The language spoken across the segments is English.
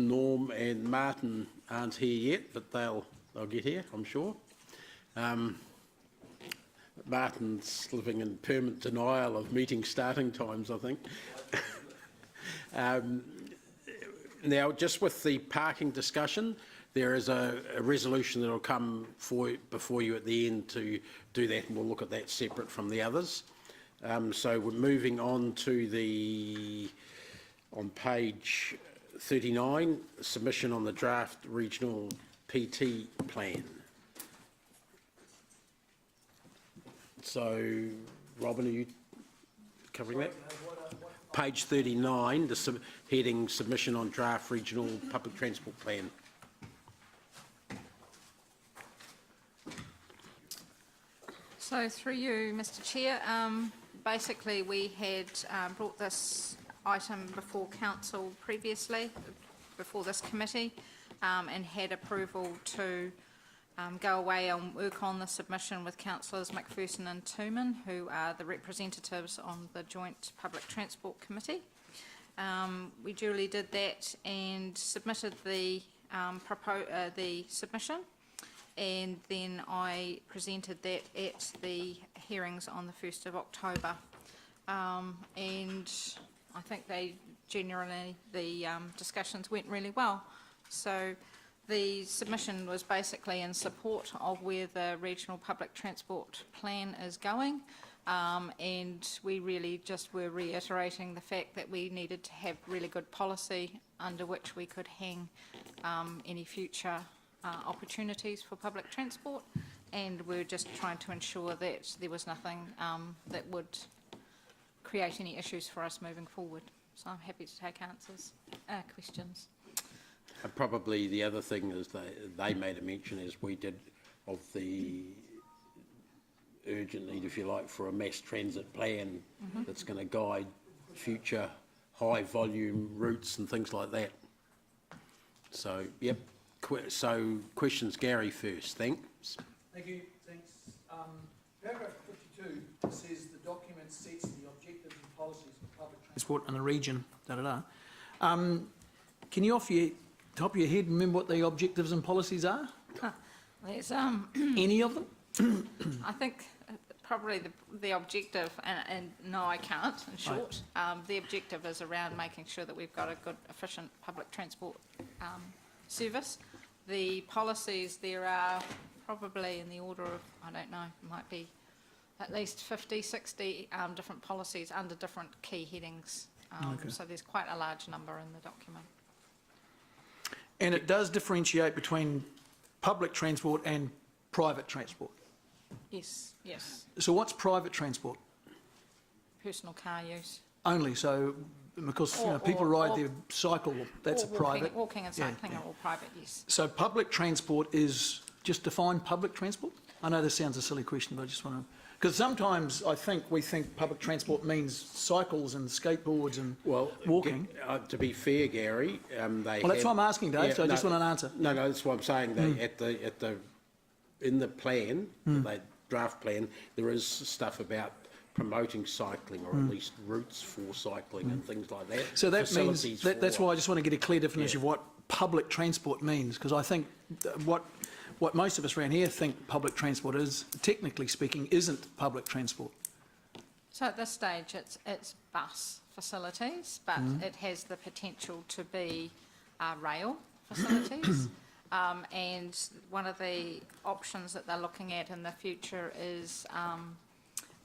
Norm and Martin aren't here yet, but they'll get here, I'm sure. Martin's living in permanent denial of meeting starting times, I think. Now, just with the parking discussion, there is a resolution that will come before you at the end to do that, and we'll look at that separate from the others. So we're moving on to on page 39, submission on the draft regional PT plan. So, Robin, are you covering that? Page 39, the heading submission on draft regional public transport plan. So through you, Mr Chair, basically we had brought this item before council previously, before this committee, and had approval to go away and work on the submission with councillors McPherson and Tooman, who are the representatives on the Joint Public Transport Committee. We duly did that and submitted the submission, and then I presented that at the hearings on the 1st of October. And I think the discussions went really well. So the submission was basically in support of where the regional public transport plan is going, and we really just were reiterating the fact that we needed to have really good policy under which we could hang any future opportunities for public transport, and we're just trying to ensure that there was nothing that would create any issues for us moving forward. So I'm happy to take questions. Probably the other thing is they made a mention, as we did, of the urgent need, if you like, for a mass transit plan that's going to guide future high volume routes and things like that. So, yep. So, questions, Gary first. Thanks. Thank you. Thanks. Paragraph 52 says the document sets the objectives and policies for public transport in the region. Can you, off your top of your head, remember what the objectives and policies are? There's any of them? I think probably the objective, and no, I can't. In short, the objective is around making sure that we've got a good, efficient public transport service. The policies, there are probably in the order of, I don't know, might be at least 50, 60 different policies under different key headings. So there's quite a large number in the document. And it does differentiate between public transport and private transport? Yes, yes. So what's private transport? Personal car use. Only, so because people ride their cycle, that's private. Walking and cycling are all private, yes. So public transport is, just define public transport? I know this sounds a silly question, but I just want to, because sometimes I think we think public transport means cycles and skateboards and walking. To be fair, Gary, that's why I'm asking, Dave. So I just want an answer. No, that's what I'm saying. They in the plan, the draft plan, there is stuff about promoting cycling, or at least routes for cycling and things like that. So that means that's why I just want to get a clear definition of what public transport means, because I think what most of us around here think public transport is, technically speaking, isn't public transport. So at this stage, it's bus facilities, but it has the potential to be rail facilities. And one of the options that they're looking at in the future is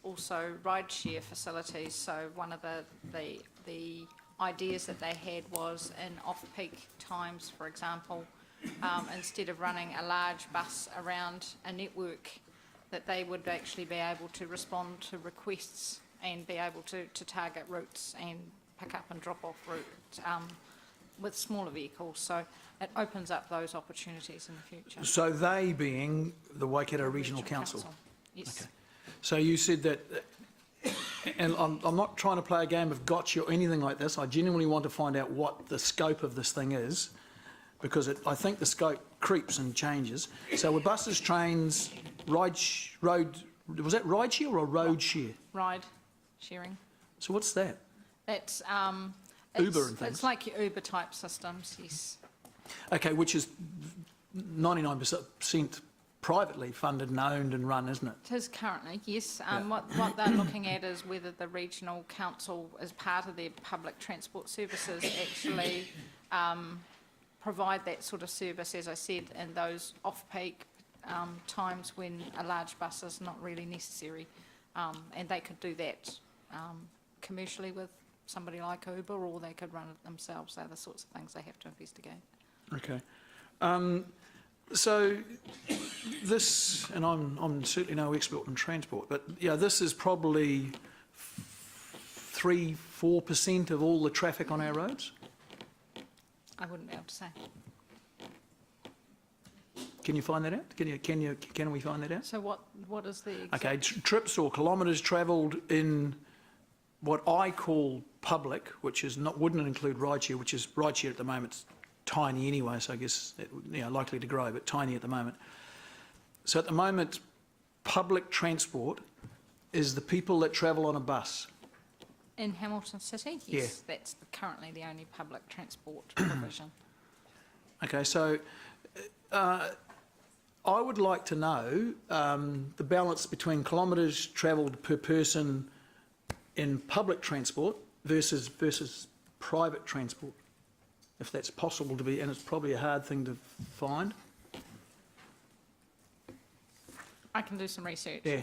also rideshare facilities. So one of the ideas that they had was in off-peak times, for example, instead of running a large bus around a network, that they would actually be able to respond to requests and be able to target routes and pick up and drop off routes with smaller vehicles. So it opens up those opportunities in the future. So they being the Waikato Regional Council? Yes. Okay. So you said that, and I'm not trying to play a game of gotcha or anything like this. I genuinely want to find out what the scope of this thing is, because I think the scope creeps and changes. So with buses, trains, road, was that ride share or road share? Ride sharing. So what's that? That's Uber and things? It's like your Uber type systems, yes. Okay, which is 99% privately funded and owned and run, isn't it? It is currently, yes. What they're looking at is whether the regional council, as part of their public transport services, actually provide that sort of service, as I said, in those off-peak times when a large bus is not really necessary. And they could do that commercially with somebody like Uber, or they could run it themselves. They're the sorts of things they have to investigate. Okay. So this, and I'm certainly no expert in transport, but yeah, this is probably 3-4% of all the traffic on our roads. I wouldn't be able to say. Can you find that out? Can we find that out? So what is the exact... Okay, trips or kilometres travelled in what I call public, which is wouldn't include rideshare, which is rideshare at the moment's tiny anyway, so I guess likely to grow, but tiny at the moment. So at the moment, public transport is the people that travel on a bus. In Hamilton City? Yes, Yeah. that's currently the only public transport provision. Okay, so I would like to know the balance between kilometres travelled per person in public transport versus private transport, if that's possible to be, and it's probably a hard thing to find. I can do some research. Yeah.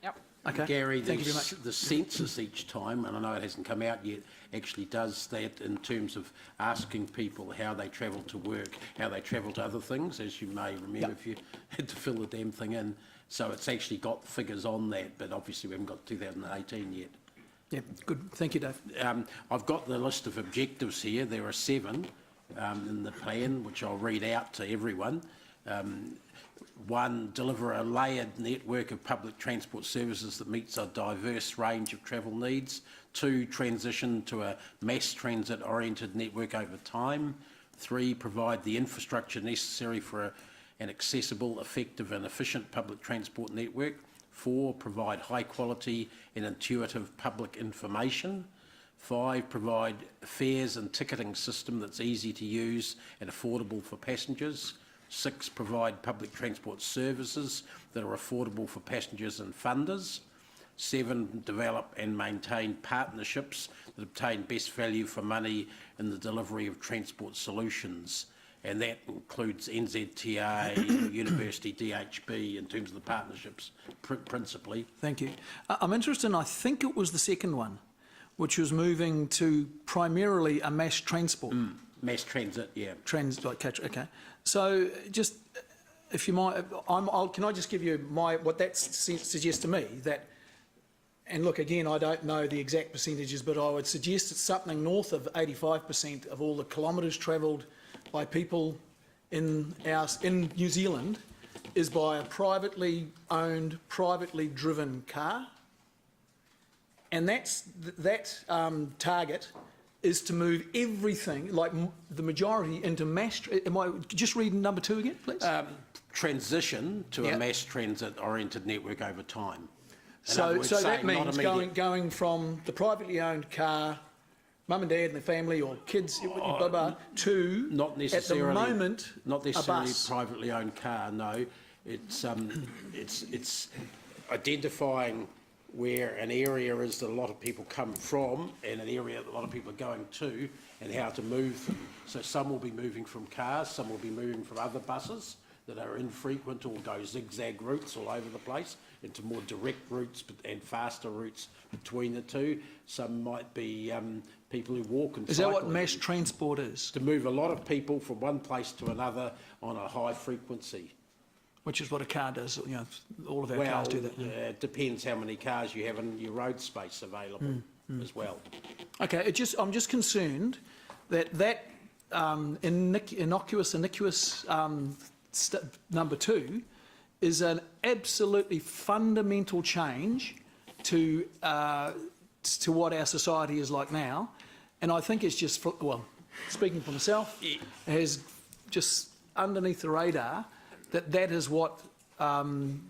Yep. Okay. Gary, thank you very much. the census each time, and I know it hasn't come out yet, actually does that in terms of asking people how they travel to work, how they travel to other things, as you may remember Yep. if you had to fill the damn thing in. So it's actually got figures on that, but obviously we haven't got 2018 yet. Yeah, good. Thank you, Dave. I've got the list of objectives here. There are 7 in the plan, which I'll read out to everyone. 1, deliver a layered network of public transport services that meets a diverse range of travel needs. 2, transition to a mass transit-oriented network over time. 3, provide the infrastructure necessary for an accessible, effective and efficient public transport network. 4, provide high quality and intuitive public information. 5, provide fares and ticketing system that's easy to use and affordable for passengers. 6, provide public transport services that are affordable for passengers and funders. 7, develop and maintain partnerships that obtain best value for money in the delivery of transport solutions. And that includes NZTA, University, DHB, in terms of the partnerships, principally. Thank you. I'm interested in, I think it was the second one, which was moving to primarily a mass transport. Mass transit, yeah. Okay. So just, if you might, can I just give you what that suggests to me? That, and look, again, I don't know the exact percentages, but I would suggest it's something north of 85% of all the kilometres travelled by people in New Zealand is by a privately owned, privately driven car. And that target is to move everything, like the majority, into mass. Am I just reading number 2 again, please? Transition to Yep. a mass transit-oriented network over time. So that means going from the privately owned car, mum and dad and the family or kids, blah, blah, to, not necessarily, at the moment, not necessarily a bus. privately owned car, no. It's identifying where an area is that a lot of people come from and an area that a lot of people are going to, and how to move them. So some will be moving from cars, some will be moving from other buses that are infrequent or go zigzag routes all over the place into more direct routes and faster routes between the two. Some might be people who walk and cycle. Is that what mass transport is? To move a lot of people from one place to another on a high frequency. Which is what a car does. You know, all of our cars do that. Yeah. It depends how many cars you have in your road space available as well. Okay, I'm just concerned that innocuous number 2 is an absolutely fundamental change to what our society is like now, and I think it's just, well, speaking for myself, has just underneath the radar that is what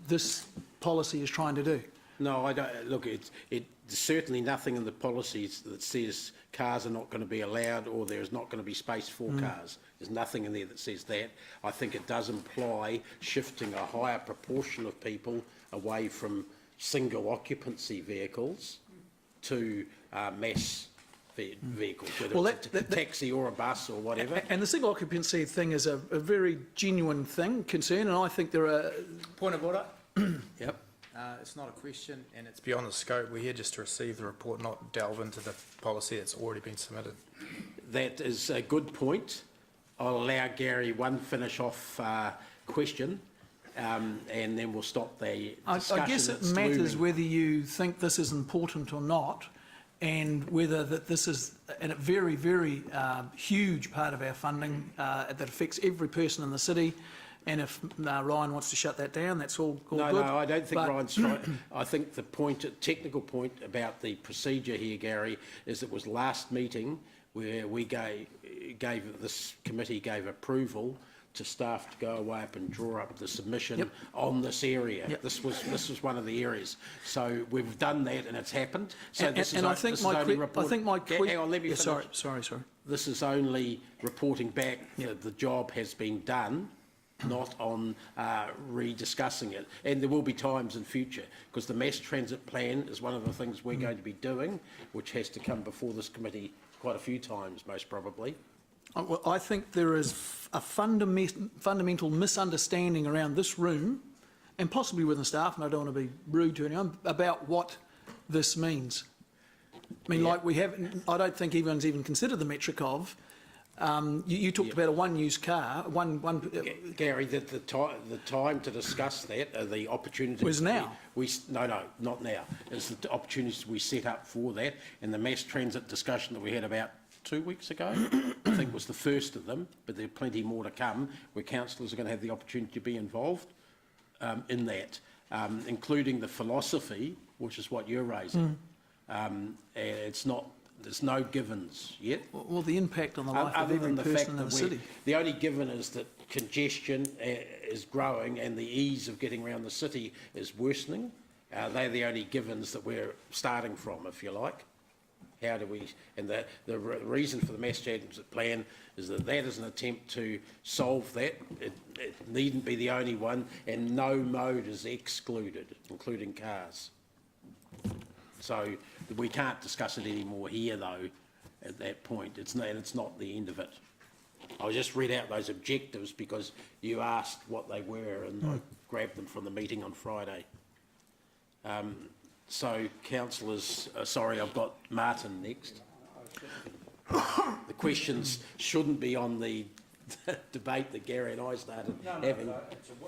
this policy is trying to do. No, I don't. Look, there's certainly nothing in the policies that says cars are not going to be allowed or there's not going to be space for cars. There's nothing in there that says that. I think it does imply shifting a higher proportion of people away from single occupancy vehicles to mass vehicles, whether it's a taxi or a bus or whatever. And the single occupancy thing is a very genuine concern, and I think there are... Point of order. Yep. It's not a question and it's beyond the scope. We're here just to receive the report, not delve into the policy that's already been submitted. That is a good point. I'll allow Gary one finish off question and then we'll stop the discussion. I guess it matters whether you think this is important or not, and whether that this is a very, very huge part of our funding that affects every person in the city. And if Ryan wants to shut that down, that's all good. No, I don't think Ryan's right. I think the technical point about the procedure here, Gary, is it was last meeting where we this committee gave approval to staff to go away up and draw up the submission on this area. Yep. This was one of the areas. So we've done that and it's happened. So hang on, let me finish. Sorry. This is only reporting back that the job has been done, not on rediscussing it. And there will be times in future, because the mass transit plan is one of the things we're going to be doing, which has to come before this committee quite a few times, most probably. Well, I think there is a fundamental misunderstanding around this room, and possibly within staff, and I don't want to be rude to anyone, about what this means. I mean, like I don't think anyone's even considered the metric of. You talked about a one-use car. Gary, the time to discuss that, the opportunity was now. No, not now. It's the opportunities we set up for that, and the mass transit discussion that we had about 2 weeks ago, I think was the first of them, but there are plenty more to come, where councillors are going to have the opportunity to be involved in that, including the philosophy, which is what you're raising. And there's no givens yet. Well, the impact on the life of every person in the city. The only given is that congestion is growing and the ease of getting around the city is worsening. They're the only givens that we're starting from, if you like. How do we... And the reason for the mass transit plan is that is an attempt to solve that. It needn't be the only one, and no mode is excluded, including cars. So we can't discuss it anymore here, though, at that point. It's not the end of it. I just read out those objectives because you asked what they were, and I grabbed them from the meeting on Friday. So, councillors, sorry, I've got Martin next. The questions shouldn't be on the debate that Gary and I started having. No,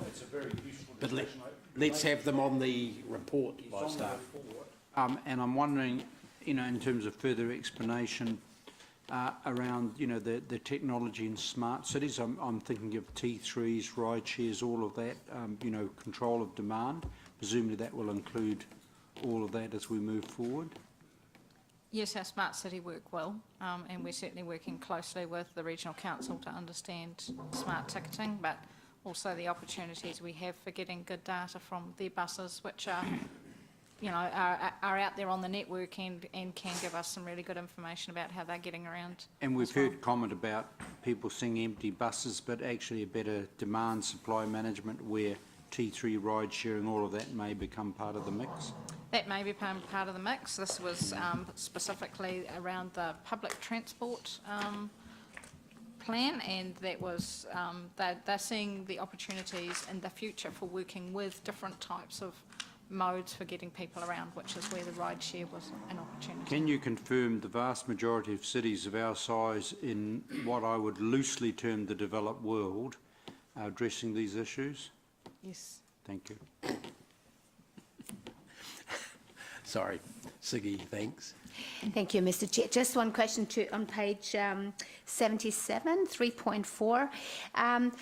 it's a very useful but discussion. let's have them on the report by staff. And I'm wondering, in terms of further explanation around, the technology in smart cities, I'm thinking of T3s, ride shares, all of that, control of demand. Presumably that will include all of that as we move forward. Yes, our smart city work well, and we're certainly working closely with the regional council to understand smart ticketing, but also the opportunities we have for getting good data from their buses, which are out there on the network and can give us some really good information about how they're getting around. And we've heard comment about people seeing empty buses, but actually a better demand supply management where T3 ride sharing, all of that may become part of the mix. That may be part of the mix. This was specifically around the public transport plan, and that was they're seeing the opportunities in the future for working with different types of modes for getting people around, which is where the ride share was an opportunity. Can you confirm the vast majority of cities of our size in what I would loosely term the developed world are addressing these issues? Yes. Thank you. Sorry, Siggy, thanks. Thank you, Mr. Chair. Just one question on page 77, 3.4.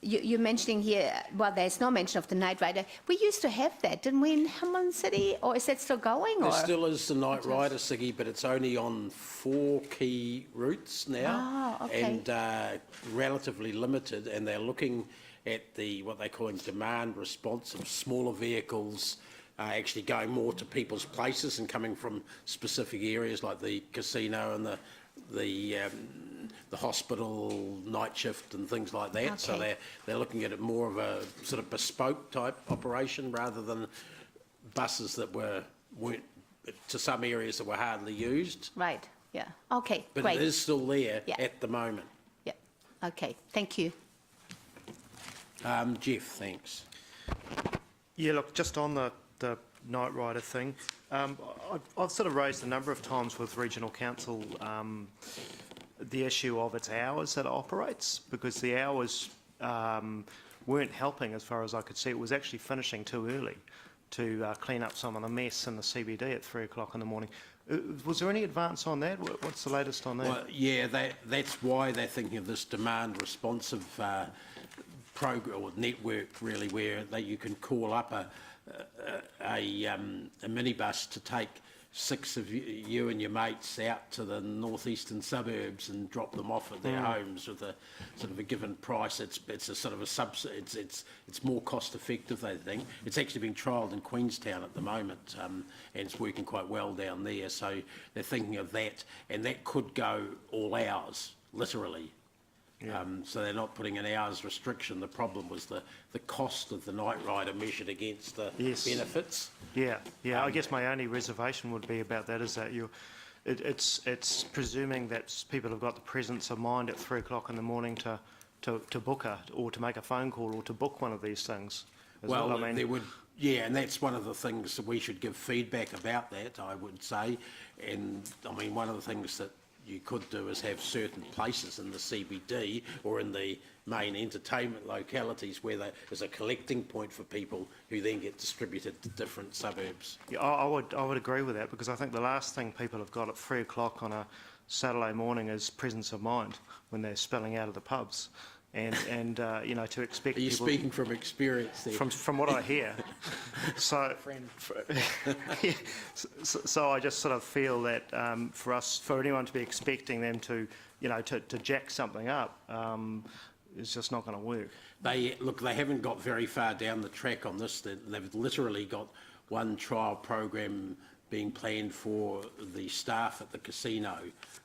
You're mentioning here, well, there's no mention of the night rider. We used to have that, didn't we, in Hamilton City? Or is that still going? There still is the night rider, Siggy, but it's only on 4 key routes now. Oh, okay. And relatively limited, and they're looking at what they're calling demand response of smaller vehicles actually going more to people's places and coming from specific areas like the casino and the hospital night shift and things like that. So Okay. they're looking at it more of a sort of bespoke type operation rather than buses that weren't to some areas that were hardly used. Right, yeah. Okay, But great. it is still there Yeah. at the moment. Yeah, okay, thank you. Jeff, thanks. Yeah, look, just on the night rider thing, I've sort of raised a number of times with regional council the issue of its hours that it operates, because the hours weren't helping as far as I could see. It was actually finishing too early to clean up some of the mess in the CBD at 3 o'clock in the morning. Was there any advance on that? What's the latest on that? Well, yeah, that's why they're thinking of this demand responsive program or network, really, where you can call up a minibus to take 6 of you and your mates out to the northeastern suburbs and drop them off at their homes with a sort of a given price. It's a sort of it's more cost effective, they think. It's actually being trialled in Queenstown at the moment, and it's working quite well down there. So they're thinking of that, and that could go all hours, literally. So they're not putting an hours restriction. The problem was the cost of the night rider measured against the benefits. Yeah, I guess my only reservation would be about that is that it's presuming that people have got the presence of mind at 3 o'clock in the morning to book or to make a phone call or to book one of these things. Well, I mean, there would, yeah, and that's one of the things that we should give feedback about that, I would say. And I mean, one of the things that you could do is have certain places in the CBD or in the main entertainment localities where there is a collecting point for people who then get distributed to different suburbs. Yeah, I would agree with that, because I think the last thing people have got at 3 o'clock on a Saturday morning is presence of mind when they're spilling out of the pubs. And you know, to expect Are you people... speaking from experience there? From what I hear. So, yeah, so I just sort of feel that for anyone to be expecting them to, you know, to jack something up is just not going to work. They haven't got very far down the track on this. They've literally got one trial program being planned for the staff at the casino,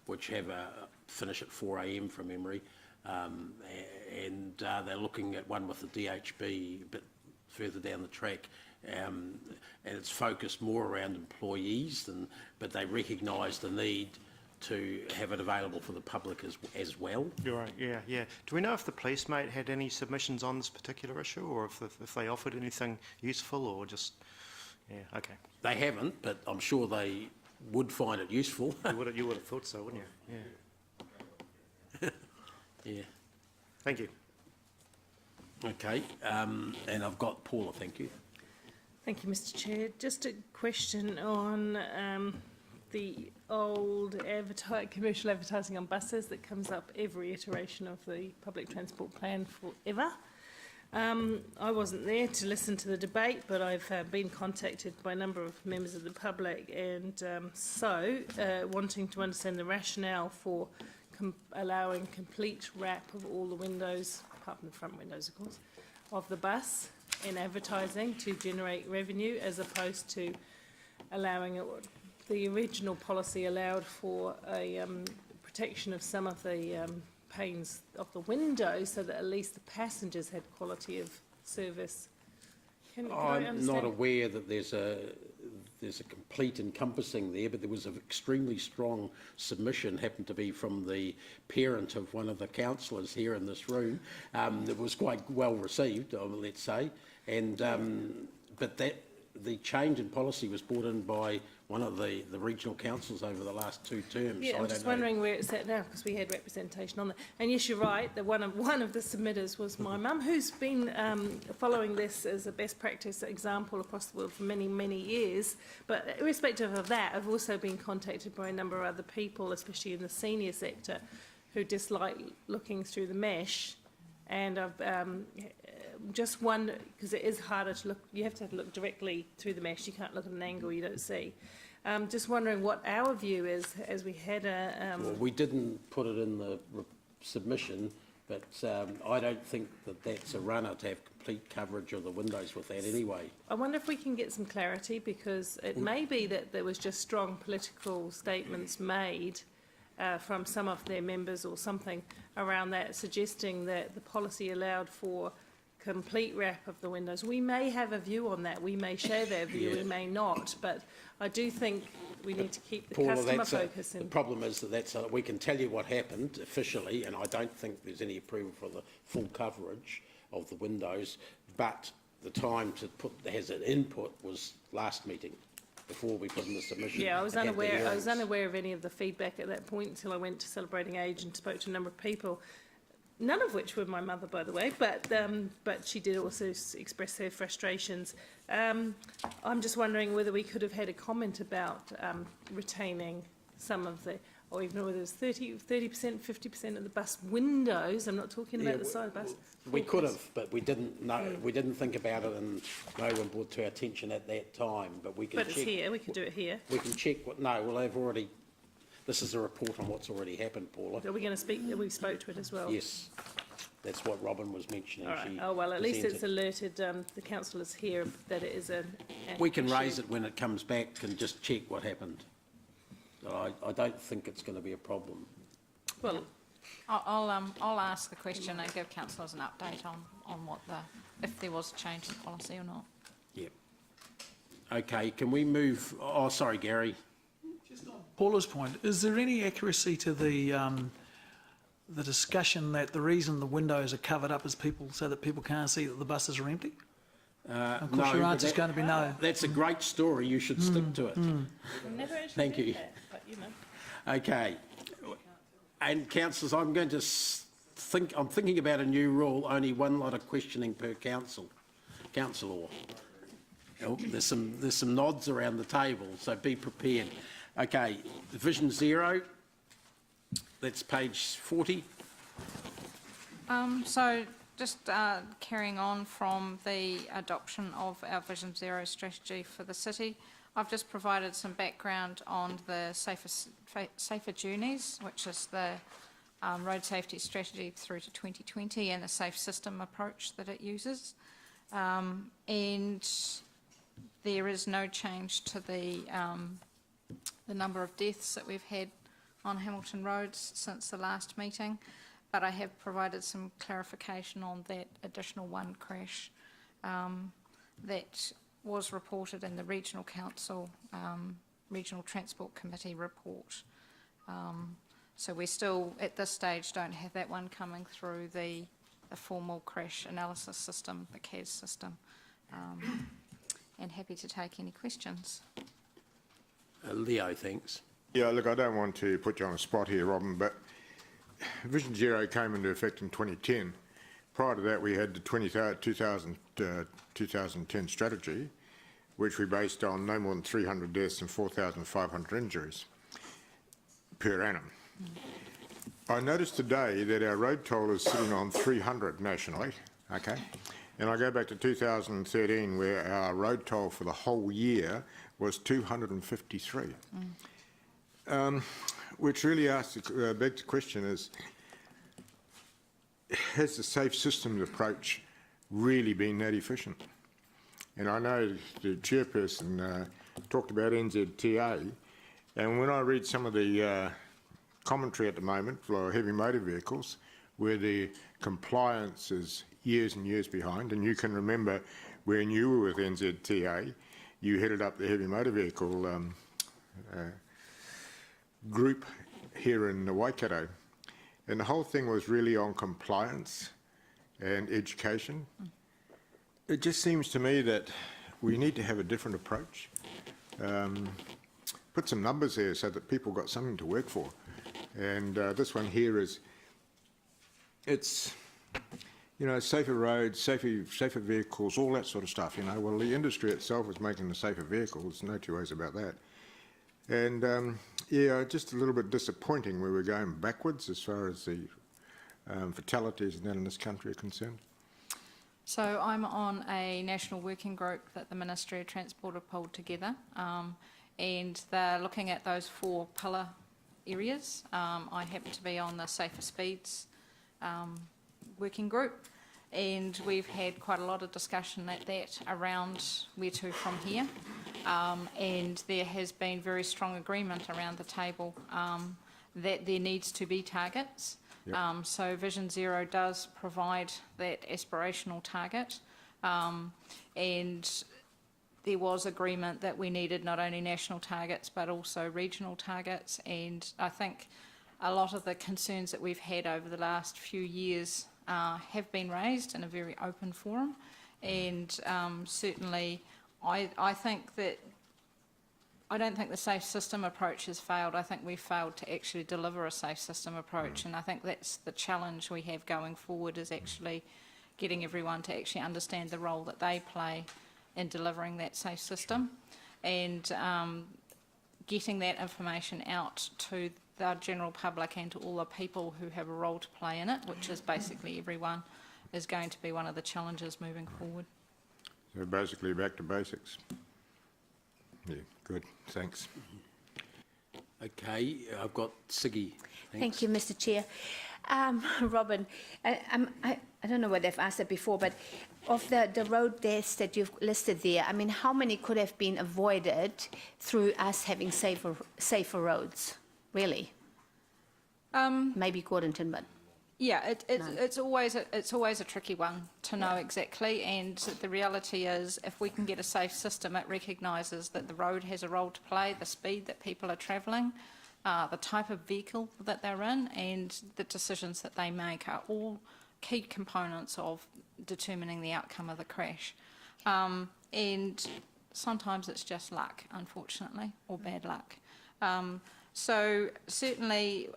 which have a finish at 4 a.m. from memory. And they're looking at one with the DHB a bit further down the track, and it's focused more around employees, but they recognise the need to have it available for the public as well. You're right, yeah. Do we know if the police, mate, had any submissions on this particular issue, or if they offered anything useful, or just... Yeah, okay. They haven't, but I'm sure they would find it useful. You would have thought so, wouldn't you? Yeah. Yeah. Thank you. Okay, and I've got Paula, thank you. Thank you, Mr. Chair. Just a question on the old commercial advertising on buses that comes up every iteration of the public transport plan forever. I wasn't there to listen to the debate, but I've been contacted by a number of members of the public, and wanting to understand the rationale for allowing complete wrap of all the windows, apart from the front windows, of course, of the bus in advertising to generate revenue, as opposed to allowing it. The original policy allowed for a protection of some of the panes of the windows, so that at least the passengers had quality of service. Can I I'm understand? not aware that there's a complete encompassing there, but there was an extremely strong submission, happened to be from the parent of one of the councillors here in this room. That was quite well received, let's say, and but the change in policy was brought in by one of the regional councils over the last 2 terms. Yeah, so I'm I just don't know. wondering where it's at now, because we had representation on that. And yes, you're right, that one of the submitters was my mum, who's been following this as a best practice example across the world for many, many years. But irrespective of that, I've also been contacted by a number of other people, especially in the senior sector, who dislike looking through the mesh. And I've just wondered, because it is harder to look, you have to look directly through the mesh, you can't look at an angle you don't see. Just wondering what our view is, as we had a... Well, we didn't put it in the submission But I don't think that that's a runner to have complete coverage of the windows with that anyway. I wonder if we can get some clarity, because it may be that there was just strong political statements made from some of their members or something around that, suggesting that the policy allowed for complete wrap of the windows. We may have a view on that. We may share that view, we may not. But I do think we need to keep the Paula, customer focus the in. problem is that we can tell you what happened officially, and I don't think there's any approval for the full coverage of the windows, but the time to put as an input was last meeting, before we put in the submission. Yeah, I was and had the hearings. unaware of any of the feedback at that point until I went to Celebrating Age and spoke to a number of people. None of which were my mother, by the way, but she did also express her frustrations. I'm just wondering whether we could have had a comment about retaining some of the, or even whether it was 30%, 50% of the bus windows. I'm not talking about the side of the bus. We could have, but we didn't know. We didn't think about it, and no one brought to our attention at that time. But we can But check. it's here, we could do it here. We can check what. No, well, they've already. This is a report on what's already happened, Paula. Are we going to speak, we spoke to it as well? Yes, that's what Robin was mentioning. All right. She Oh, well, at least it's presented. alerted the councillors here that it is an We can issue. raise it when it comes back and just check what happened. So I don't think it's going to be a problem. Well, I'll ask the question and give councillors an update on what if there was a change in policy or not. Yep. Okay, can we move? Oh, sorry, Gary. Just on Paula's point, is there any accuracy to the discussion that the reason the windows are covered up is so that people can't see that the buses are empty? Of course, your but answer's going to be no. That's a great story. You should stick to it. I've never actually Thank did you. that, but you know. Okay. And councillors, I'm going to I'm thinking about a new rule, only one lot of questioning per councillor. Oh, there's some nods around the table, so be prepared. Okay, Vision Zero, that's page 40. So just carrying on from the adoption of our Vision Zero strategy for the city, I've just provided some background on the Safer Journeys, which is the road safety strategy through to 2020 and the safe system approach that it uses. And there is no change to the number of deaths that we've had on Hamilton roads since the last meeting, but I have provided some clarification on that additional one crash that was reported in the Regional Council, Regional Transport Committee report. So we still, at this stage, don't have that one coming through the formal crash analysis system, the CAS system. And happy to take any questions. Leo, thanks. Yeah, look, I don't want to put you on the spot here, Robin, but Vision Zero came into effect in 2010. Prior to that, we had the 2010 strategy, which we based on no more than 300 deaths and 4,500 injuries per annum. I noticed today that our road toll is sitting on 300 nationally, okay? And I go back to 2013, where our road toll for the whole year was 253. Which really begs the question is, has the safe systems approach really been that efficient? And I know the chairperson talked about NZTA, and when I read some of the commentary at the moment for heavy motor vehicles, where the compliance is years and years behind, and you can remember when you were with NZTA, you headed up the heavy motor vehicle group here in Waikato, and the whole thing was really on compliance and education. It just seems to me that we need to have a different approach. Put some numbers there so that people got something to work for. And this one here is, it's, you know, safer roads, safer vehicles, all that sort of stuff, you know. Well, the industry itself is making the safer vehicles, no two ways about that. And yeah, just a little bit disappointing where we're going backwards as far as the fatalities down in this country are concerned. So I'm on a national working group that the Ministry of Transport have pulled together, and they're looking at those 4 pillar areas. I happen to be on the safer speeds working group, and we've had quite a lot of discussion at that around where to from here. And there has been very strong agreement around the table that there needs to be targets. Yep. So Vision Zero does provide that aspirational target, and there was agreement that we needed not only national targets but also regional targets, and I think a lot of the concerns that we've had over the last few years have been raised in a very open forum, and certainly I don't think the safe system approach has failed. I think we've failed to actually deliver a safe system approach, and I think that's the challenge we have going forward, is actually getting everyone to actually understand the role that they play in delivering that safe system, and getting that information out to the general public and to all the people who have a role to play in it, which is basically everyone, is going to be one of the challenges moving forward. So basically back to basics. Yeah, good, thanks. Okay, I've got Siggy. Thank you, Mr. Chair. Robin, I don't know whether I've asked that before, but of the road deaths that you've listed there, I mean, how many could have been avoided through us having safer roads, really? Maybe Gordonton, but... Yeah, it's always a tricky one to know exactly, and the reality is, if we can get a safe system, it recognises that the road has a role to play, the speed that people are travelling, the type of vehicle that they're in, and the decisions that they make are all key components of determining the outcome of the crash. And sometimes it's just luck, unfortunately, or bad luck. So certainly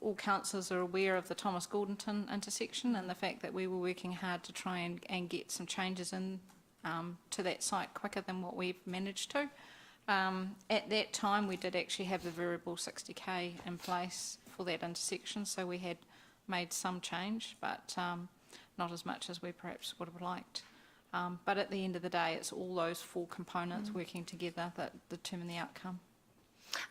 all councillors are aware of the Thomas Gordonton intersection and the fact that we were working hard to try and get some changes in to that site quicker than what we've managed to. At that time, we did actually have the variable 60k in place for that intersection, so we had made some change, but not as much as we perhaps would have liked. But at the end of the day, it's all those four components working together that determine the outcome.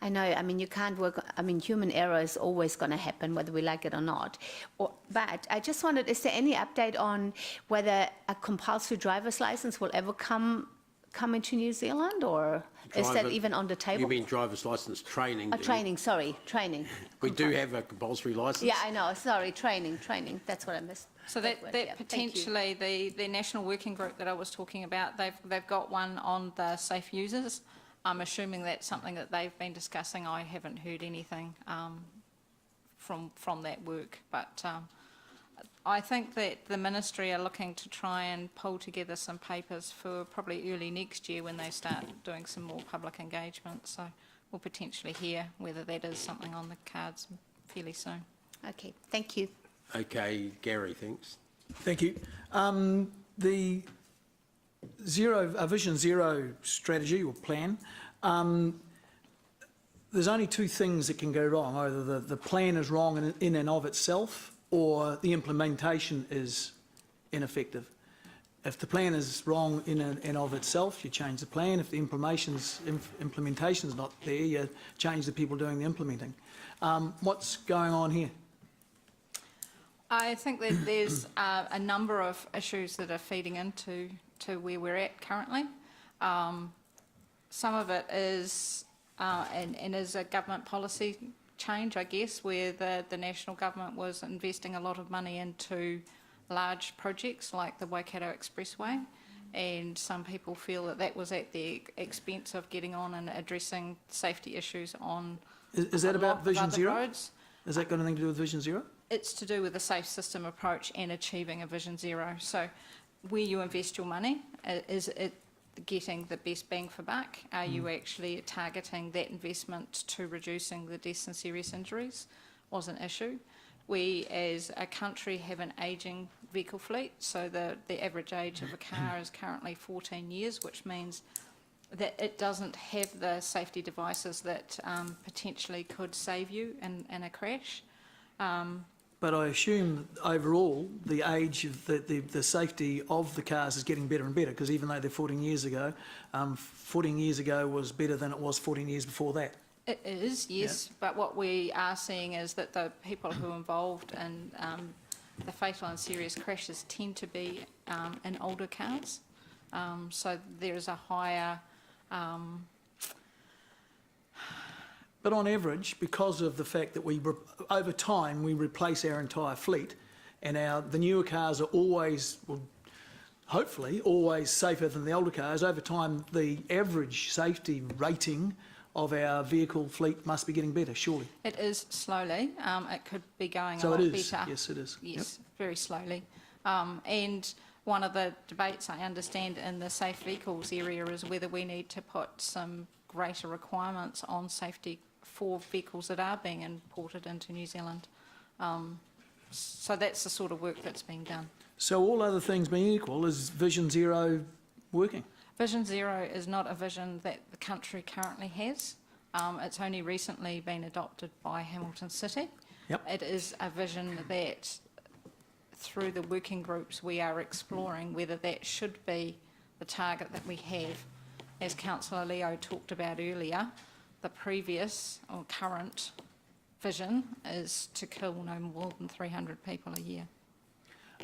I know, I mean, you can't work, I mean, human error is always going to happen, whether we like it or not. But I just wondered, is there any update on whether a compulsory driver's license will ever come into New Zealand, or is that even on the table? You mean driver's licence training? Training, sorry, training. We do have a compulsory licence. Yeah, I know, sorry, training, that's what I missed. So word, that yeah. potentially the national working group that I was talking about, they've got one on the safe users. I'm assuming that's something that they've been discussing. I haven't heard anything from that work, but I think that the ministry are looking to try and pull together some papers for probably early next year when they start doing some more public engagement. So we'll potentially hear whether that is something on the cards fairly soon. Okay, thank you. Okay, Gary, thanks. Thank you. The Vision Zero strategy or plan, there's only two things that can go wrong. Either the plan is wrong in and of itself, or the implementation is ineffective. If the plan is wrong in and of itself, you change the plan. If the implementation's not there, you change the people doing the implementing. What's going on here? I think that there's a number of issues that are feeding into where we're at currently. Some of it is, and is a government policy change, I guess, where the national government was investing a lot of money into large projects like the Waikato Expressway, and some people feel that that was at the expense of getting on and addressing safety issues on Is that about Vision Zero? roads. Has that got anything to do with Vision Zero? It's to do with the safe system approach and achieving a Vision Zero. So where you invest your money, is it getting the best bang for buck? Are you actually targeting that investment to reducing the deaths and serious injuries? Was an issue. We as a country have an ageing vehicle fleet, so the average age of a car is currently 14 years, which means that it doesn't have the safety devices that potentially could save you in a crash. But I assume overall the age of the safety of the cars is getting better and better, because even though they're 14 years ago, 14 years ago was better than it was 14 years before that. It is, yes, but what we are seeing is that the people who are involved in the fatal and serious crashes tend to be in older cars. So there is a higher, But on average, because of the fact that over time, we replace our entire fleet, and the newer cars are always, well, hopefully, always safer than the older cars, over time, the average safety rating of our vehicle fleet must be getting better, surely. it is slowly, it could be going a So lot it is, better. yes, it is. Yes, very slowly. And one of the debates I understand in the safe vehicles area is whether we need to put some greater requirements on safety for vehicles that are being imported into New Zealand. So that's the sort of work that's being done. So all other things being equal, is Vision Zero working? Vision Zero is not a vision that the country currently has. It's only recently been adopted by Hamilton City. Yep. It is a vision that, through the working groups, we are exploring whether that should be the target that we have. As Councillor Leo talked about earlier, the previous or current vision is to kill no more than 300 people a year.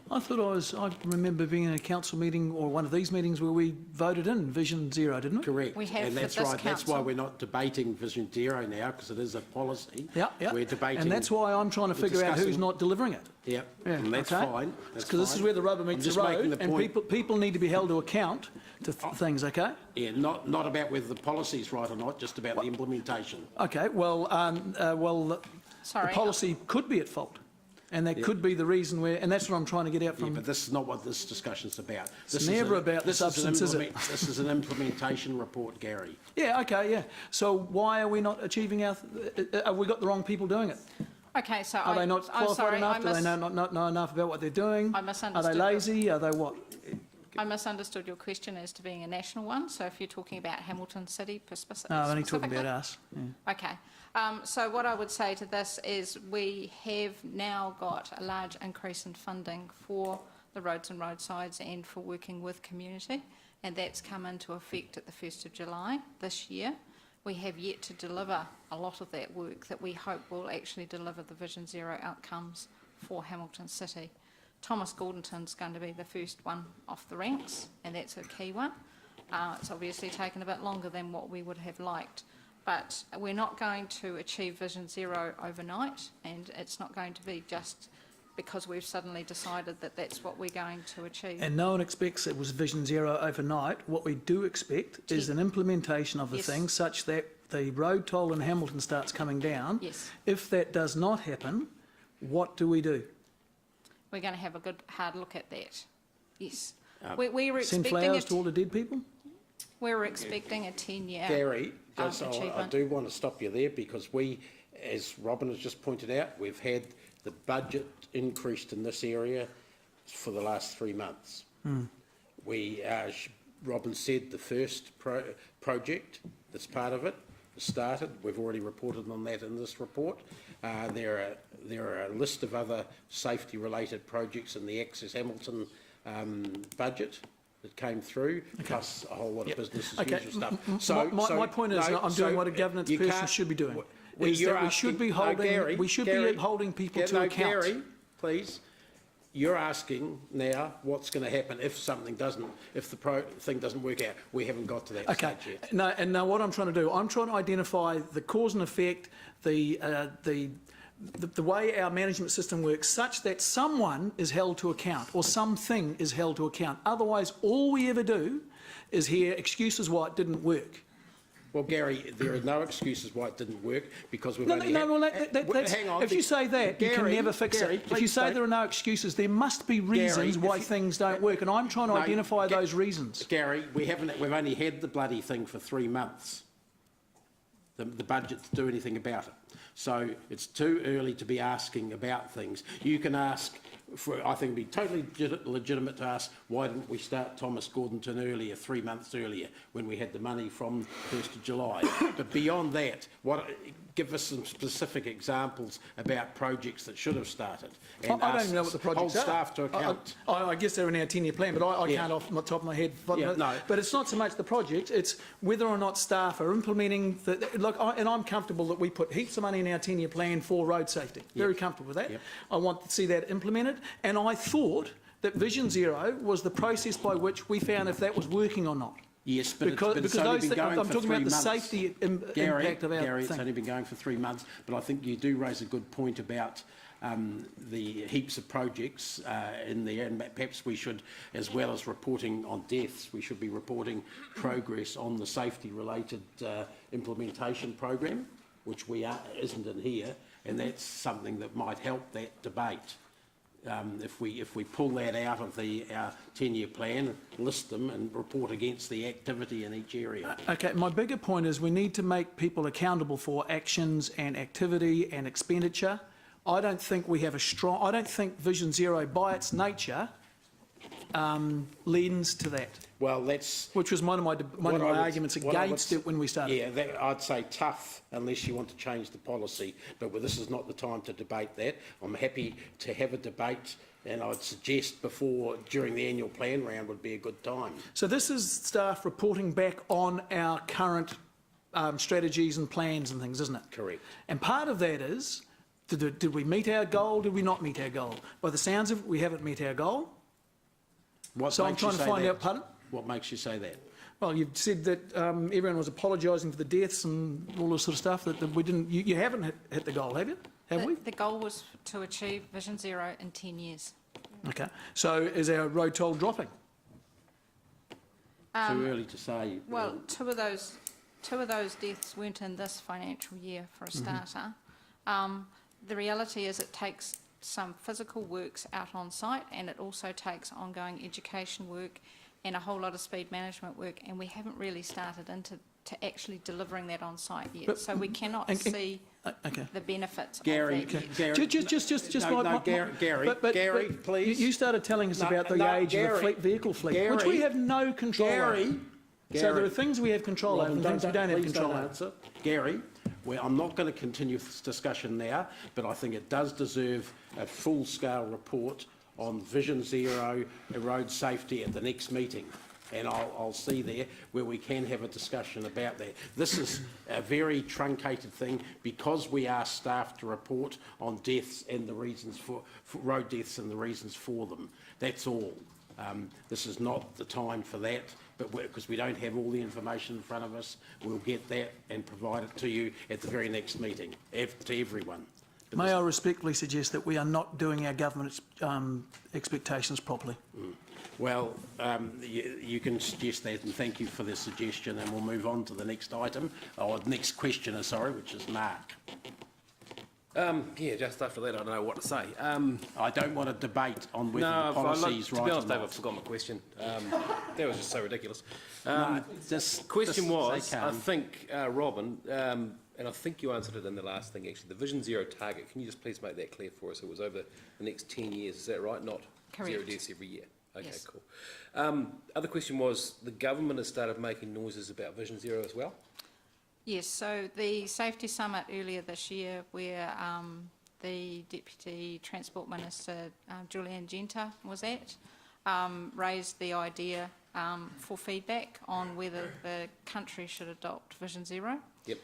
I remember being in a council meeting or one of these meetings where we voted in Vision Zero, didn't we? Correct. We have and for that's this right. That's why council. we're not debating Vision Zero now, because it is a policy. Yeah, yeah. We're debating. And that's why I'm trying to figure out who's discussing- not delivering it. Yep. Yeah, And that's okay. fine. Because this is where the rubber meets the just making road, the and point. people need to be held to account to things, okay? Yeah, not about whether the policy's right or not, just about the implementation. Okay, well, the Sorry. policy could be at fault, and that could be the reason and that's what I'm trying to get out Yeah, from. but this is not what this discussion's about. It's never about the substance, is it? This is an implementation report, Gary. Yeah, okay, yeah. So why are we not achieving have we got the wrong people doing it? Okay, so Are they not qualified enough? Do they not know enough about what they're doing? I Are misunderstood they your- lazy? Are they what? I misunderstood your question as to being a national one, so if you're talking about Hamilton City specifically. No, I'm only talking about us. Yeah. Okay, so what I would say to this is we have now got a large increase in funding for the roads and roadsides and for working with community, and that's come into effect at the 1st of July this year. We have yet to deliver a lot of that work that we hope will actually deliver the Vision Zero outcomes for Hamilton City. Thomas Gordonton's going to be the first one off the ranks, and that's a key one. It's obviously taken a bit longer than what we would have liked, but we're not going to achieve Vision Zero overnight, and it's not going to be just because we've suddenly decided that that's what we're going to achieve. And no one expects it was Vision Zero overnight. What we do expect is an implementation of the Yes. thing such that the road toll in Hamilton starts coming down. Yes. If that does not happen, what do we do? We're going to have a good hard look at that. Yes. We were Send expecting flowers to all the dead people? we were expecting a 10-year Gary, I achievement. do want to stop you there, because we, as Robin has just pointed out, we've had the budget increased in this area for the last 3 months. We, Robin said, the first project that's part of it has started. We've already reported on that in this report. There are a list of other safety-related projects in the Access Hamilton budget that came through, plus a whole lot of business as usual stuff. My point is, I'm doing what a governance person should be doing. We should be holding people to account. Gary, please, you're asking now what's going to happen if the thing doesn't work out. We haven't got to that Okay. stage yet. No, and now what I'm trying to do, I'm trying to identify the cause and effect, the way our management system works, such that someone is held to account or something is held to account. Otherwise, all we ever do is hear excuses why it didn't work. Well, Gary, there are no excuses why it didn't work, because we've Hang on. If you say that, you can Gary, never fix Gary, it. If you please say don't. there are no excuses, there must be reasons Gary, why things don't work, and I'm trying to identify those reasons. Gary, we've only had the bloody thing for 3 months, the budget to do anything about it. So it's too early to be asking about things. You can ask, I think it'd be totally legitimate to ask, why didn't we start Thomas Gordonton earlier, 3 months earlier, when we had the money from 1st of July? But beyond that, give us some specific examples about projects that should have started. I don't even know what the projects hold are. staff to account. I guess they're in our 10-year plan, but I Yeah. can't off the top of my head. Yeah, no. But it's not so much the project, it's whether or not staff are implementing and I'm comfortable that we put heaps of money in our 10-year plan for road safety. Very comfortable with that. Yep. I want to see that implemented. And I thought that Vision Zero was the process by which we found if that was working or not. Yes, but Because it's only those been things, going I'm for talking 3 about the months. safety impact of our Gary, it's thing. only been going for 3 months, but I think you do raise a good point about the heaps of projects in there, and perhaps we should, as well as reporting on deaths, we should be reporting progress on the safety-related implementation program, which isn't in here, and that's something that might help that debate. If we pull that out of our 10-year plan, list them and report against the activity in each area. Okay, my bigger point is we need to make people accountable for actions and activity and expenditure. I don't think I don't think Vision Zero by its nature lends to that, Well, that's... which was one of my arguments what I would against it when we started. Yeah, I'd say tough unless you want to change the policy, but this is not the time to debate that. I'm happy to have a debate, and I'd suggest during the annual plan round would be a good time. So this is staff reporting back on our current strategies and plans and things, isn't it? Correct. And part of that is, did we meet our goal? Did we not meet our goal? By the sounds of it, we haven't met our goal. So I'm trying to find out, pardon? What makes you say that? Well, you've said that everyone was apologising for the deaths and all this sort of stuff, that we didn't, you haven't hit the goal, have you? Have we? The goal was to achieve Vision Zero in 10 years. Okay. So is our road toll dropping? Too early to say. Well, two of those deaths weren't in this financial year, for a starter. The reality is it takes some physical works out on site, and it also takes ongoing education work and a whole lot of speed management work, and we haven't really started into actually delivering that on site yet. So we cannot see the benefits Gary, of that yet. Gary, Gary, please. You started telling us about the age of the vehicle fleet, Gary, which we have no control over. So there are things we have control over and things we don't have control over. Gary, I'm not going to continue this discussion now, but I think it does deserve a full-scale report on Vision Zero road safety at the next meeting. And I'll see there where we can have a discussion about that. This is a very truncated thing because we ask staff to report on deaths and the reasons for road deaths and the reasons for them. That's all. This is not the time for that, but because we don't have all the information in front of us, we'll get that and provide it to you at the very next meeting, to everyone. May I respectfully suggest that we are not doing our government expectations properly? Well, you can suggest that, and thank you for the suggestion, and we'll move on to the next item, or next questioner, sorry, which is Mark. Yeah, just after that, I don't know what to say. I don't want a debate on whether the policy is right or not. To be honest, Dave, I've forgotten my question. That was just so ridiculous. Just question was, stay I calm. think, Robin, and I think you answered it in the last thing, actually, the Vision Zero target. Can you just please make that clear for us? It was over the next 10 years, is that right? Not Correct. 0 deaths every year? Okay, Yes. cool. Other question was, the government has started making noises about Vision Zero as well? Yes, so the Safety Summit earlier this year, where the Deputy Transport Minister, Julian Genter, was at, raised the idea for feedback on whether the country should adopt Vision Zero. Yep.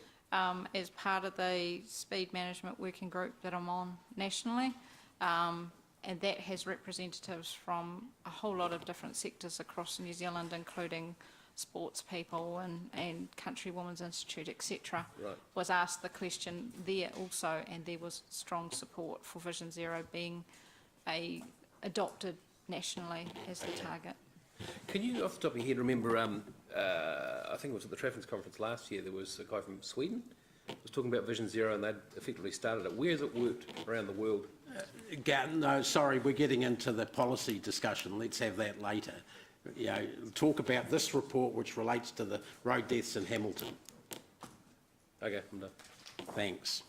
As part of the speed management working group that I'm on nationally, and that has representatives from a whole lot of different sectors across New Zealand, including sports people and Country Women's Institute, etc. Right. Was asked the question there also, and there was strong support for Vision Zero being adopted nationally as the target. Can you, off the top of your head, remember, I think it was at the Traffic Conference last year, there was a guy from Sweden who was talking about Vision Zero, and they'd effectively started it. Where has it worked around the world? No, sorry, we're getting into the policy discussion. Let's have that later. You know, talk about this report which relates to the road deaths in Hamilton. Okay, I'm done. Thanks.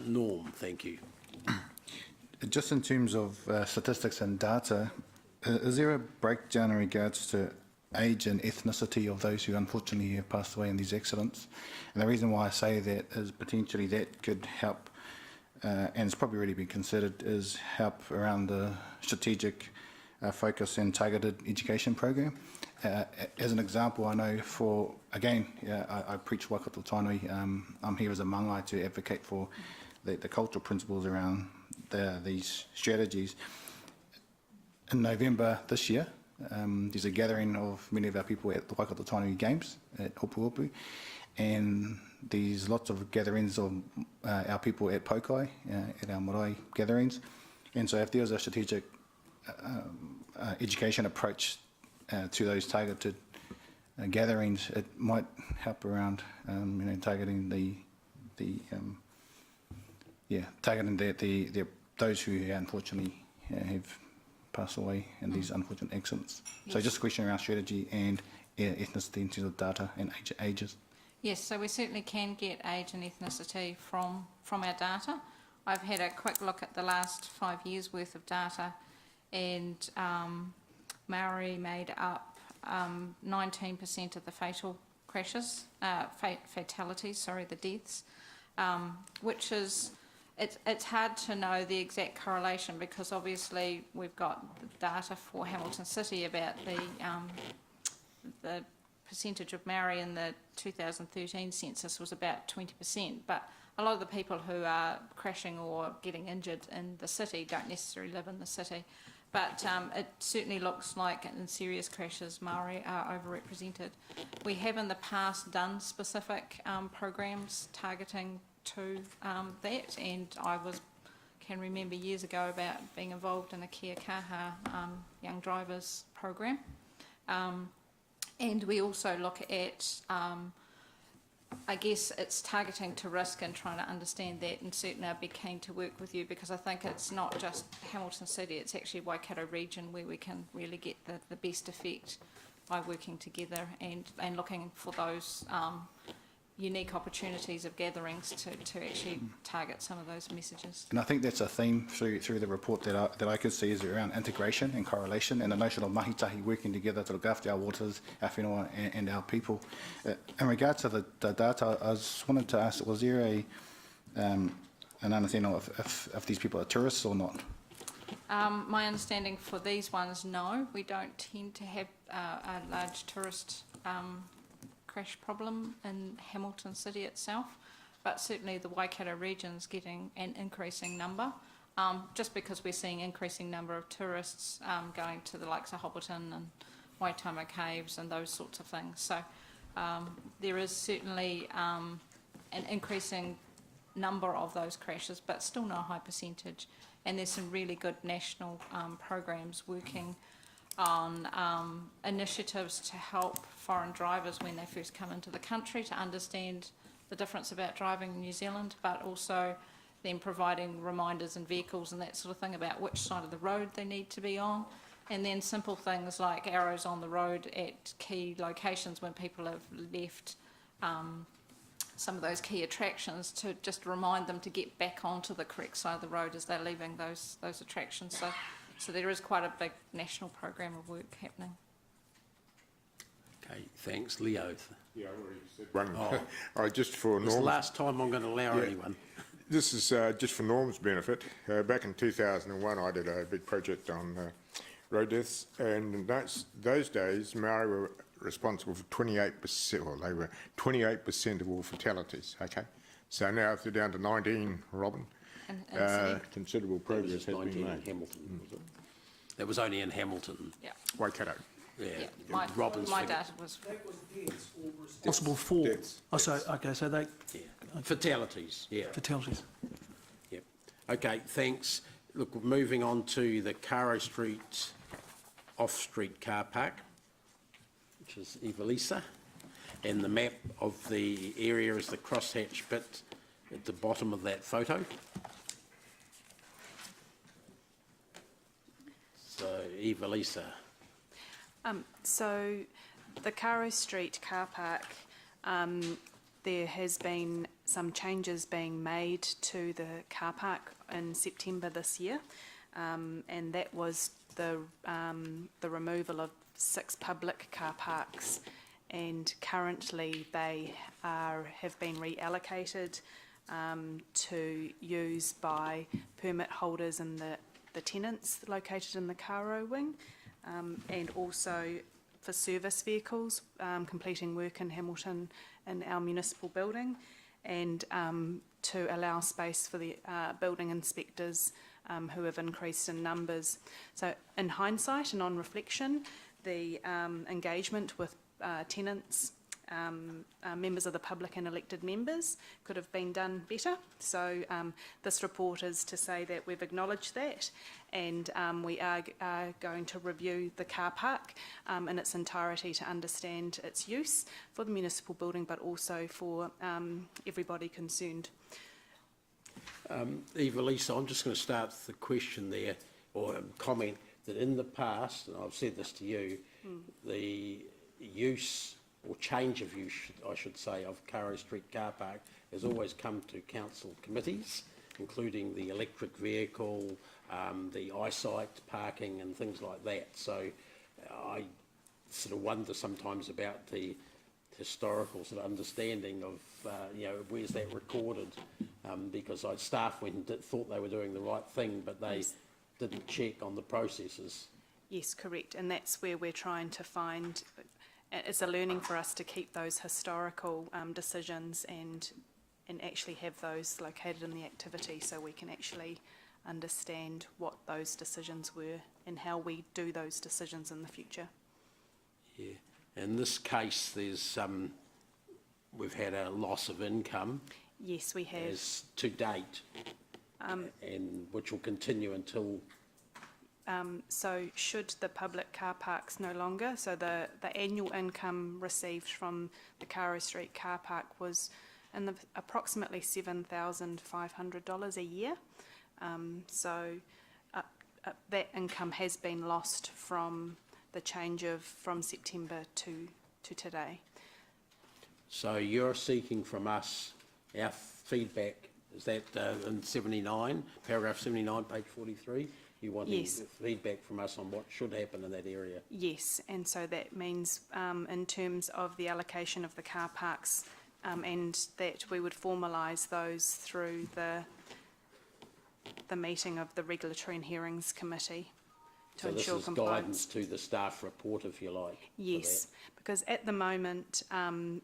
Norm, thank you. Just in terms of statistics and data, is there a breakdown in regards to age and ethnicity of those who unfortunately have passed away in these accidents. And the reason why I say that is potentially that could help, and it's probably already been considered, is help around the strategic focus and targeted education program. As an example, I know for, again, I preach Waikato Tainui. I'm here as a mangai to advocate for the cultural principles around these strategies. In November this year, there's a gathering of many of our people at the Waikato Tainui Games at Opuopu, and there's lots of gatherings of our people at Pokai, at our marae gatherings. And so if there was a strategic education approach to those targeted gatherings, it might help around targeting targeting those who unfortunately have passed away in these unfortunate accidents. Yes. So just a question around strategy and ethnicity in terms of data and ages. Yes, so we certainly can get age and ethnicity from our data. I've had a quick look at the last 5 years' worth of data, and Maori made up 19% of the fatal crashes, fatalities, the deaths, which is, it's hard to know the exact correlation, because obviously we've got the data for Hamilton City about the percentage of Maori in the 2013 census was about 20%, but a lot of the people who are crashing or getting injured in the city don't necessarily live in the city. But it certainly looks like in serious crashes, Maori are overrepresented. We have in the past done specific programs targeting to that, and I can remember years ago about being involved in a Kia Kaha young drivers program. And we also look at, I guess it's targeting to risk and trying to understand that, and certainly I'd be keen to work with you, because I think it's not just Hamilton City, it's actually Waikato region where we can really get the best effect by working together and looking for those unique opportunities of gatherings to actually target some of those messages. And I think that's a theme through the report that I could see, is around integration and correlation, and the notion of mahitahi working together to look after our waters, our whenua, and our people. In regard to the data, I just wanted to ask, was there an understanding of if these people are tourists or not? My understanding for these ones, no, we don't tend to have a large tourist crash problem in Hamilton City itself, but certainly the Waikato region's getting an increasing number, just because we're seeing increasing number of tourists going to the likes of Hobbiton and Waitomo Caves and those sorts of things. So there is certainly an increasing number of those crashes, but still not a high percentage. And there's some really good national programs working on initiatives to help foreign drivers when they first come into the country to understand the difference about driving in New Zealand, but also then providing reminders and vehicles and that sort of thing about which side of the road they need to be on. And then simple things like arrows on the road at key locations when people have left some of those key attractions, to just remind them to get back onto the correct side of the road as they're leaving those attractions. So there is quite a big national program of work happening. Okay, thanks. Leo. Yeah, I already said one. Oh. Just for It's the Norm's, last time I'm going to allow anyone. this is just for Norm's benefit. Back in 2001, I did a big project on road deaths, and in those days, Maori were responsible for 28%, well, they were 28% of all fatalities, okay? So now if they're down to 19, Robin, considerable progress has been 19 in made. Hamilton, was it? That was only in Hamilton. Yeah. Waikato. Yeah. My figure. data was. Possible for. Deaths. Oh, so, okay, so they, Yeah. Fatalities, yeah. fatalities. Yep. Okay, thanks. Look, moving on to the Caro Street off-street car park, which is Evelisa. And the map of the area is the crosshatch bit at the bottom of that photo. So, Evelisa. So the Caro Street car park, there has been some changes being made to the car park in September this year, and that was the removal of 6 public car parks, and currently they have been reallocated to use by permit holders and the tenants located in the Karo wing, and also for service vehicles completing work in Hamilton in our municipal building, and to allow space for the building inspectors who have increased in numbers. So in hindsight and on reflection, the engagement with tenants, members of the public and elected members could have been done better. So this report is to say that we've acknowledged that, and we are going to review the car park in its entirety to understand its use for the municipal building, but also for everybody concerned. Eva Lisa, I'm just going to start with the question there, or comment, that in the past, and I've said this to you, the use or change of use, I should say, of Karo Street car park has always come to council committees, including the electric vehicle, the eyesight parking and things like that. So I sort of wonder sometimes about the historical sort of understanding of, where's that recorded? Because staff went and thought they were doing the right thing, but they didn't check on the processes. Yes, correct. And that's where we're trying to find, it's a learning for us to keep those historical decisions and actually have those located in the activity, so we can actually understand what those decisions were and how we do those decisions in the future. Yeah. In this case, there's we've had a loss of income. Yes, we have. As to date, and which will continue until. So should the public car parks no longer, so the annual income received from the Karo Street car park was in the approximately $7,500 a year. So that income has been lost from the change from September to today. So you're seeking from us our feedback, is that in 79, paragraph 79, page 43? You wanting Yes. feedback from us on what should happen in that area? Yes, and so that means in terms of the allocation of the car parks, and that we would formalise those through the meeting of the Regulatory and Hearings Committee to ensure compliance. So this is guidance to the staff report, if you like? Yes, because at the moment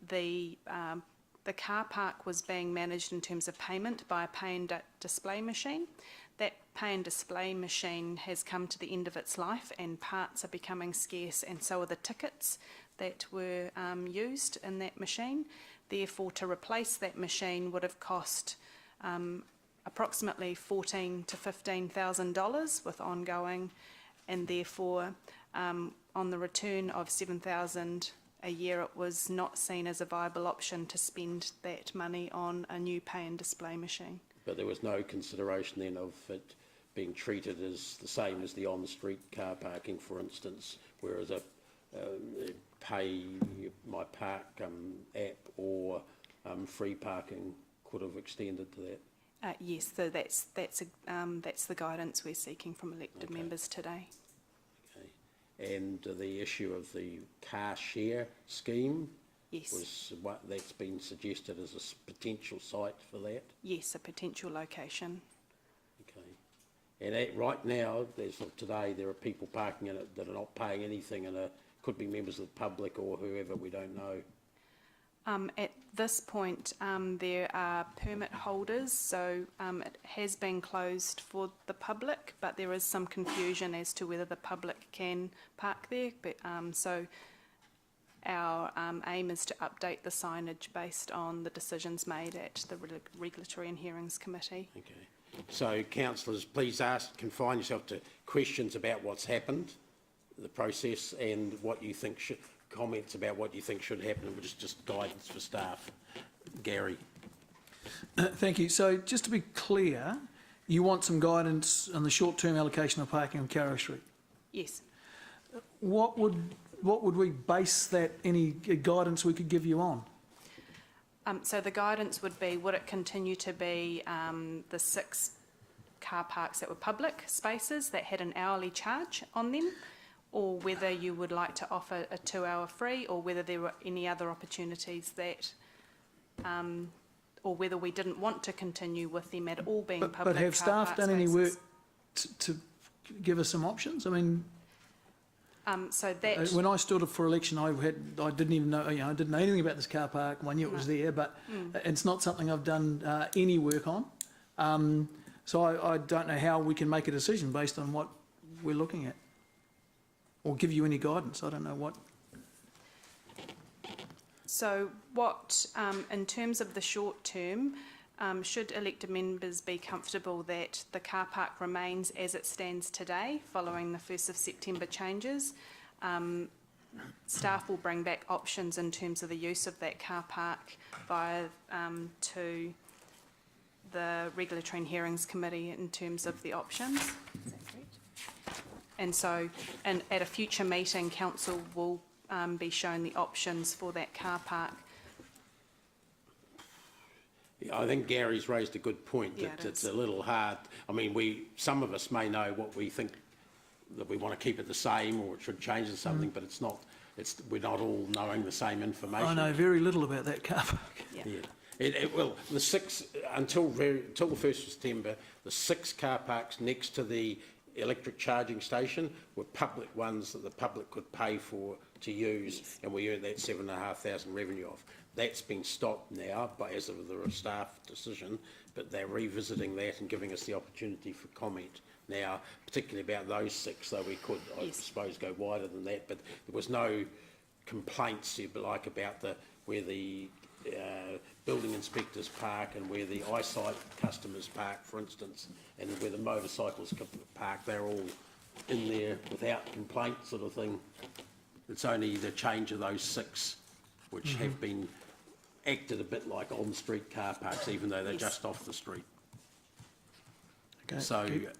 the car park was being managed in terms of payment by a pay and display machine. That pay and display machine has come to the end of its life, and parts are becoming scarce, and so are the tickets that were used in that machine. Therefore, to replace that machine would have cost approximately $14,000 to $15,000 with ongoing, and therefore on the return of $7,000 a year, it was not seen as a viable option to spend that money on a new pay and display machine. But there was no consideration then of it being treated as the same as the on-street car parking, for instance, whereas a pay my park app or free parking could have extended to that. Yes, so that's the guidance we're seeking from elected members today. Okay, and the issue of the car share scheme. Yes. Was what that's been suggested as a potential site for that? Yes, a potential location. Okay. And right now, as of today, there are people parking in it that are not paying anything, and could be members of the public or whoever, we don't know. At this point, there are permit holders, so it has been closed for the public, but there is some confusion as to whether the public can park there. But so our aim is to update the signage based on the decisions made at the Regulatory and Hearings Committee. Okay. So, councillors, please confine yourself to questions about what's happened, the process, and what you think comments about what you think should happen, which is just guidance for staff. Gary. Thank you. So just to be clear, you want some guidance on the short-term allocation of parking on Karo Street? Yes. What would we base that, any guidance we could give you on? So the guidance would be, would it continue to be the 6 car parks that were public spaces that had an hourly charge on them, or whether you would like to offer a 2-hour free, or whether there were any other opportunities that, or whether we didn't want to continue with them at all being public car But have staff park done any work spaces. to give us some options? I mean, So that, when I stood up for election, I didn't even know, I didn't know anything about this car park. I knew it was there, but it's not something I've done any work on. So I don't know how we can make a decision based on what we're looking at, or give you any guidance. I don't know what. so what, in terms of the short term, should elected members be comfortable that the car park remains as it stands today following the 1st of September changes? Staff will bring back options in terms of the use of that car park to the Regulatory and Hearings Committee in terms of the options. Is that correct? And so, and at a future meeting, council will be shown the options for that car park. Yeah, I think Gary's raised a good point, Yeah, that it it's is. a little hard. I mean, some of us may know what we think, that we want to keep it the same or it should change to something, but it's not, we're not all knowing the same information. I know very little about that car park. Yeah. Yeah. Well, the 6, until the 1st of September, the 6 car parks next to the electric charging station were public ones that the public could pay for to use, yes. And we earned that 7,500 revenue off. That's been stopped now as of the staff decision, but they're revisiting that and giving us the opportunity for comment now, particularly about those 6, though we could, yes. I suppose, go wider than that, but there was no complaints, if you like, about where the building inspectors park and where the eyesight customers park, for instance, and where the motorcycles park. They're all in there without complaint, sort of thing. It's only the change of those 6 which have been acted a bit like on-street car parks, even though they're Yes. just off the street. Okay. So, Good.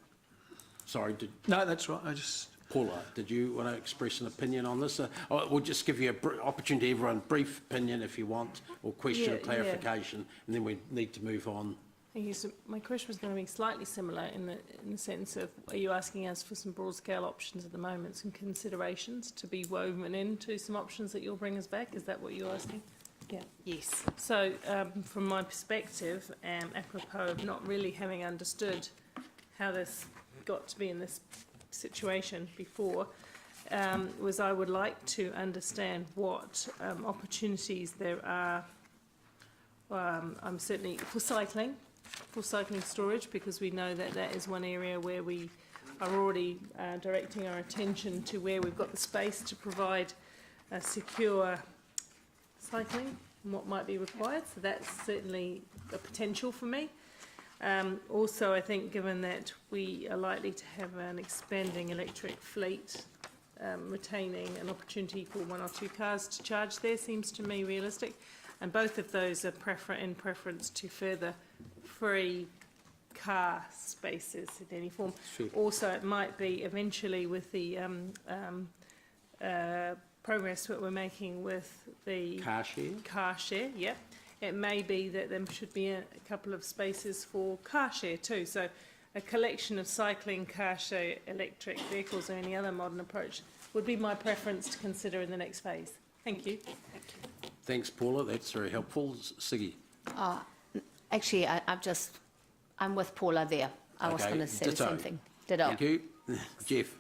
sorry, No, that's right. I just. Paula, did you want to express an opinion on this? We'll just give you an opportunity, everyone, brief opinion if you want, or question or Yeah, clarification, and then we need to move on. Thank you. So my question was going to be slightly similar in the sense of, are you asking us for some broad scale options at the moment, some considerations to be woven into some options that you'll bring us back? Is that what you're asking? Yeah. Yes. So from my perspective, apropos of not really having understood how this got to be in this situation before, was I would like to understand what opportunities there are. I'm certainly for cycling storage, because we know that that is one area where we are already directing our attention to where we've got the space to provide secure cycling and what might be required. So that's certainly a potential for me. Also, I think given that we are likely to have an expanding electric fleet, retaining an opportunity for 1 or 2 cars to charge there seems to me realistic. And both of those are in preference to further free car spaces in any form. Sure. Also, it might be eventually with the progress that we're making with the Car share? yeah. It may be that there should be a couple of spaces for car share too. So a collection of cycling, car share, electric vehicles or any other modern approach would be my preference to consider in the next phase. Thank you. Thanks, Paula. That's very helpful. Siggy? Actually, I'm with Paula there. I was Okay, going to say the ditto. same thing. Ditto. Thank you. Jeff?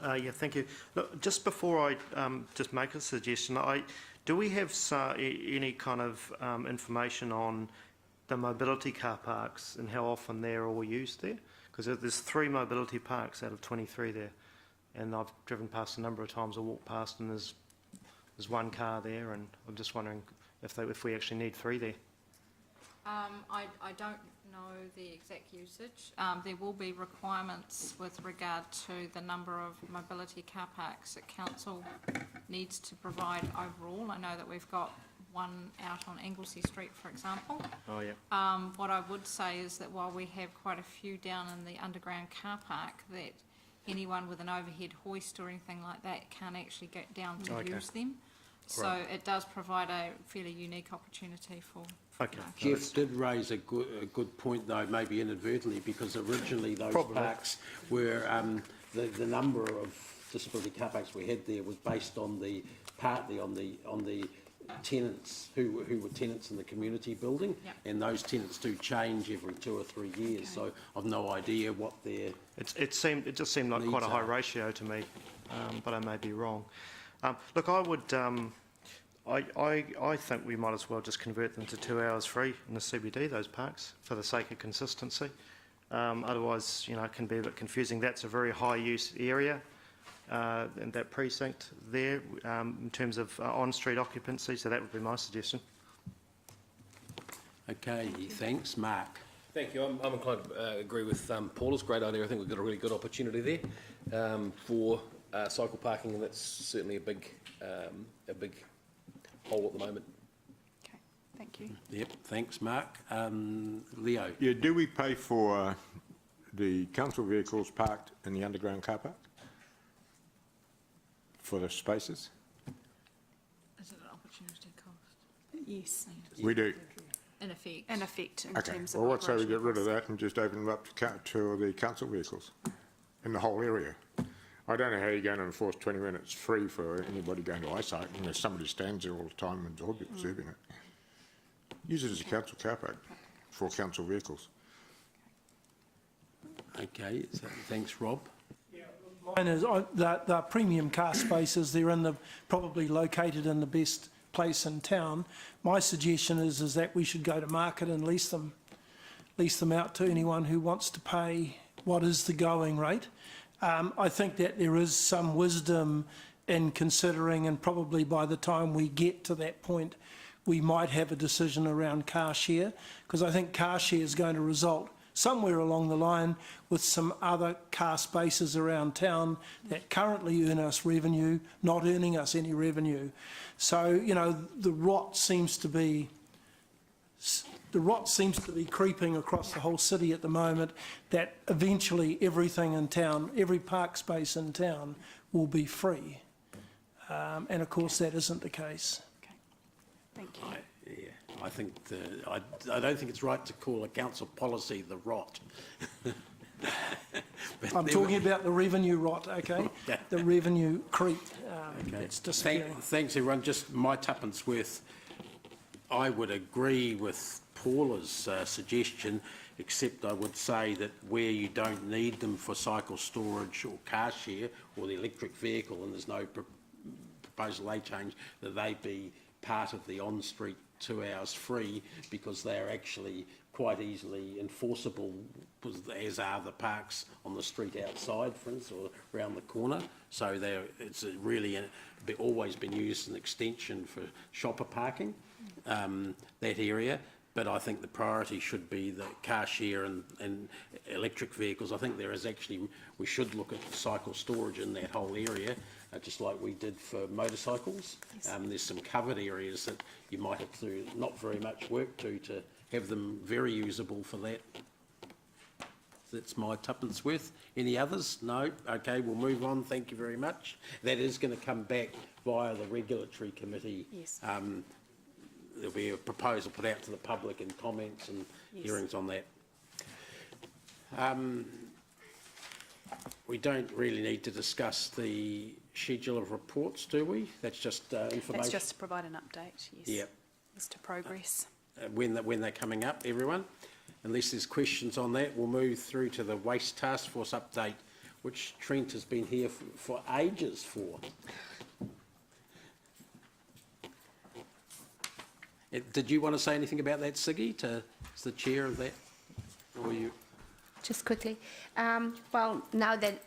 Yeah, thank you. Look, just before I just make a suggestion, do we have any kind of information on the mobility car parks and how often they're all used there? Because there's 3 mobility parks out of 23 there, and I've driven past a number of times. I walked past and there's 1 car there, and I'm just wondering if we actually need 3 there. I don't know the exact usage. There will be requirements with regard to the number of mobility car parks that council needs to provide overall. I know that we've got one out on Anglesey Street, for example. Oh, yeah. What I would say is that while we have quite a few down in the underground car park, that anyone with an overhead hoist or anything like that can't actually get down to use them. So Right. it does provide a fairly unique opportunity for. Okay. Jeff did raise a good point, though, maybe inadvertently, because originally those Probably. parks were, the number of disability car parks we had there was based on partly on the tenants who were tenants in the community building, Yep. and those tenants do change every 2 or 3 years. So I've no idea what their It just seemed like quite a Needs high are. ratio to me, but I may be wrong. Look, I would, I think we might as well just convert them to 2 hours free in the CBD, those parks, for the sake of consistency. Otherwise, you know, it can be a bit confusing. That's a very high use area, in that precinct there, in terms of on-street occupancy, so that would be my suggestion. Okay, thanks. Mark? Thank you. I'm inclined to agree with Paula's great idea. I think we've got a really good opportunity there for cycle parking, and that's certainly a big hole at the moment. Okay, thank you. Yep, thanks, Mark. Leo? Yeah, do we pay for the council vehicles parked in the underground car park? For the spaces? Is it an opportunity cost? Yes, We do. In effect? in effect, in Okay, terms of well, let's say we operational get rid of costs. that and just open them up to the council vehicles in the whole area. I don't know how you're going to enforce 20 minutes free for anybody going to eyesight unless somebody stands there all the time and observing it. Use it as a council car park for council vehicles. Okay, so thanks, Rob. Mine is, the premium car spaces, they're probably located in the best place in town. My suggestion is that we should go to market and lease them out to anyone who wants to pay what is the going rate. I think that there is some wisdom in considering, and probably by the time we get to that point, we might have a decision around car share, because I think car share is going to result somewhere along the line with some other car spaces around town that currently earn us revenue, not earning us any revenue. So, you know, the rot seems to be creeping across the whole city at the moment, that eventually everything in town, every park space in town will be free. And of course that isn't the case. Okay, thank you. I think I don't think it's right to call a council policy the rot. I'm talking about the revenue rot, okay? The revenue creep that's disappearing. Thanks, everyone. Just my tuppence worth. I would agree with Paula's suggestion, except I would say that where you don't need them for cycle storage or car share or the electric vehicle, and there's no proposal they change, that they be part of the on-street 2 hours free, because they are actually quite easily enforceable, as are the parks on the street outside, for instance, or around the corner. So it's really always been used as an extension for shopper parking, that area. But I think the priority should be the car share and electric vehicles. I think we should look at cycle storage in that whole area, just like we did for motorcycles. Yes. There's some covered areas that you might have to do not very much work to have them very usable for that. That's my tuppence worth. Any others? No? Okay, we'll move on. Thank you very much. That is going to come back via the regulatory committee. Yes. There'll be a proposal put out to the public and comments and Yes. hearings on that. We don't really need to discuss the schedule of reports, do we? That's just information. That's just to provide an update, yes. Yep. As to progress. When they're coming up, everyone. Unless there's questions on that, we'll move through to the Waste Task Force update, which Trent has been here for ages for. Did you want to say anything about that, Siggy, as the chair of that? Or you? Just quickly. Well, now that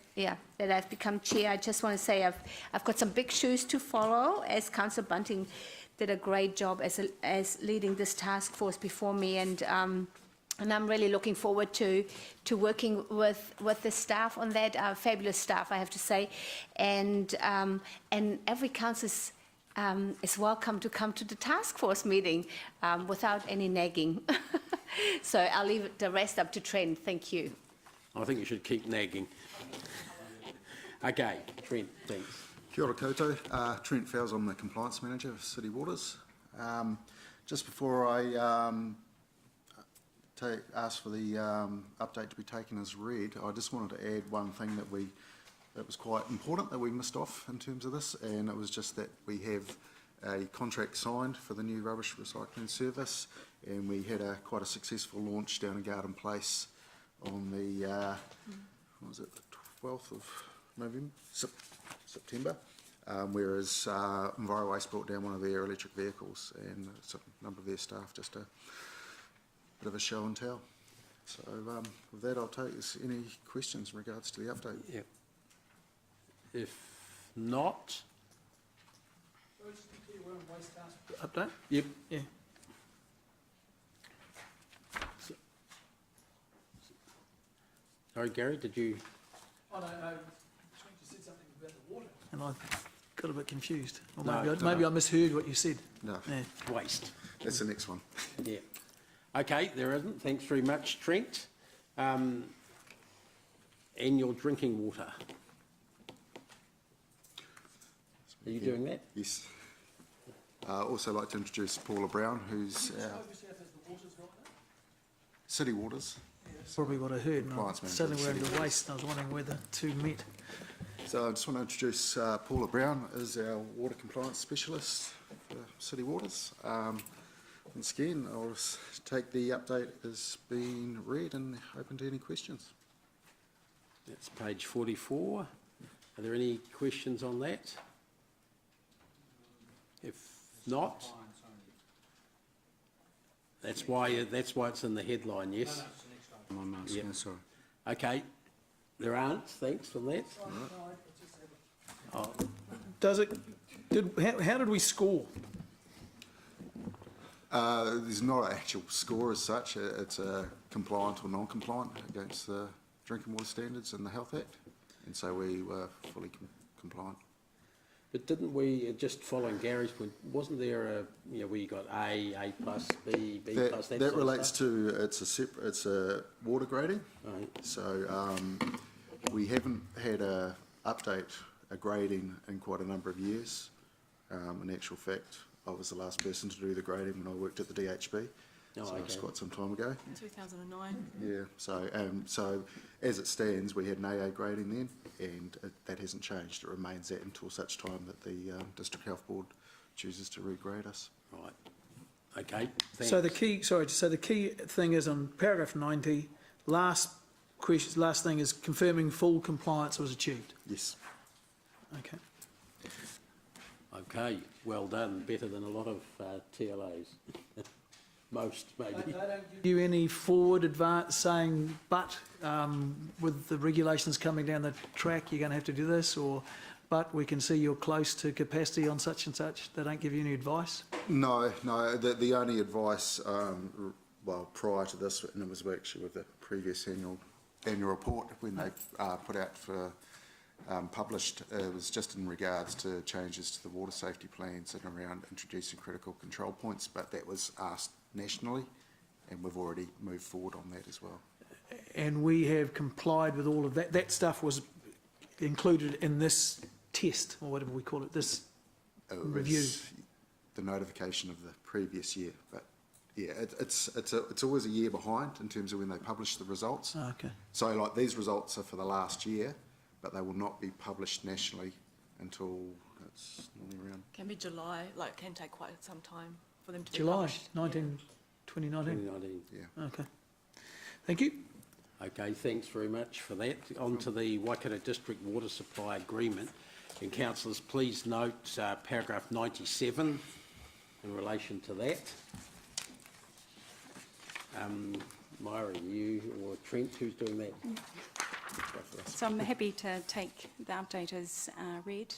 I've become chair, I just want to say I've got some big shoes to follow, as Councillor Bunting did a great job as leading this task force before me, and I'm really looking forward to working with the staff on that, fabulous staff, I have to say, and every council is welcome to come to the task force meeting without any nagging. So I'll leave the rest up to Trent. Thank you. I think you should keep nagging. Okay, Trent, thanks. Kia ora koutou. Trent Fowles, I'm the Compliance Manager of City Waters. Just before I ask for the update to be taken as read, I just wanted to add one thing that we it was quite important that we missed off in terms of this, and it was just that we have a contract signed for the new rubbish recycling service, and we had quite a successful launch down in Garden Place on the, what was it, the 12th of November, September, whereas EnviroWaste brought down one of their electric vehicles, and a number of their staff, just a bit of a show and tell. So with that, I'll take any questions in regards to the update. Yeah. If not, Update? yep. Yeah. Sorry, Gary, did you? Oh, no, Trent just said something about the water. And I got a bit confused. Or No, maybe I misheard what you said. No, Yeah. Waste. that's the next one. Yeah. Okay, there isn't. Thanks very much, Trent. Annual drinking water. Are you doing that? Yes. Also like to introduce Paula Brown, who's our City Waters. Probably what I heard. And Compliance manager suddenly of we're the into City waste, and I was wondering where the two met. So I just want to introduce Paula Brown as our water compliance specialist for City Waters. Once again, I'll just take the update as being read and open to any questions. That's page 44. Are there any questions on that? If not, that's why it's in the headline, yes? I'm asking, Yep. sorry. Okay, there aren't, thanks for that. Oh, Does it? How did we score? There's not an actual score as such. It's a compliant or non-compliant against the Drinking Water Standards and the Health Act, and so we were fully compliant. but didn't we, just following Gary's point, wasn't there where you got A plus, B plus, that That sort of relates stuff? to it's a water grading. Right. So we haven't had a grading in quite a number of years. In actual fact, I was the last person to do the grading when I worked at the DHB. Oh, So it's okay. quite some time ago. 2009. Yeah, so as it stands, we had an AA grading then, and that hasn't changed. It remains that until such time that the District Health Board chooses to regrade us. Right, okay, thanks. So the key thing is on paragraph 90, last thing is confirming full compliance was achieved. Yes. Okay. Okay, well done, better than a lot of TLAs. Most, maybe. They don't give you any forward advance saying, but with the regulations coming down the track, you're going to have to do this, or but we can see you're close to capacity on such and such. They don't give you any advice? No. The only advice, well, prior to this, and it was actually with the previous annual report when they put out for published, was just in regards to changes to the water safety plans and around introducing critical control points, but that was asked nationally, and we've already moved forward on that as well. And we have complied with all of that. That stuff was included in this test, or whatever we call it, this It review. was the notification of the previous year, but yeah, it's always a year behind in terms of when they publish the results. Oh, okay. So like these results are for the last year, but they will not be published nationally until it's normally around. Can be July, like can take quite some time for them to be July published. 2019. 2019. Yeah. Okay. Thank you. Okay, thanks very much for that. On to the Waikato District Water Supply Agreement. And councillors, please note paragraph 97 in relation to that. Myra, you or Trent, who's doing that? So I'm happy to take the update as read,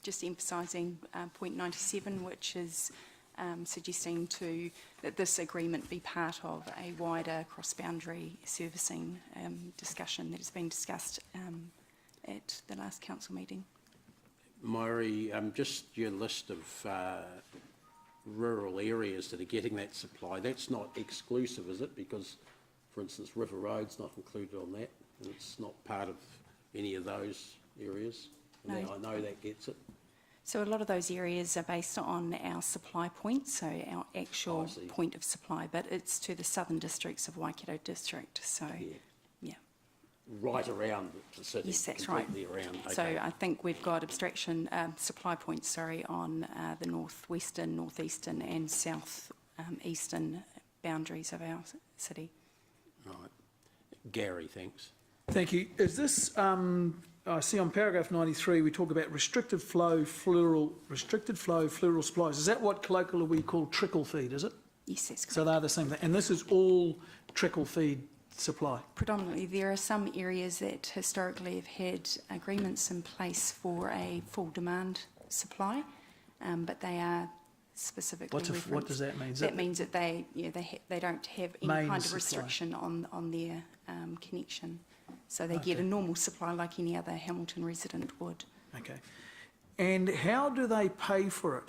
just emphasising point 97, which is suggesting that this agreement be part of a wider cross-boundary servicing discussion that has been discussed at the last council meeting. Myra, just your list of rural areas that are getting that supply, that's not exclusive, is it? Because, for instance, River Road's not included on that, and it's not part of any of those areas. And No. I know that gets it. So a lot of those areas are based on our supply point, so our actual point of supply, but it's to the southern districts of Waikato District, so, yeah. right around the city? Yes, that's right. Completely around, okay. So I think we've got abstraction, supply points, sorry, on the northwestern, northeastern and south eastern boundaries of our city. Right. Gary, thanks. Thank you. Is this, I see on paragraph 93, we talk about restricted flow fluoral supplies. Is that what colloquially we call trickle feed, is it? Yes, that's correct. So they're the same thing. And this is all trickle feed supply? Predominantly, there are some areas that historically have had agreements in place for a full demand supply, but they are specifically referenced. What does that mean? That means that they don't have any Main kind of supply. restriction on their connection. So they get a normal supply like any other Hamilton resident would. Okay. And how do they pay for it?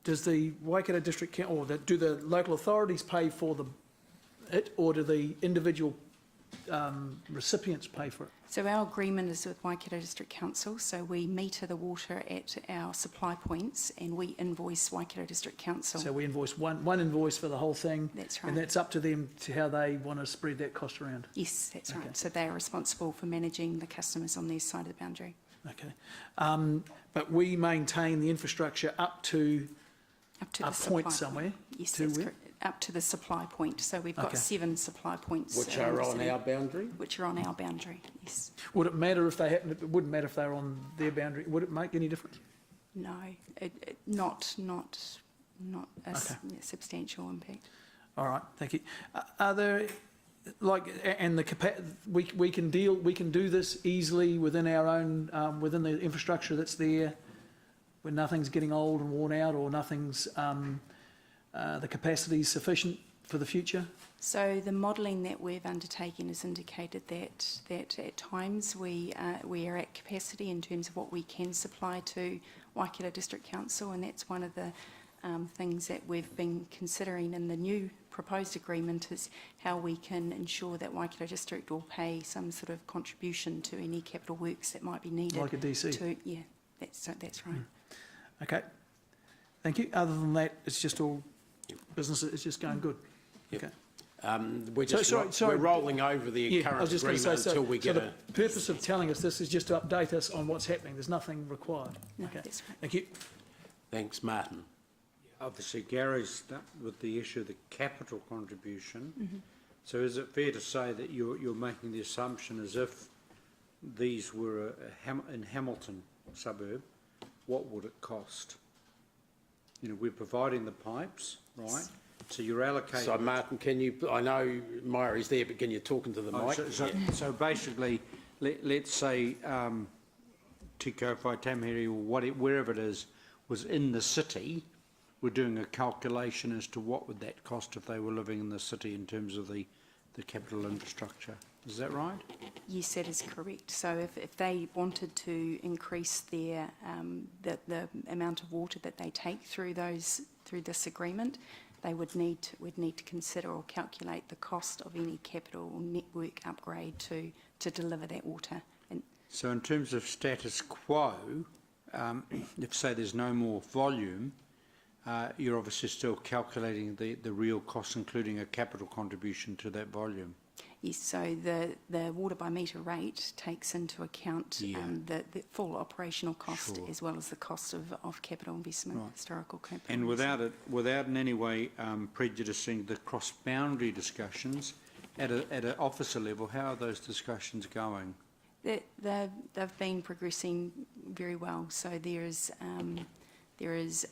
Does the Waikato District Council, or do the local authorities pay for it, or do the individual recipients pay for it? So our agreement is with Waikato District Council, so we meter the water at our supply points and we invoice Waikato District Council. So we invoice one invoice for the whole thing? That's right. And that's up to them to how they want to spread that cost around? Yes, that's Okay. right. So they are responsible for managing the customers on their side of the boundary. Okay. But we maintain the infrastructure up to the a supply point somewhere? Yes, to that's where? correct. Up to the supply point. So we've got Okay. 7 supply points. Which around are the on city, our boundary? Which are on our boundary, yes. Would it matter if they happened? It wouldn't matter if they were on their boundary. Would it make any difference? No, not a substantial impact. All right, thank you. Are there, and we can do this easily within our own, within the infrastructure that's there, when nothing's getting old and worn out, or nothing's, the capacity is sufficient for the future? So the modelling that we've undertaken has indicated that at times we are at capacity in terms of what we can supply to Waikato District Council, and that's one of the things that we've been considering in the new proposed agreement, is how we can ensure that Waikato District will pay some sort of contribution to any capital works that might be needed. Like a DC? Yeah, that's right. Okay, thank you. Other than that, it's just all business, it's just going good? Yep. Okay. We're just sorry. we're rolling over the current agreement until we get the purpose of telling us this is just to update us on what's happening. There's nothing required. No, Okay. that's right. Thank you. Thanks, Martin. Obviously, Gary's stuck with the issue of the capital contribution. Mm-hmm. So is it fair to say that you're making the assumption as if these were in Hamilton suburb, what would it cost? You know, we're providing the pipes, right? So you're allocating... So, Martin, can you... I know Maire's there, but can you talk into the mic? So basically, let's say Tiko Whaitamere or wherever it is, was in the city, we're doing a calculation as to what would that cost if they were living in the city in terms of the capital infrastructure. Is that right? Yes, that is correct. So if they wanted to increase their the amount of water that they take through this agreement, they would need to consider or calculate the cost of any capital or network upgrade to deliver that water. And so in terms of status quo, if say there's no more volume, you're obviously still calculating the real cost, including a capital contribution to that volume. yes, so the water by metre rate takes into account the full operational cost, Sure. as well as the cost of capital investment, Right. historical capital And investment. without in any way prejudicing the cross-boundary discussions, at an officer level, how are those discussions going? They've been progressing very well. So there is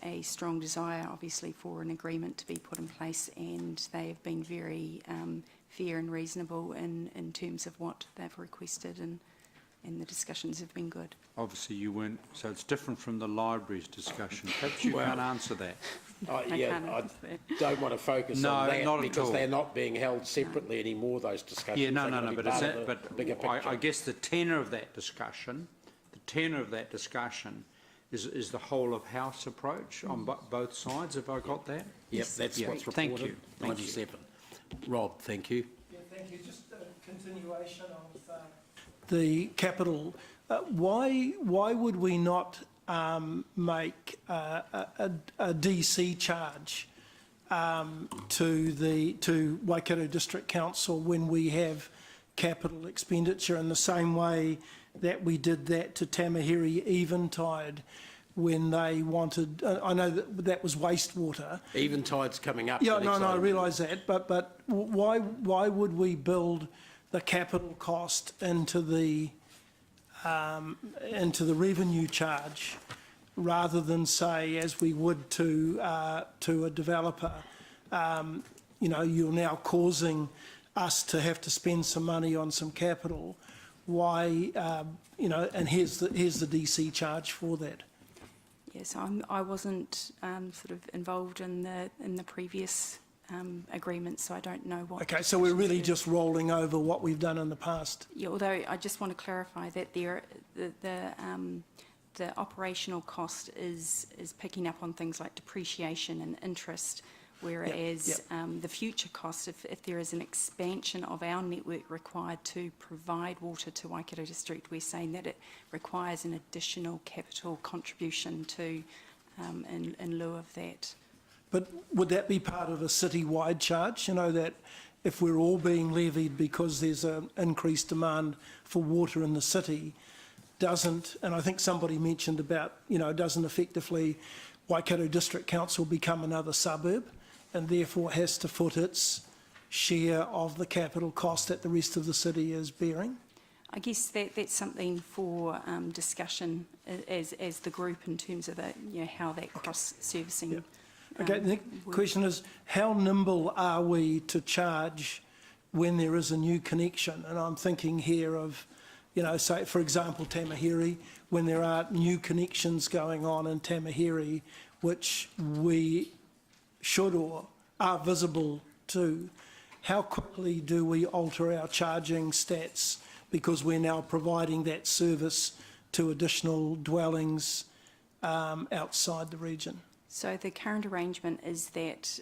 a strong desire, obviously, for an agreement to be put in place, and they have been very fair and reasonable in terms of what they've requested, and the discussions have been good. Obviously, you weren't, so it's different from the library's discussion. Perhaps you can't answer that. I don't want to focus on that because they're not being held separately anymore, those discussions. Yeah, no, They're gonna be but part of the bigger picture. I guess the tenor of that discussion, is the whole of house approach on both sides. Have I got that? Yep, that's what's reported. Thank you. 97. Rob, thank you. Yeah, thank you. Just a continuation of the capital. Why would we not make a DC charge to Waikato District Council when we have capital expenditure in the same way that we did that to Tamahiri Eventide when they wanted, I know that was wastewater. Eventide's coming up. Yeah, the next no, I item. realise that, but why would we build the capital cost into the revenue charge rather than say, as we would to a developer, you know, you're now causing us to have to spend some money on some capital. Why, you know, and here's the DC charge for that. Yes, I wasn't sort of involved in the previous agreement, so I don't know what. Okay, so we're really just rolling over what we've done in the past. Yeah, although I just want to clarify that the operational cost is picking up on things like depreciation and interest, whereas the future cost, if there is an expansion of our network required to provide water to Waikato District, we're saying that it requires an additional capital contribution to in lieu of that. But would that be part of a city-wide charge? You know, that if we're all being levied because there's an increased demand for water in the city, doesn't, and I think somebody mentioned about, you know, doesn't effectively Waikato District Council become another suburb and therefore has to foot its share of the capital cost that the rest of the city is bearing? I guess that's something for discussion as the group in terms of you know, how that cross-servicing. Yeah. Okay, the next question is, how nimble are we to charge when there is a new connection? And I'm thinking here of, you know, say, for example, Tamahiri, when there are new connections going on in Tamahiri, which we should or are visible to, how quickly do we alter our charging stats because we're now providing that service to additional dwellings outside the region? So the current arrangement is that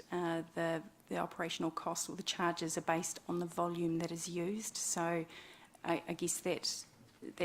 the operational costs or the charges are based on the volume that is used. So I guess that's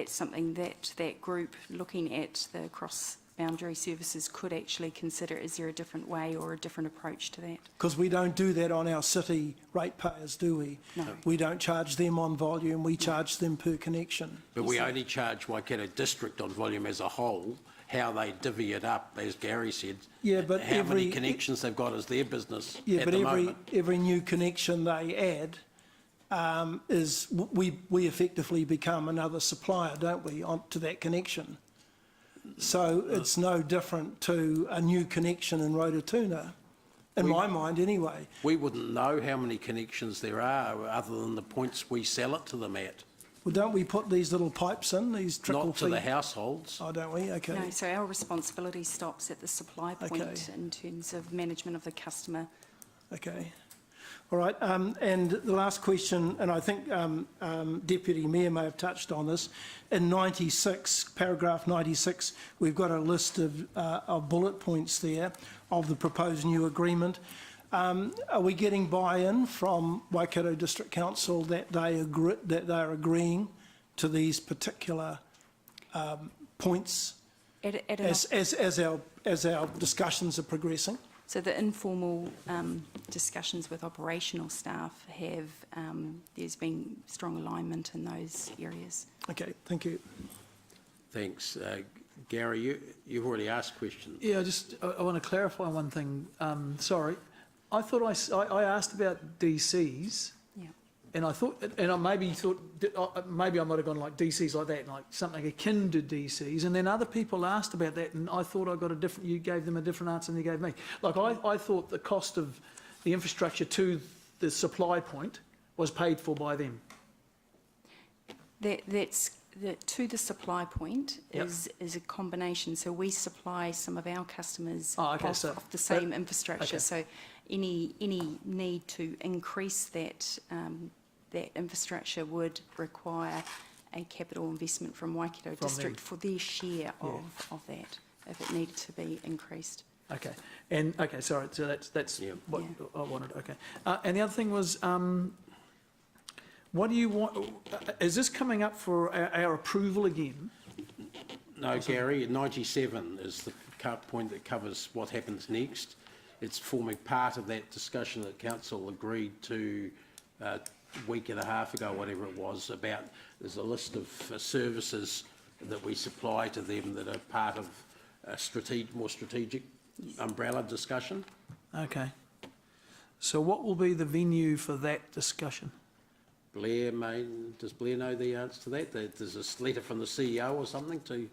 something that group looking at the cross-boundary services could actually consider. Is there a different way or a different approach to that? Because we don't do that on our city ratepayers, do we? No. We don't charge them on volume, we charge them per connection. But we only charge Waikato District on volume as a whole. How they divvy it up, as Gary said. Yeah, but how many connections they've got is their business. Yeah, at but the moment. every new connection they add is we effectively become another supplier, don't we, to that connection? So it's no different to a new connection in Rototuna, in my mind anyway. We wouldn't know how many connections there are other than the points we sell it to them at. Well, don't we put these little pipes in, these trickle Not to the households. Oh, don't we? Okay. No, so our responsibility stops at the supply point in terms of management of the customer. Okay. All right. And the last question, and I think Deputy Mayor may have touched on this, in 96, paragraph 96, we've got a list of bullet points there of the proposed new agreement. Are we getting buy-in from Waikato District Council that they are agreeing to these particular points as our discussions are progressing? So the informal discussions with operational staff have, there's been strong alignment in those areas. Okay, thank you. Thanks. Gary, you've already asked questions. Yeah, I want to clarify one thing. Sorry. I thought I asked about DCs, and I thought, and I maybe I might have gone like DCs like that, like something akin to DCs, and then other people asked about that, and I thought I got a different. You gave them a different answer than you gave me. Like I thought the cost of the infrastructure to the supply point was paid for by them. To the supply point is a combination. So we supply some of our customers of the same infrastructure. So any need to increase that infrastructure would require a capital investment from Waikato District for their share of that if it needed to be increased. Okay, and sorry. So that's what I wanted. Okay, and the other thing was. What do you want? Is this coming up for our approval again? No, Gary, 97 is the point that covers what happens next. It's forming part of that discussion that Council agreed to week and a half ago, whatever it was, about there's a list of services that we supply to them that are part of a more strategic umbrella discussion. Okay. So what will be the venue for that discussion? Blair, does Blair know the answer to that? There's a letter from the CEO or something to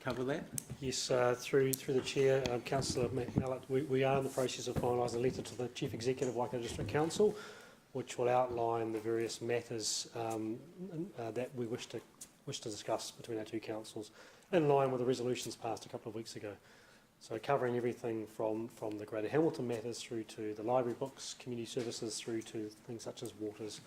cover that? Yes, through the Chair, Councillor Mallett, we are in the process of finalising a letter to the Chief Executive of Waikato District Council, which will outline the various matters that we wish to discuss between our two councils, in line with the resolutions passed a couple of weeks ago. So covering everything from the Greater Hamilton matters through to the library books, community services, through to things such as waters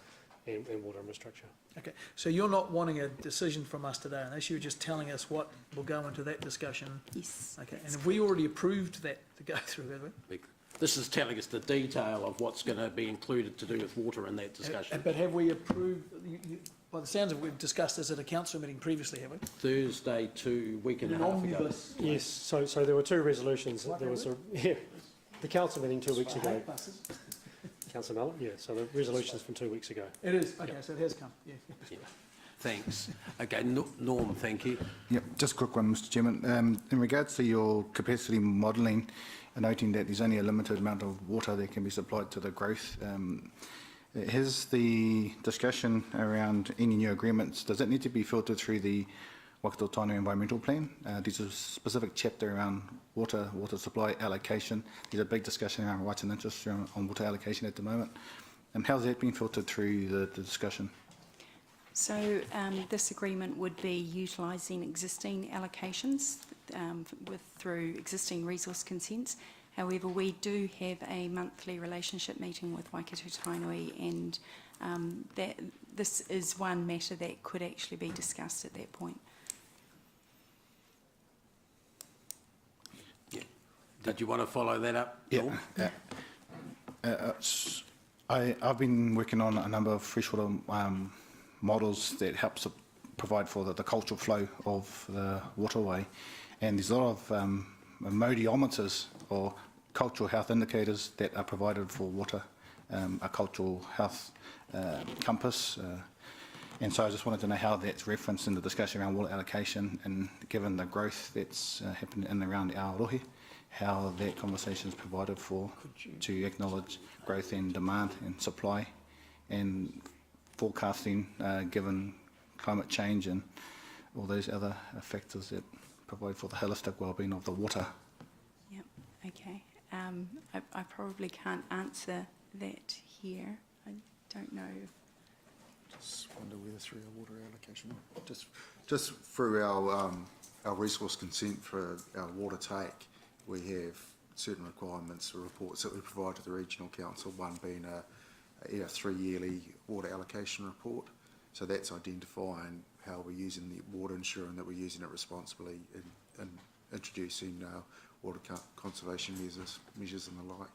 and water infrastructure. Okay, so you're not wanting a decision from us today on this, you're just telling us what will go into that discussion? Yes. Okay, and have we already approved that to go through, have we? This is telling us the detail of what's going to be included to do with water in that discussion. But have we approved, by the sounds of it, we've discussed this at a council meeting previously, have we? Thursday, week and a half ago. Yes, so there were two resolutions. There was the council meeting 2 weeks ago. Councillor Mallett, yeah, so the resolution's from 2 weeks ago. It is, okay, so it has come, yeah. Thanks. Okay, Norm, thank you. Yep, just a quick one, Mr Chairman. In regards to your capacity modelling, noting that there's only a limited amount of water that can be supplied to the growth, has the discussion around any new agreements, does it need to be filtered through the Waikato Tainui Environmental Plan? There's a specific chapter around water supply allocation. There's a big discussion around rights and interests on water allocation at the moment. How's that been filtered through the discussion? So this agreement would be utilising existing allocations through existing resource consents. However, we do have a monthly relationship meeting with Waikato Tainui, and this is one matter that could actually be discussed at that point. Yeah. Did you want to follow that up? Yeah. I've been working on a number of freshwater models that help provide for the cultural flow of the waterway, and there's a lot of modiometers or cultural health indicators that are provided for water, a cultural health compass, and so I just wanted to know how that's referenced in the discussion around water allocation, and given the growth that's happened in and around Aotearoa, how that conversation is provided for to acknowledge growth and demand and supply and forecasting given climate change and all those other factors that provide for the holistic well-being of the water. Yep, okay. I probably can't answer that here. I don't know. Just wonder whether through our water allocation, just through our resource consent for our water take, we have certain requirements or reports that we provide to the regional council, one being a 3-yearly water allocation report. So that's identifying how we're using the water, ensuring that we're using it responsibly, and introducing water conservation measures and the like.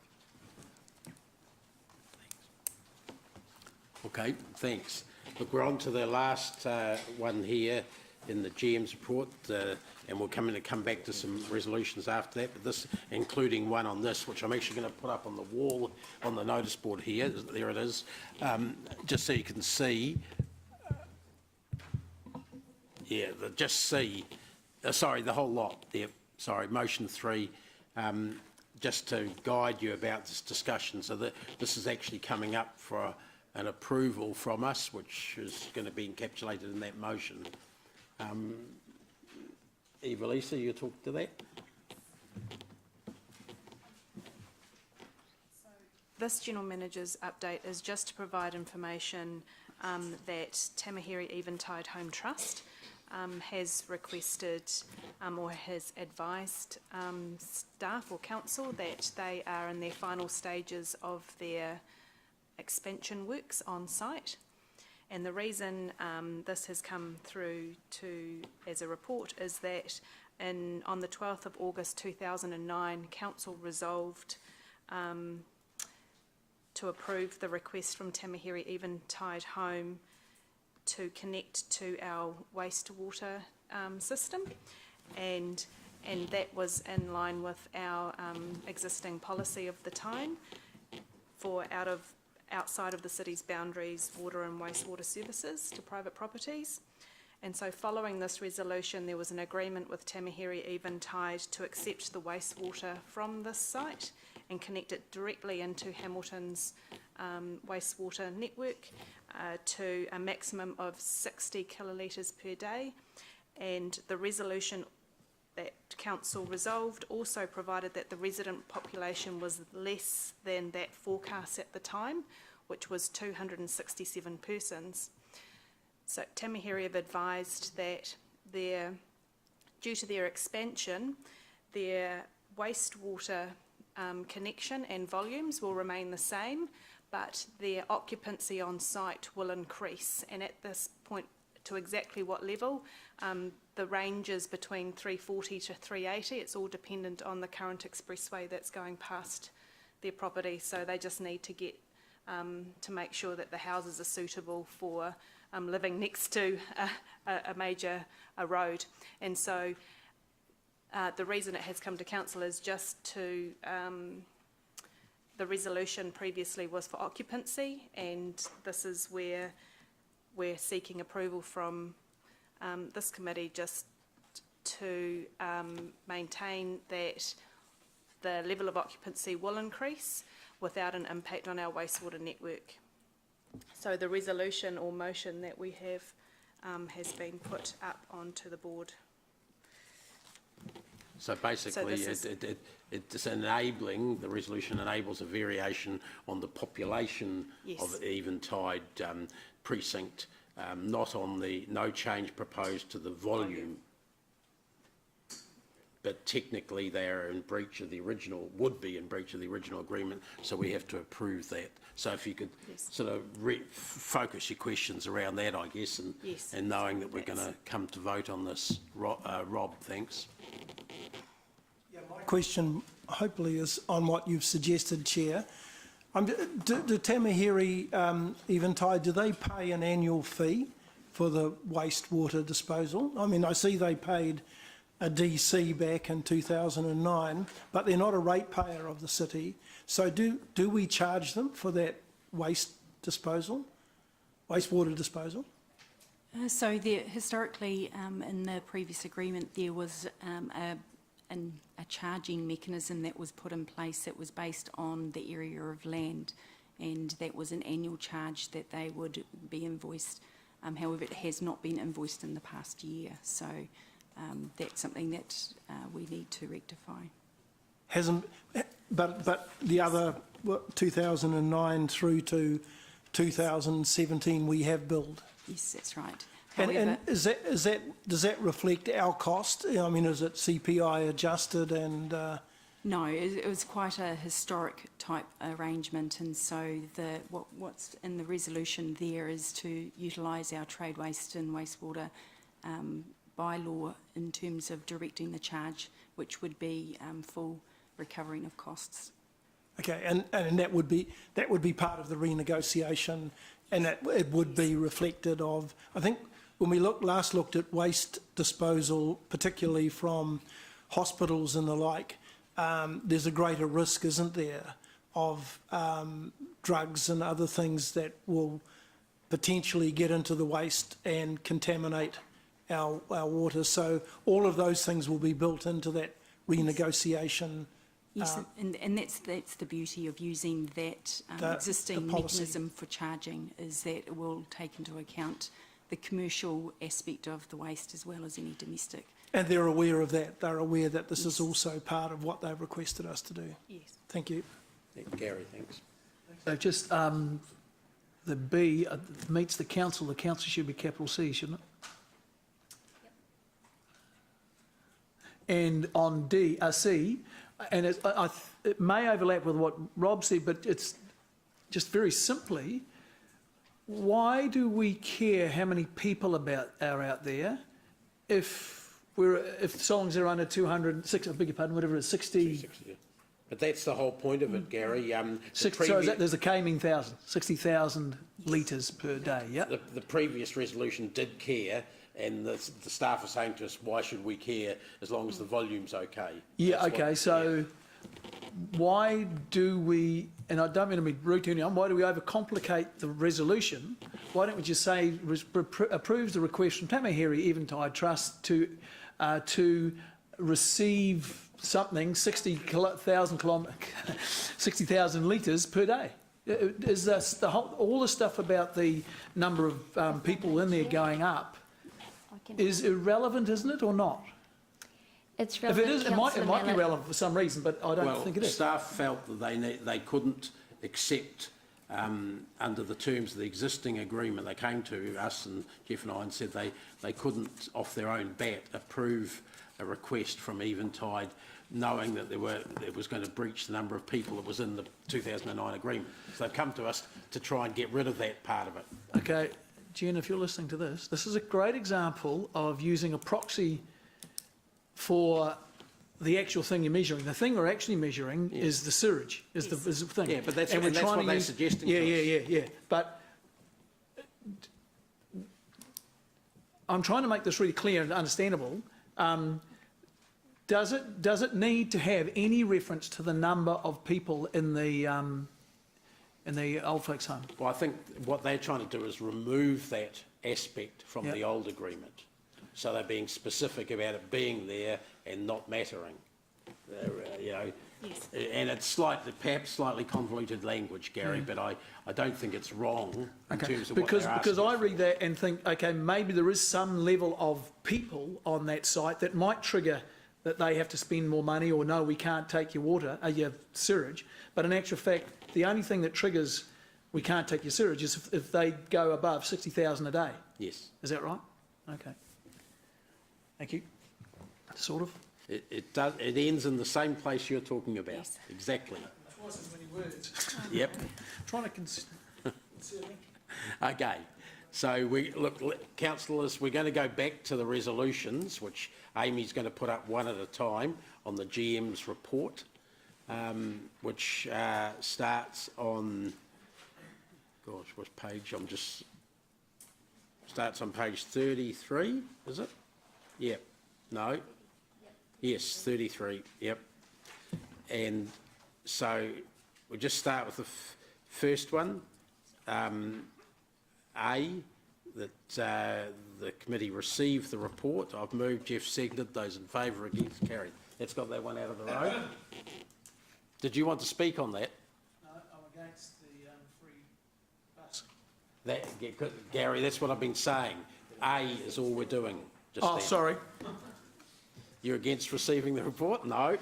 Okay, thanks. Look, we're on to the last one here in the GM's report, and we're come back to some resolutions after that, but this, including one on this, which I'm actually going to put up on the wall on the notice board here. There it is, just so you can see. Yeah, just see. Sorry, the whole lot there. Sorry, motion 3. Just to guide you about this discussion, so that this is actually coming up for an approval from us, which is going to be encapsulated in that motion. Eva Lisa, you talk to that? This General Manager's update is just to provide information that Tamahiri Eventide Home Trust has requested or has advised staff or council that they are in their final stages of their expansion works on site. And the reason this has come through as a report is that on the 12th of August 2009, Council resolved to approve the request from Tamahiri Eventide Home to connect to our wastewater system, and that was in line with our existing policy of the time. For out of outside of the city's boundaries water and wastewater services to private properties. And so following this resolution, there was an agreement with Tamihere Eventide to accept the wastewater from this site and connect it directly into Hamilton's wastewater network to a maximum of 60 kilolitres per day. And the resolution that council resolved also provided that the resident population was less than that forecast at the time, which was 267 persons. So Tamihere have advised that due to their expansion, their wastewater connection and volumes will remain the same, but their occupancy on site will increase. And at this point, to exactly what level, the range is between 340 to 380. It's all dependent on the current expressway that's going past their property. So they just need to get to make sure that the houses are suitable for living next to a major road. And so the reason it has come to council is just to, the resolution previously was for occupancy, and this is where we're seeking approval from this committee just to maintain that the level of occupancy will increase without an impact on our wastewater network. So the resolution or motion that we have has been put up onto the board. So basically, it's enabling, the resolution enables a variation on the population of Eventide precinct, not on the, no change proposed to the volume. But technically they are in breach of the original, would be in breach of the original agreement, so we have to approve that. So if you could sort of focus your questions around that, I guess, and knowing that we're going to come to vote on this. Rob, thanks. Yeah, my question hopefully is on what you've suggested, Chair. Do Tamihere Eventide, do they pay an annual fee for the wastewater disposal? I mean, I see they paid a DC back in 2009, but they're not a ratepayer of the city. So do we charge them for that wastewater disposal? So historically, in the previous agreement, there was a charging mechanism that was put in place that was based on the area of land, and that was an annual charge that they would be invoiced. However, it has not been invoiced in the past year, so that's something that we need to rectify. But the other 2009 through to 2017 we have billed. Yes, that's right. And does that reflect our cost? I mean, is it CPI adjusted and? No, it was quite a historic type arrangement, and so what's in the resolution there is to utilise our trade waste and wastewater bylaw in terms of directing the charge, which would be full recovering of costs. Okay, and that would be part of the renegotiation, and that it would be reflected of, I think when we last looked at waste disposal, particularly from hospitals and the like, there's a greater risk, isn't there, of drugs and other things that will potentially get into the waste and contaminate our water. So all of those things will be built into that renegotiation. Yes, and that's the beauty of using that existing mechanism for charging, is that it will take into account the commercial aspect of the waste as well as any domestic. And they're aware of that. They're aware that this is also part of what they've requested us to do. Yes. Thank you. Gary, thanks. So just the B meets the council should be capital C, shouldn't it? Yep. And on C, and it may overlap with what Rob said, but it's just very simply, why do we care how many people are out there if so long as they're under 200, I beg your pardon, whatever it is, 60. But that's the whole point of it, Gary. So there's a Kaming 60,000 litres per day, yeah? The previous resolution did care, and the staff are saying to us, why should we care as long as the volume's okay? Yeah, okay, so why do we, and I don't mean to be rude to anyone, why do we overcomplicate the resolution? Why don't we just say approves the request from Tamaheri Eventide Trust to receive something 60,000 litres per day? Is this all the stuff about the number of people in there going up is irrelevant, isn't it, or not? It's If relevant, it is, it might be relevant for some reason, but I don't think it is. Staff felt that they couldn't accept, under the terms of the existing agreement, they came to us and Jeff and I and said they couldn't, off their own bat, approve a request from Eventide, knowing that it was going to breach the number of people that was in the 2009 agreement. So they've come to us to try and get rid of that part of it. Okay, Jen, if you're listening to this, this is a great example of using a proxy for the actual thing you're measuring. The thing we're actually measuring is the sewage, is the thing. Yeah, but that's And what they're suggesting to us. Yeah. But I'm trying to make this really clear and understandable. Does it need to have any reference to the number of people in the old folks' home? Well, I think what they're trying to do is remove that aspect from the old agreement. So they're being specific about it being there and not mattering. And it's perhaps slightly convoluted language, Gary, but I don't think it's wrong in terms of what they're asking. Because I read that and think, okay, maybe there is some level of people on that site that might trigger that they have to spend more money, or no, we can't take your water, your sewage. But in actual fact, the only thing that triggers we can't take your sewage is if they go above 60,000 a day. Yes. Is that right? Okay. Thank you. Sort of. It ends in the same place you're talking about. Yes. Exactly. Twice as many words. Yep. Trying to consider. Okay. So councillors, we're going to go back to the resolutions, which Amy's going to put up one at a time on the GM's report, which starts on, gosh, what page? Starts on page 33, is it? Yep. No? Yep. Yes, 33, yep. And so we'll just start with the first one. A, that the committee received the report. I've moved, Jeff seconded. Those in favour, against, carried. Let's got that one out of the road. Did you want to speak on that? No, I'm against the free bus. Gary, that's what I've been saying. A is all we're doing. Just Oh, then. sorry. You're against receiving the report? No.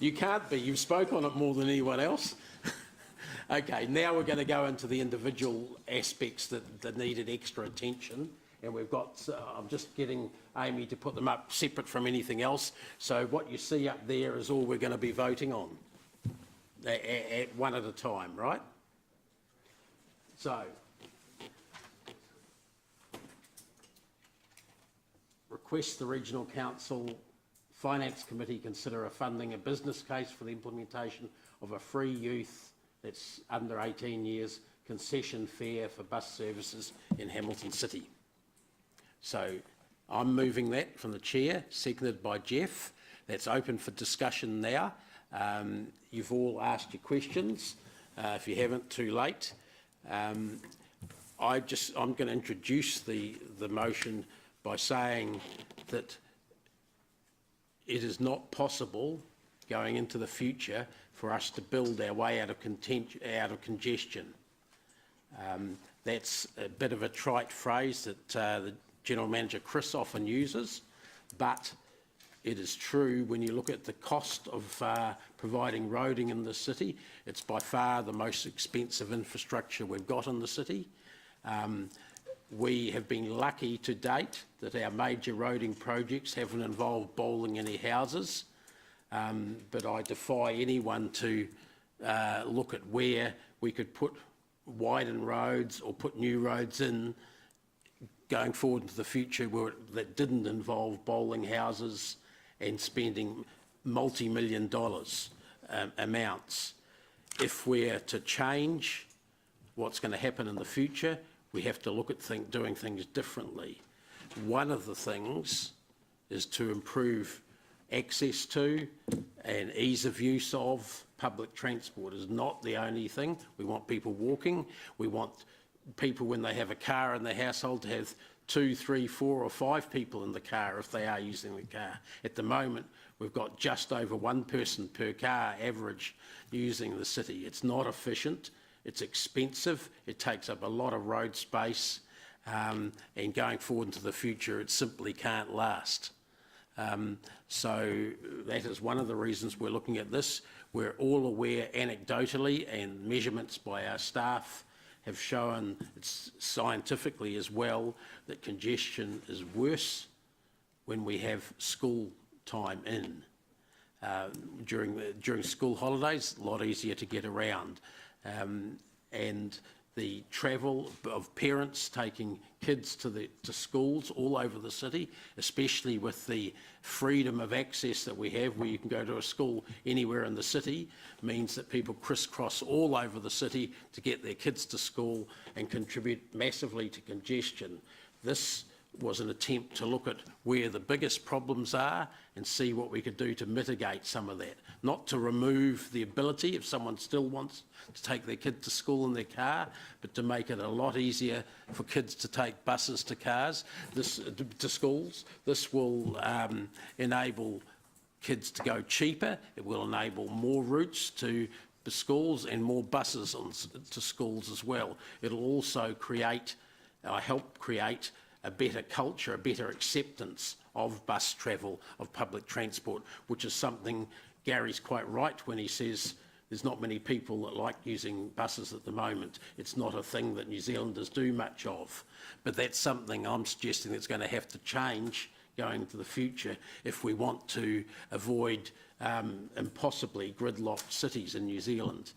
You can't be. You've spoke on it more than anyone else. Okay, now we're going to go into the individual aspects that needed extra attention. And we've got, I'm just getting Amy to put them up separate from anything else. So what you see up there is all we're going to be voting on, at one at a time, right? So, request the Regional Council Finance Committee consider funding a business case for the implementation of a free youth that's under 18 years concession fare for bus services in Hamilton City. So I'm moving that from the chair, seconded by Jeff. That's open for discussion now. You've all asked your questions. If you haven't, too late. I'm going to introduce the motion by saying that it is not possible going into the future for us to build our way out of congestion. That's a bit of a trite phrase that the General Manager Chris often uses, but it is true when you look at the cost of providing roading in the city. It's by far the most expensive infrastructure we've got in the city. We have been lucky to date that our major roading projects haven't involved bowling any houses, but I defy anyone to look at where we could widen roads or put new roads in going forward into the future that didn't involve bowling houses and spending multi-million dollars amounts. If we're to change what's going to happen in the future, we have to look at doing things differently. One of the things is to improve access to and ease of use of public transport is not the only thing. We want people walking. We want people, when they have a car in their household, to have 2, 3, 4 or 5 people in the car if they are using the car. At the moment, we've got just over 1 person per car average using the city. It's not efficient, it's expensive, it takes up a lot of road space, and going forward into the future, it simply can't last. So that is one of the reasons we're looking at this. We're all aware anecdotally, and measurements by our staff have shown, it's scientifically as well, that congestion is worse when we have school time in. During school holidays, a lot easier to get around. And the travel of parents taking kids to schools all over the city, especially with the freedom of access that we have, where you can go to a school anywhere in the city, means that people crisscross all over the city to get their kids to school and contribute massively to congestion. This was an attempt to look at where the biggest problems are and see what we could do to mitigate some of that. Not to remove the ability, if someone still wants to take their kid to school in their car, but to make it a lot easier for kids to take buses to schools. This will enable kids to go cheaper. It will enable more routes to the schools and more buses to schools as well. It'll also help create a better culture, a better acceptance of bus travel, of public transport, which is something Gary's quite right when he says there's not many people that like using buses at the moment. It's not a thing that New Zealanders do much of. But that's something I'm suggesting that's going to have to change going into the future if we want to avoid impossibly gridlocked cities in New Zealand.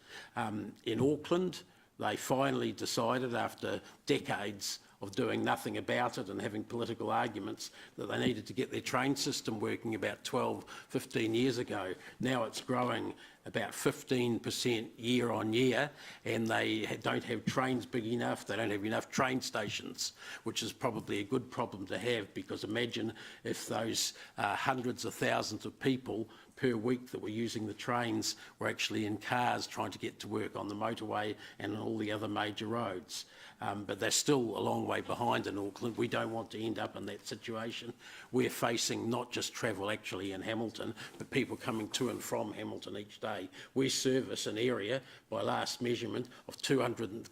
In Auckland, they finally decided, after decades of doing nothing about it and having political arguments, that they needed to get their train system working about 12, 15 years ago. Now it's growing about 15% year on year, and they don't have trains big enough, they don't have enough train stations, which is probably a good problem to have, because imagine if those hundreds of thousands of people per week that were using the trains were actually in cars trying to get to work on the motorway and on all the other major roads. But they're still a long way behind in Auckland. We don't want to end up in that situation. We're facing not just travel actually in Hamilton, but people coming to and from Hamilton each day. We service an area, by last measurement, of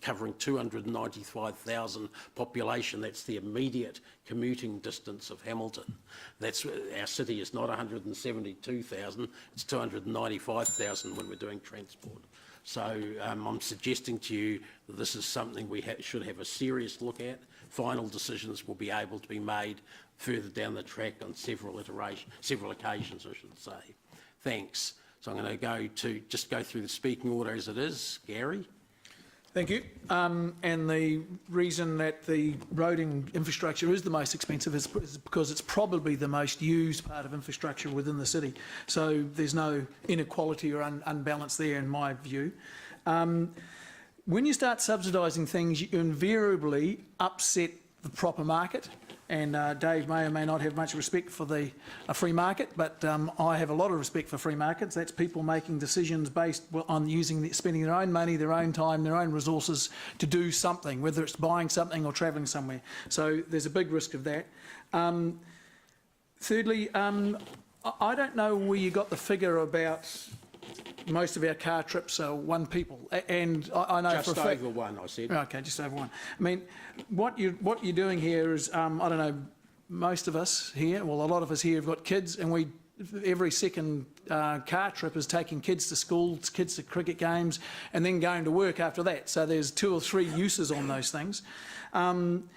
covering 295,000 population. That's the immediate commuting distance of Hamilton. Our city is not 172,000, it's 295,000 when we're doing transport. So I'm suggesting to you that this is something we should have a serious look at. Final decisions will be able to be made further down the track on several occasions, I should say. Thanks. So I'm going to just go through the speaking order as it is. Gary? Thank you. And the reason that the roading infrastructure is the most expensive is because it's probably the most used part of infrastructure within the city. So there's no inequality or unbalance there in my view. When you start subsidising things, you invariably upset the proper market. And Dave may or may not have much respect for a free market, but I have a lot of respect for free markets. That's people making decisions based on spending their own money, their own time, their own resources to do something, whether it's buying something or travelling somewhere. So there's a big risk of that. Thirdly, I don't know where you got the figure about most of our car trips are one people, and I know just for a fact, over one, I said. Okay, just over one. I mean, what you're doing here is, I don't know, most of us here, well, a lot of us here have got kids, and every second car trip is taking kids to school, kids to cricket games, and then going to work after that. So there's 2 or 3 uses on those things. And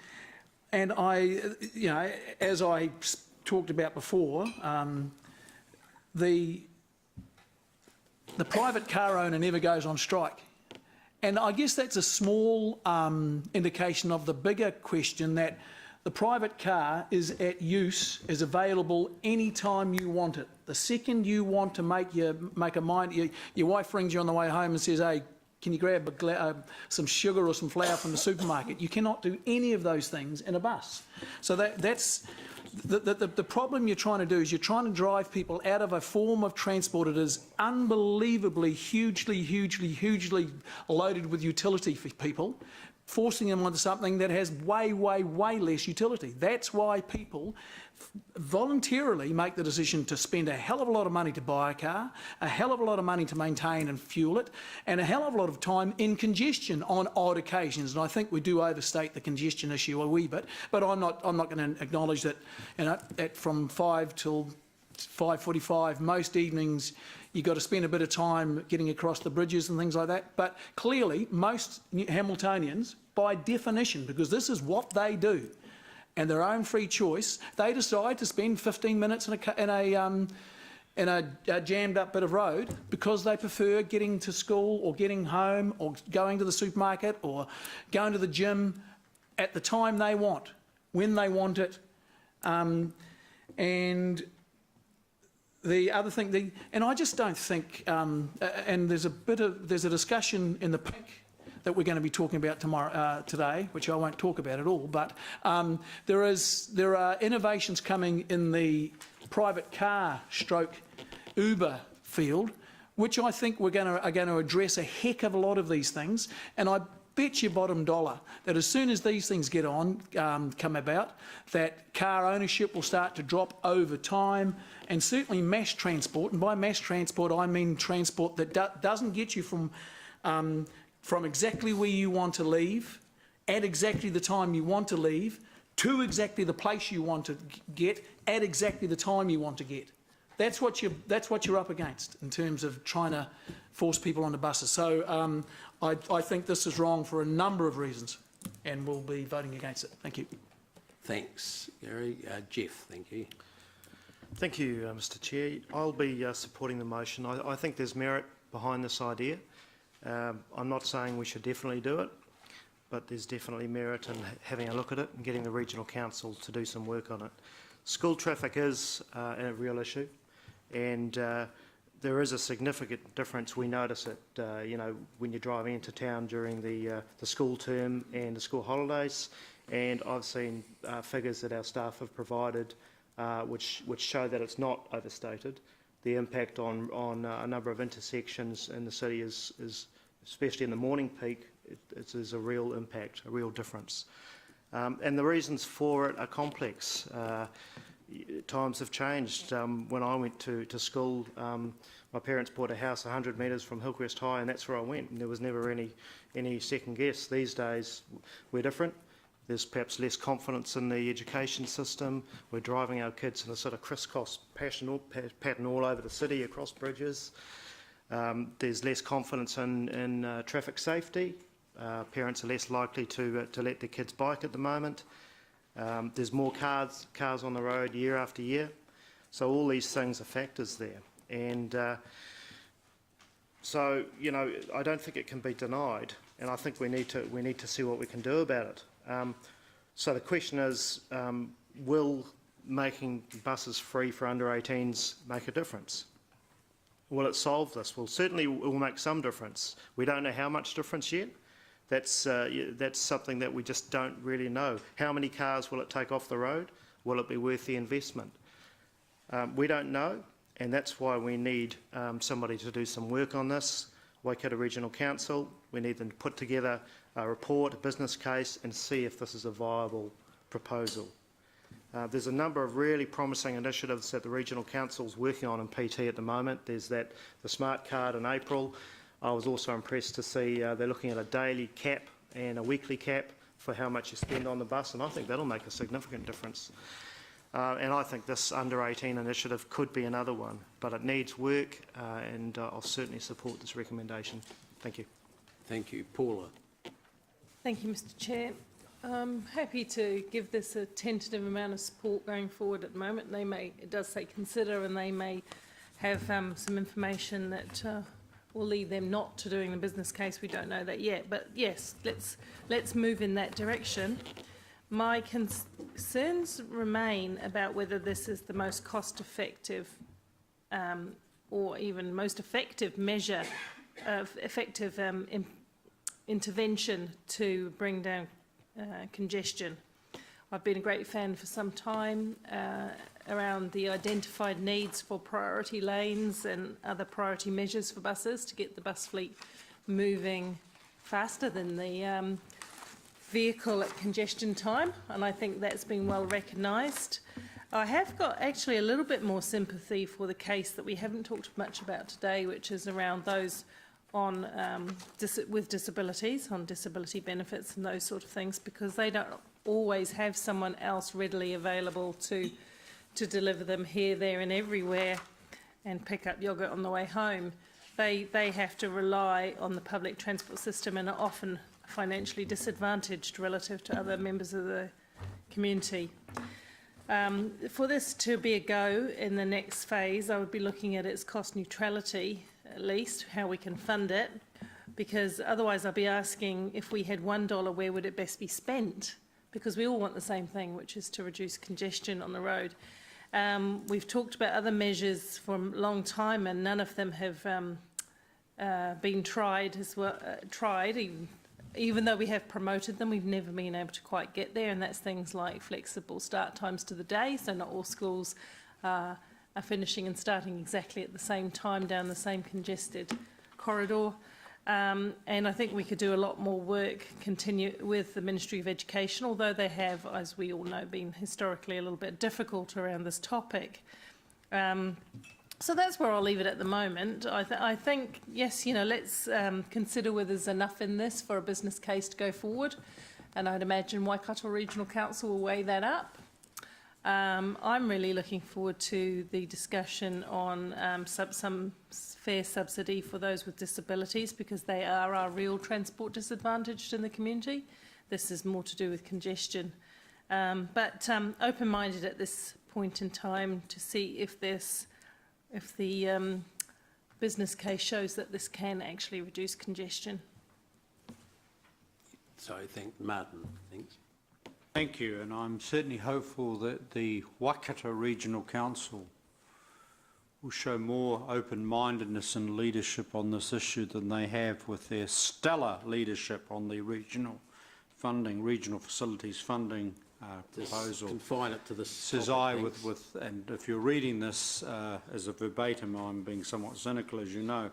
as I talked about before, the private car owner never goes on strike. And I guess that's a small indication of the bigger question, that the private car is is available any time you want it. The second you want to make a mind, your wife rings you on the way home and says, hey, can you grab some sugar or some flour from the supermarket? You cannot do any of those things in a bus. So that's the problem you're trying to do is you're trying to drive people out of a form of transport that is unbelievably, hugely loaded with utility for people, forcing them onto something that has way less utility. That's why people voluntarily make the decision to spend a hell of a lot of money to buy a car, a hell of a lot of money to maintain and fuel it, and a hell of a lot of time in congestion on odd occasions. And I think we do overstate the congestion issue a wee bit, but I'm not going to acknowledge that, you know, at from 5 till 5:45 most evenings you've got to spend a bit of time getting across the bridges and things like that. But clearly most Hamiltonians, by definition, because this is what they do, and their own free choice, they decide to spend 15 minutes in a jammed up bit of road because they prefer getting to school or getting home or going to the supermarket or going to the gym at the time they want, when they want it. And the other thing, and I just don't think, and there's a discussion in the PIC that we're going to be talking about today, which I won't talk about at all. But there are innovations coming in the private car stroke Uber field, which I think are going to address a heck of a lot of these things. And I bet you bottom dollar that as soon as these things come about, that car ownership will start to drop over time, and certainly mass transport. And by mass transport, I mean transport that doesn't get you from exactly where you want to leave, at exactly the time you want to leave, to exactly the place you want to get, at exactly the time you want to get. That's what you're up against in terms of trying to force people onto buses. So I think this is wrong for a number of reasons, and we'll be voting against it. Thank you. Thanks, Gary. Jeff, thank you. Thank you, Mr Chair. I'll be supporting the motion. I think there's merit behind this idea. I'm not saying we should definitely do it, but there's definitely merit in having a look at it and getting the regional council to do some work on it. School traffic is a real issue, and there is a significant difference. We notice it, when you're driving into town during the school term and the school holidays, and I've seen figures that our staff have provided which show that it's not overstated. The impact on a number of intersections in the city is especially in the morning peak, it is a real impact, a real difference. And the reasons for it are complex. Times have changed. When I went to school, my parents bought a house 100 metres from Hillcrest High, and that's where I went, and there was never any second guess. These days, we're different. There's perhaps less confidence in the education system. We're driving our kids in a sort of crisscross pattern all over the city, across bridges. There's less confidence in traffic safety. Parents are less likely to let their kids bike at the moment. There's more cars on the road year after year. So all these things are factors there. And so, I don't think it can be denied. And I think we need to see what we can do about it. So the question is, will making buses free for under 18s make a difference? Will it solve this? Well, certainly it will make some difference. We don't know how much difference yet. That's something that we just don't really know. How many cars will it take off the road? Will it be worth the investment? We don't know, and that's why we need somebody to do some work on this. Waikato Regional Council, we need them to put together a report, a business case, and see if this is a viable proposal. There's a number of really promising initiatives that the Regional Council's working on in PT at the moment. There's the Smart Card in April. I was also impressed to see they're looking at a daily cap and a weekly cap for how much you spend on the bus, and I think that'll make a significant difference. And I think this under 18 initiative could be another one, but it needs work, and I'll certainly support this recommendation. Thank you. Thank you. Paula. Thank you, Mr Chair. I'm happy to give this a tentative amount of support going forward at the moment. It does say consider, and they may have some information that will lead them not to doing the business case. We don't know that yet, but yes, let's move in that direction. My concerns remain about whether this is the most cost-effective or even most effective measure of effective intervention to bring down congestion. I've been a great fan for some time around the identified needs for priority lanes and other priority measures for buses to get the bus fleet moving faster than the vehicle at congestion time, and I think that's been well recognised. I have got actually a little bit more sympathy for the case that we haven't talked much about today, which is around those on with disabilities, on disability benefits and those sort of things, because they don't always have someone else readily available to deliver them here, there and everywhere and pick up yoghurt on the way home. They have to rely on the public transport system and are often financially disadvantaged relative to other members of the community. For this to be a go in the next phase, I would be looking at its cost neutrality, at least, how we can fund it, because otherwise I'll be asking, if we had $1, where would it best be spent? Because we all want the same thing, which is to reduce congestion on the road. We've talked about other measures for a long time, and none of them have been tried as well. Even though we have promoted them, we've never been able to quite get there, and that's things like flexible start times to the day, so not all schools are finishing and starting exactly at the same time down the same congested corridor. And I think we could do a lot more work continue with the Ministry of Education, although they have, as we all know, been historically a little bit difficult around this topic. So that's where I'll leave it at the moment. I think, yes, you know, let's consider whether there's enough in this for a business case to go forward, and I'd imagine Waikato Regional Council will weigh that up. I'm really looking forward to the discussion on some fair subsidy for those with disabilities, because they are our real transport disadvantaged in the community. This is more to do with congestion. But open-minded at this point in time to see if the business case shows that this can actually reduce congestion. So I think Martin thinks. Thank you, and I'm certainly hopeful that the Waikato Regional Council will show more open-mindedness and leadership on this issue than they have with their stellar leadership on the regional facilities funding proposal. Confine it to this. Says I with, and if you're reading this as a verbatim, I'm being somewhat cynical, as you know.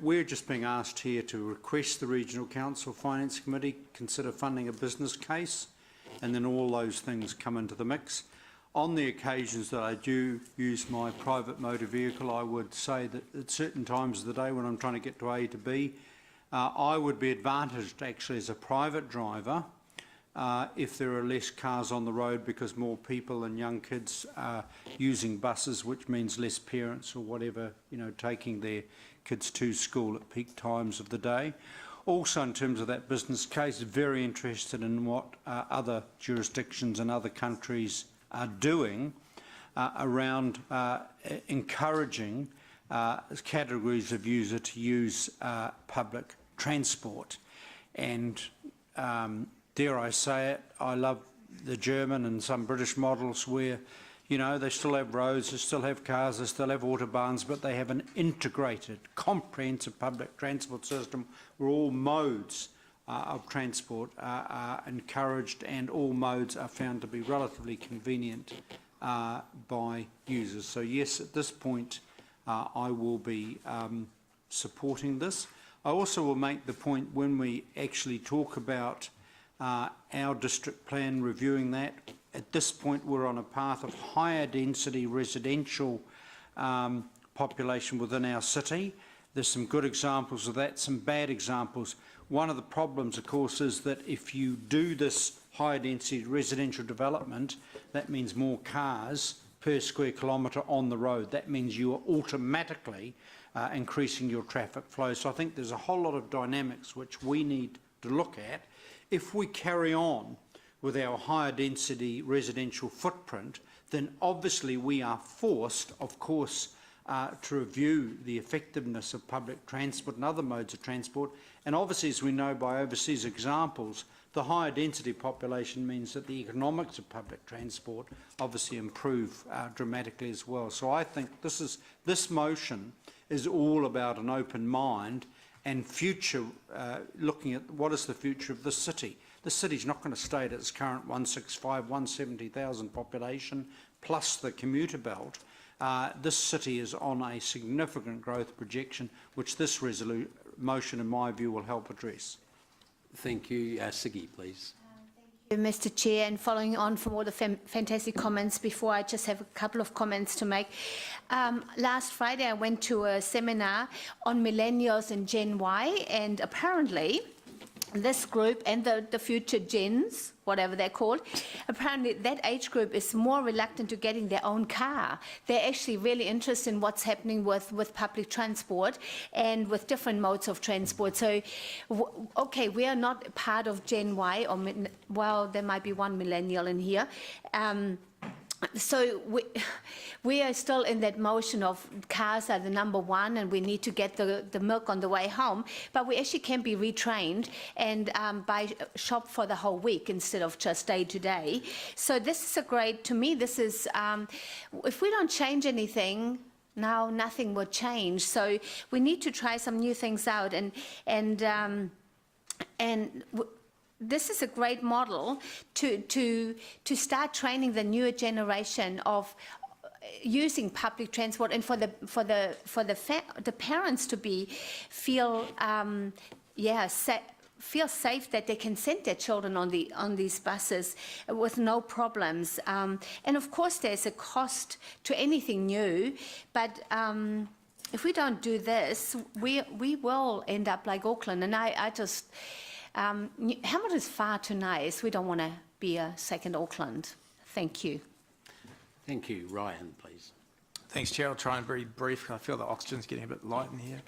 We're just being asked here to request the Regional Council Finance Committee consider funding a business case, and then all those things come into the mix. On the occasions that I do use my private motor vehicle, I would say that at certain times of the day when I'm trying to get to A to B, I would be advantaged actually as a private driver if there are less cars on the road, because more people and young kids are using buses, which means less parents or whatever, you know, taking their kids to school at peak times of the day. Also, in terms of that business case, very interested in what other jurisdictions and other countries are doing around encouraging categories of user to use public transport. And dare I say it, I love the German and some British models where, you know, they still have roads, they still have cars, they still have autobahns, but they have an integrated, comprehensive public transport system where all modes of transport are encouraged and all modes are found to be relatively convenient by users. So yes, at this point, I will be supporting this. I also will make the point when we actually talk about our district plan, reviewing that. At this point, we're on a path of higher density residential population within our city. There's some good examples of that, some bad examples. One of the problems, of course, is that if you do this higher density residential development, that means more cars per square kilometre on the road. That means you are automatically increasing your traffic flow. So I think there's a whole lot of dynamics which we need to look at. If we carry on with our higher density residential footprint, then obviously we are forced, of course, to review the effectiveness of public transport and other modes of transport. And obviously, as we know by overseas examples, the higher density population means that the economics of public transport obviously improve dramatically as well. So I think this motion is all about an open mind and future, looking at what is the future of the city. the city's not going to stay at its current 165, 170,000 population, plus the commuter belt. This city is on a significant growth projection, which this motion, in my view, will help address. Thank you. Siggy, please. Mr. Chair, and following on from all the fantastic comments before, I just have a couple of comments to make. Last Friday, I went to a seminar on millennials and Gen Y, and apparently this group and the future gens, whatever they're called, apparently that age group is more reluctant to getting their own car. They're actually really interested in what's happening with public transport and with different modes of transport. So, okay, we are not part of Gen Y, or, well, there might be one millennial in here. So we are still in that motion of cars are the number one and we need to get the milk on the way home, but we actually can be retrained and shop for the whole week instead of just day to day. So this is to me, this is, if we don't change anything, now nothing will change. So we need to try some new things out, and this is a great model to start training the newer generation of using public transport, and for the parents to feel safe that they can send their children on these buses with no problems. And of course, there's a cost to anything new, but if we don't do this, we will end up like Auckland. And I just. Hamilton is far too nice. We don't want to be a second Auckland. Thank you. Thank you. Ryan, please. Thanks, Chair. I'll try and be brief. I feel the oxygen's getting a bit light in here.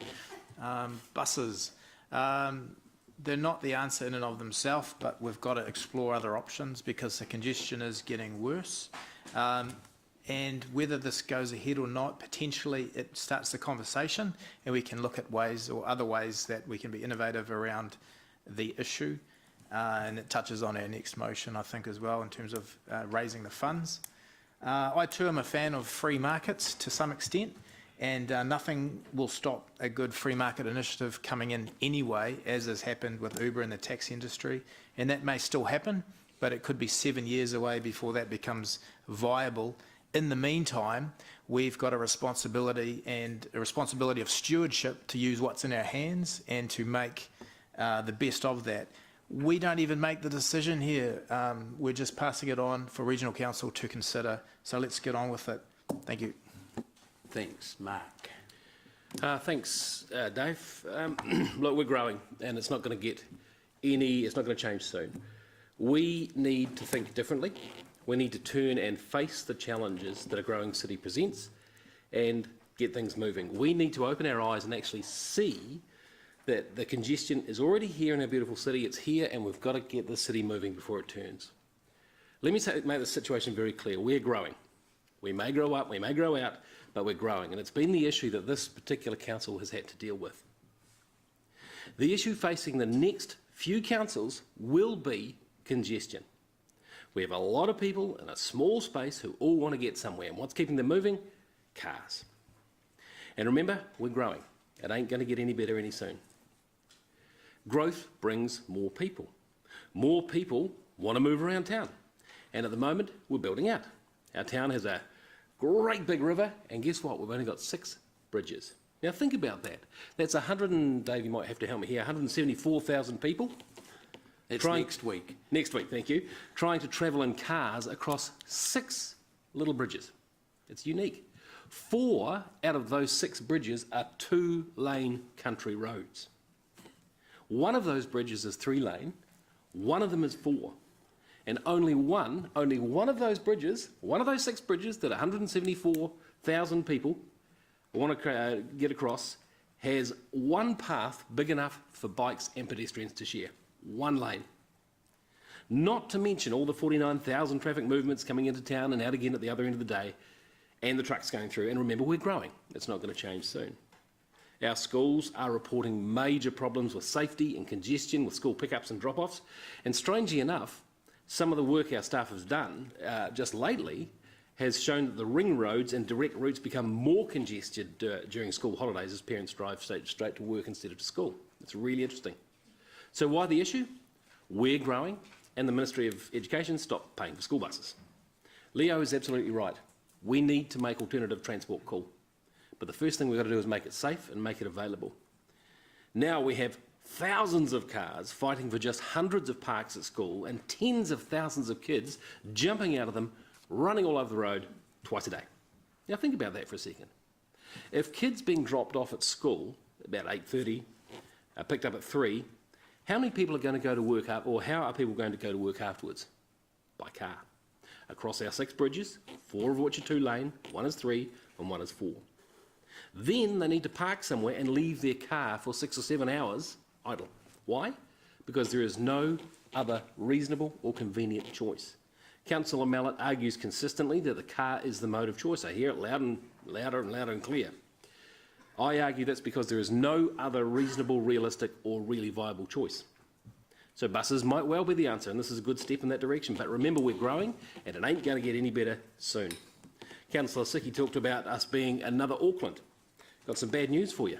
Buses. They're not the answer in and of themselves, but we've got to explore other options because the congestion is getting worse. And whether this goes ahead or not, potentially it starts the conversation, and we can look at ways or other ways that we can be innovative around the issue, and it touches on our next motion, I think, as well, in terms of raising the funds. I too am a fan of free markets to some extent, and nothing will stop a good free market initiative coming in anyway, as has happened with Uber and the taxi industry, and that may still happen, but it could be 7 years away before that becomes viable. In the meantime, we've got a responsibility of stewardship to use what's in our hands and to make the best of that. We don't even make the decision here. We're just passing it on for Regional Council to consider. So let's get on with it. Thank you. Thanks. Mark. Thanks, Dave. Look, we're growing, and it's not going to change soon. We need to think differently. We need to turn and face the challenges that a growing city presents and get things moving. We need to open our eyes and actually see that the congestion is already here in our beautiful city. It's here, and we've got to get the city moving before it turns. Let me make the situation very clear. We're growing. We may grow up, we may grow out, but we're growing, and it's been the issue that this particular council has had to deal with. The issue facing the next few councils will be congestion. We have a lot of people in a small space who all want to get somewhere, and what's keeping them moving? Cars. And remember, we're growing. It ain't going to get any better any soon. Growth brings more people. More people want to move around town. And at the moment, we're building out. Our town has a great big river, and guess what? We've only got 6 bridges. Now think about that. That's Dave, you might have to help me here, 174,000 people. It's next week. Next week, thank you. Trying to travel in cars across 6 little bridges. It's unique. 4 out of those 6 bridges are 2-lane country roads. One of those bridges is 3-lane, one of them is 4. And only one of those bridges, one of those 6 bridges that 174,000 people want to get across, has one path big enough for bikes and pedestrians to share. 1 lane. Not to mention all the 49,000 traffic movements coming into town and out again at the other end of the day, and the trucks going through. And remember, we're growing. It's not going to change soon. Our schools are reporting major problems with safety and congestion with school pickups and drop-offs. And strangely enough, some of the work our staff has done just lately has shown that the ring roads and direct routes become more congested during school holidays as parents drive straight to work instead of to school. It's really interesting. So why the issue? We're growing, and the Ministry of Education stopped paying for school buses. Leo is absolutely right. We need to make alternative transport cool. But the first thing we've got to do is make it safe and make it available. Now we have thousands of cars fighting for just hundreds of parks at school and tens of thousands of kids jumping out of them, running all over the road twice a day. Now think about that for a second. If kids being dropped off at school about 8:30, picked up at 3, how many people are going to go to work up, or how are people going to go to work afterwards? By car. Across our 6 bridges, 4 of which are 2-lane, 1 is 3 and 1 is 4. Then they need to park somewhere and leave their car for 6 or 7 hours idle. Why? Because there is no other reasonable or convenient choice. Councillor Mallett argues consistently that the car is the mode of choice. I hear it louder and clear. I argue that's because there is no other reasonable, realistic or really viable choice. So buses might well be the answer, and this is a good step in that direction, but remember we're growing and it ain't going to get any better soon. Councillor Siki talked about us being another Auckland. Got some bad news for you.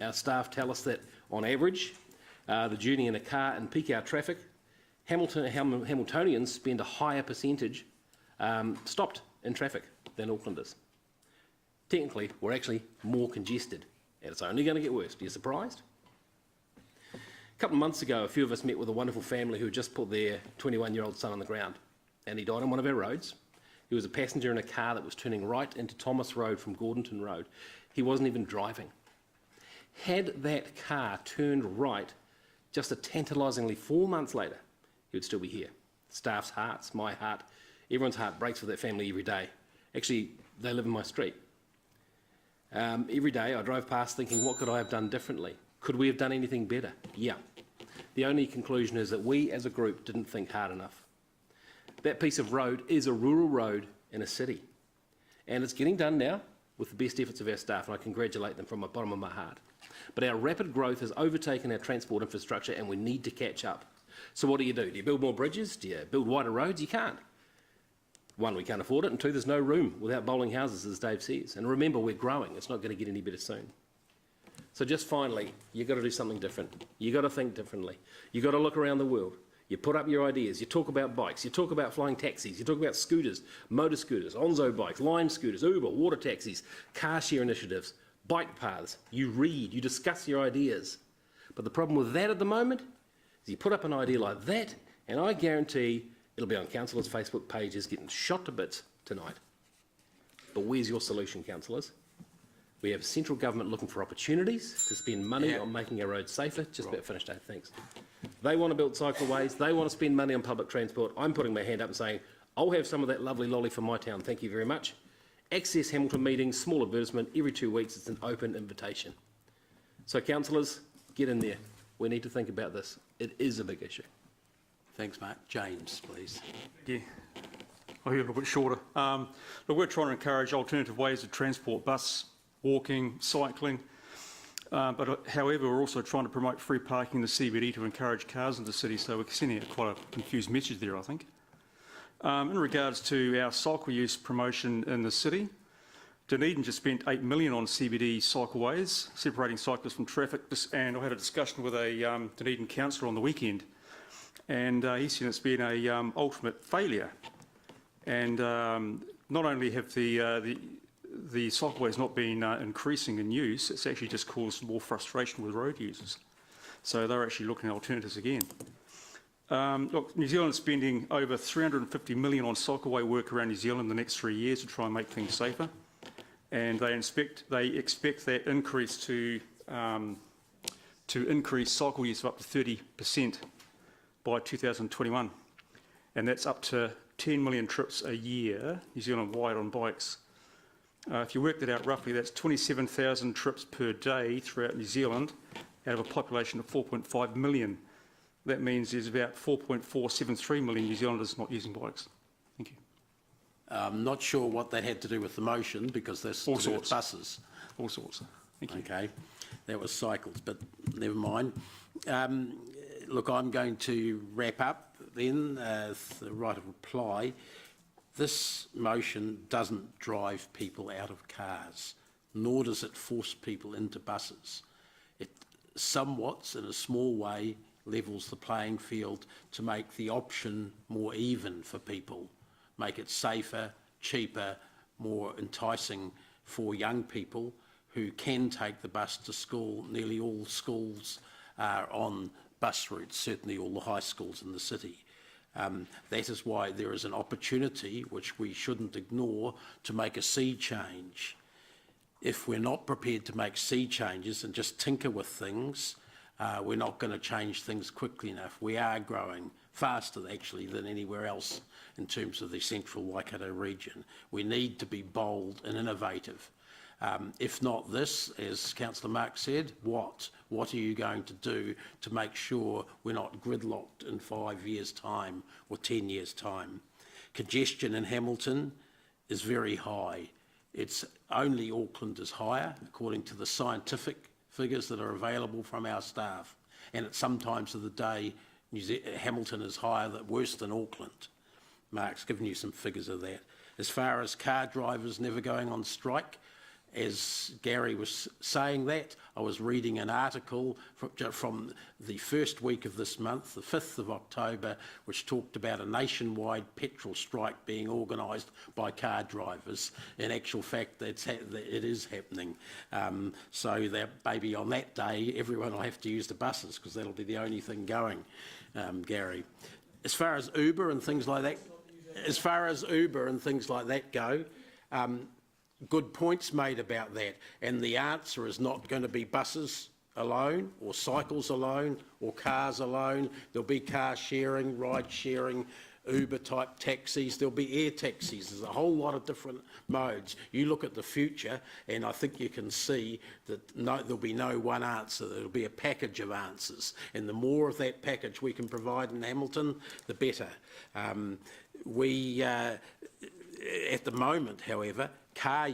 Our staff tell us that on average, the journey in a car in peak hour traffic, Hamiltonians spend a higher percentage stopped in traffic than Aucklanders. Technically, we're actually more congested, and it's only going to get worse. Are you surprised? A couple of months ago, a few of us met with a wonderful family who had just put their 21-year-old son on the ground, and he died on one of our roads. He was a passenger in a car that was turning right into Thomas Road from Gordonton Road. He wasn't even driving. Had that car turned right just a tantalisingly 4 months later, he would still be here. Staff's hearts, my heart, everyone's heart breaks for that family every day. Actually, they live in my street. Every day I drove past thinking, what could I have done differently? Could we have done anything better? Yeah. The only conclusion is that we as a group didn't think hard enough. That piece of road is a rural road in a city. And it's getting done now with the best efforts of our staff, and I congratulate them from the bottom of my heart. But our rapid growth has overtaken our transport infrastructure and we need to catch up. So what do? Do you build more bridges? Do you build wider roads? You can't. 1, we can't afford it, and 2, there's no room without bowling houses, as Dave says. And remember, we're growing. It's not going to get any better soon. So just finally, you've got to do something different. You've got to think differently. You've got to look around the world. You put up your ideas. You talk about bikes. You talk about flying taxis. You talk about scooters, motor scooters, Onzo bikes, Lime scooters, Uber, water taxis, car share initiatives, bike paths. You read. You discuss your ideas. But the problem with that at the moment is you put up an idea like that, and I guarantee it'll be on councillors' Facebook pages getting shot to bits tonight. But where's your solution, councillors? We have central government looking for opportunities to spend money on making our roads safer. Just about finished, Dave, thanks. They want to build cycleways. They want to spend money on public transport. I'm putting my hand up and saying, I'll have some of that lovely lolly for my town. Thank you very much. Access Hamilton meetings, small advertisement, every 2 weeks. It's an open invitation. So, councillors, get in there. We need to think about this. It is a big issue. Thanks, Mark. James, please. Yeah, I'll be a little bit shorter. Look, we're trying to encourage alternative ways to transport, bus, walking, cycling. However, we're also trying to promote free parking in the CBD to encourage cars in the city, so we're sending out quite a confused message there, I think. In regards to our cycle use promotion in the city, Dunedin just spent $8 million on CBD cycleways, separating cyclists from traffic, and I had a discussion with a Dunedin councillor on the weekend, and he said it's been a ultimate failure. And not only have the cycleways not been increasing in use, it's actually just caused more frustration with road users. So they're actually looking at alternatives again. Look, New Zealand's spending over $350 million on cycleway work around New Zealand in the next 3 years to try and make things safer. And they expect that increase to increase cycle use of up to 30% by 2021. And that's up to 10 million trips a year, New Zealand-wide, on bikes. If you work that out roughly, that's 27,000 trips per day throughout New Zealand out of a population of 4.5 million. That means there's about 4.473 million New Zealanders not using bikes. Thank you. I'm not sure what that had to do with the motion, because there's all sorts. Buses. All sorts. Thank you. Okay, that was cycles, but never mind. Look, I'm going to wrap up then, the right of reply. This motion doesn't drive people out of cars, nor does it force people into buses. It somewhat, in a small way, levels the playing field to make the option more even for people, make it safer, cheaper, more enticing for young people who can take the bus to school. Nearly all schools are on bus routes, certainly all the high schools in the city. That is why there is an opportunity, which we shouldn't ignore, to make a sea change. If we're not prepared to make sea changes and just tinker with things, we're not going to change things quickly enough. We are growing faster, actually, than anywhere else in terms of the central Waikato region. We need to be bold and innovative. If not this, as Councillor Mark said, what? What are you going to do to make sure we're not gridlocked in 5 years' time or 10 years' time? Congestion in Hamilton is very high. It's only Auckland is higher, according to the scientific figures that are available from our staff. And at some times of the day, Hamilton is higher, worse than Auckland. Mark's given you some figures of that. As far as car drivers never going on strike, as Gary was saying that, I was reading an article from the first week of this month, the 5th of October, which talked about a nationwide petrol strike being organised by car drivers. In actual fact, it is happening. So that maybe on that day, everyone will have to use the buses because that'll be the only thing going, Gary. As far as Uber and things like that, go, good points made about that, and the answer is not going to be buses alone or cycles alone or cars alone. There'll be car sharing, ride sharing, Uber type taxis, there'll be air taxis. There's a whole lot of different modes. You look at the future and I think you can see that there'll be no one answer. There'll be a package of answers, and the more of that package we can provide in Hamilton, the better. At the moment, however, car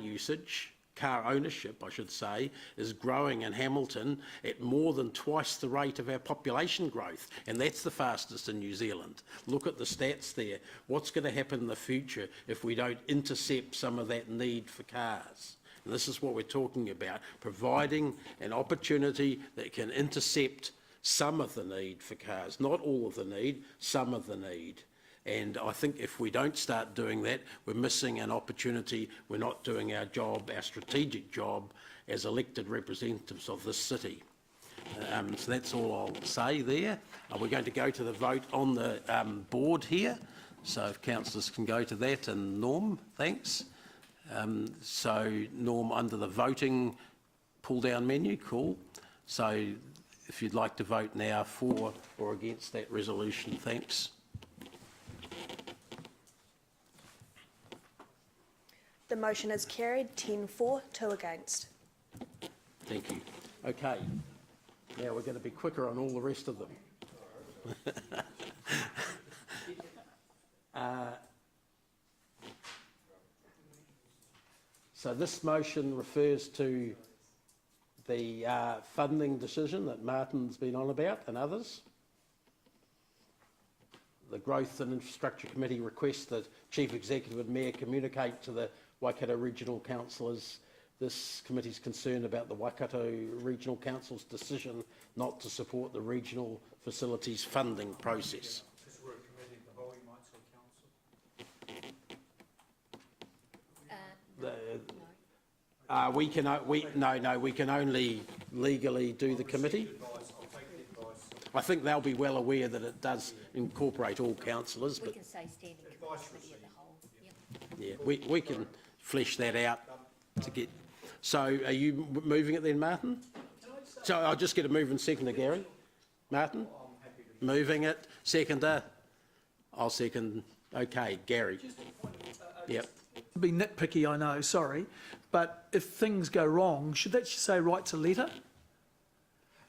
ownership, I should say, is growing in Hamilton at more than twice the rate of our population growth, and that's the fastest in New Zealand. Look at the stats there. What's going to happen in the future if we don't intercept some of that need for cars? And this is what we're talking about, providing an opportunity that can intercept some of the need for cars, not all of the need, some of the need. And I think if we don't start doing that, we're missing an opportunity. We're not doing our job, our strategic job, as elected representatives of this city. So that's all I'll say there. We're going to go to the vote on the board here. So if councillors can go to that, and Norm, thanks. So Norm, under the voting pull-down menu, cool. So if you'd like to vote now for or against that resolution, thanks. The motion is carried, 10 for, 2 against. Thank you. Okay. Now we're going to be quicker on all the rest of them. So this motion refers to the funding decision that Martin's been on about and others. The Growth and Infrastructure Committee requests that Chief Executive and Mayor communicate to the Waikato Regional Councillors this committee's concerned about the Waikato Regional Council's decision not to support the regional facilities funding process. We can only legally do the committee. I think they'll be well aware that it does incorporate all councillors. We can say standing committee of the whole. Yep. Yeah, we can flesh that out to get. So are you moving it then, Martin? So I'll just get a move and seconder, Gary. Martin? Moving it. Seconder? I'll second. Okay, Gary. Yep. Be nitpicky, I know, sorry, but if things go wrong, should that say write to letter?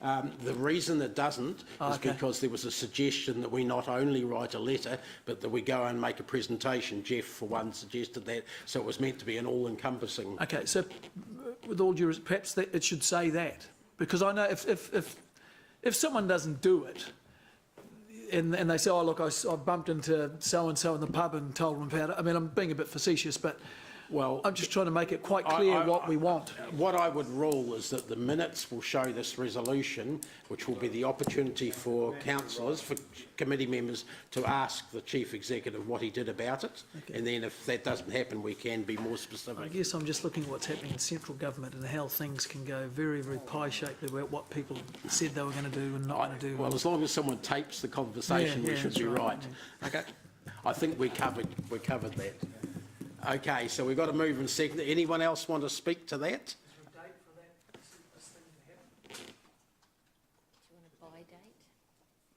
The reason it doesn't is because there was a suggestion that we not only write a letter, but that we go and make a presentation. Jeff, for one, suggested that, so it was meant to be an all-encompassing. Okay, so with all due respect, perhaps it should say that, because I know if someone doesn't do it, and they say, oh look, I bumped into so-and-so in the pub and told them about it. I mean, I'm being a bit facetious, but Well, I'm just trying to make it quite clear what we want. What I would rule is that the minutes will show this resolution, which will be the opportunity for councillors, for committee members, to ask the Chief Executive what he did about it. Okay. And then if that doesn't happen, we can be more specific. I guess I'm just looking at what's happening in central government and how things can go very, very pie-shaped about what people said they were going to do and not going to do. Well, as long as someone tapes the conversation, we should that's be right. yeah. Okay. I think we covered that. Okay, so we've got to move in second. Anyone else want to speak to that?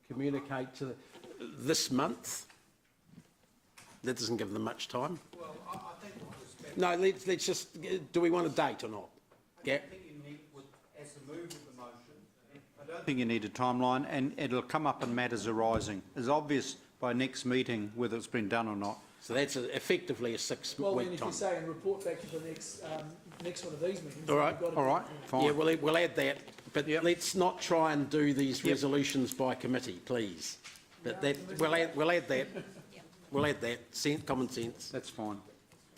Communicate to this month? That doesn't give them much time. Well, I think No, let's just, do we want a date or not? Yeah. as a move of the motion, I don't think you need a timeline, and it'll come up in matters arising. It's obvious by next meeting whether it's been done or not. So that's effectively a 6 Well, week then if time. you say and report back to the next one of these meetings. All right, we've got all right, fine. Yeah, we'll add that, but let's not try and do these resolutions by committee, please. But we'll add that. We'll add that. Common sense. That's fine.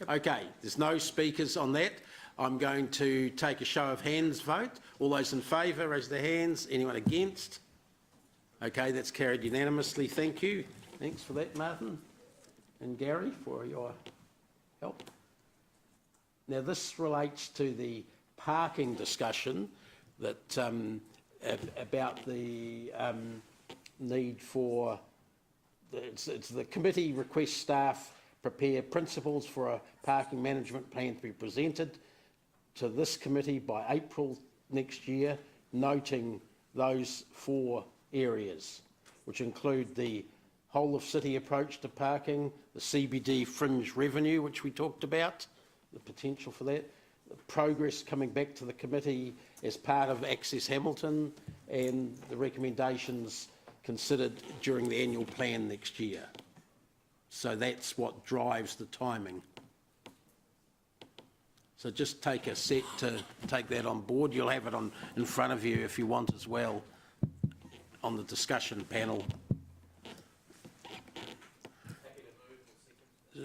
Okay, there's no speakers on that. I'm going to take a show of hands vote. All those in favour, raise their hands. Anyone against? Okay, that's carried unanimously. Thank you. Thanks for that, Martin and Gary, for your help. Now, this relates to the parking discussion that about the need for. It's the committee requests staff prepare principles for a parking management plan to be presented to this committee by April next year, noting those 4 areas, which include the whole of city approach to parking, the CBD fringe revenue, which we talked about, the potential for that, the progress coming back to the committee as part of Access Hamilton, and the recommendations considered during the annual plan next year. So that's what drives the timing. So just take a set to take that on board. You'll have it in front of you if you want as well on the discussion panel.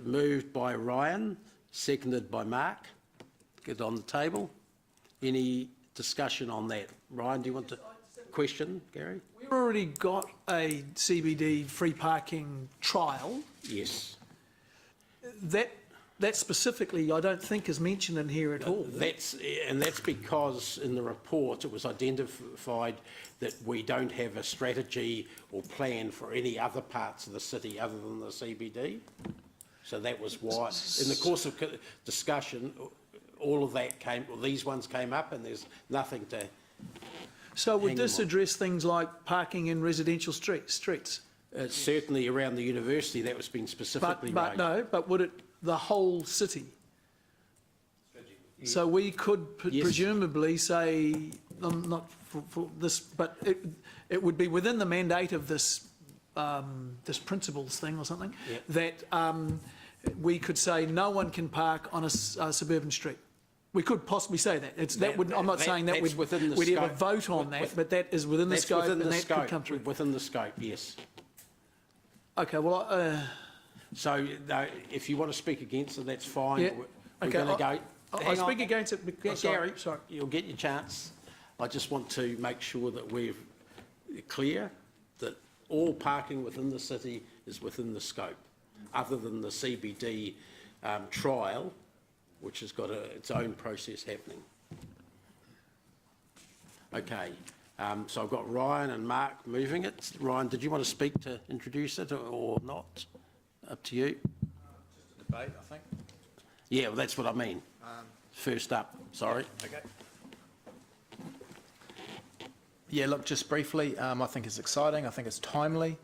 Moved by Ryan, seconded by Mark. Get on the table. Any discussion on that? Ryan, do you want to question, Gary? We've already got a CBD free parking trial. Yes. That specifically, I don't think is mentioned in here at all. That's because in the report it was identified that we don't have a strategy or plan for any other parts of the city other than the CBD. So that was why, in the course of discussion, all of that these ones came up, and there's nothing to. So would this address things like parking in residential streets? Certainly around the university, that was being specifically raised. But would it the whole city? So we could presumably say, not for this, but it would be within the mandate of this this principles thing or something, that we could say no one can park on a suburban street. We could possibly say that. I'm not saying that we'd ever vote on that, but that is within the scope, and that could come through. Within the scope, yes. Okay, well... so, if you want to speak against it, that's fine. Yeah. We're going to go... I speak against it because... Gary, you'll get your chance. I just want to make sure that we're clear that all parking within the city is within the scope, other than the CBD trial, which has got its own process happening. Okay, so I've got Ryan and Mark moving it. Ryan, did you want to speak to introduce it or not? Up to you. Just a debate, I think. Yeah, well, that's what I mean. First up, sorry. Okay. Yeah, look, just briefly, I think it's exciting. I think it's timely.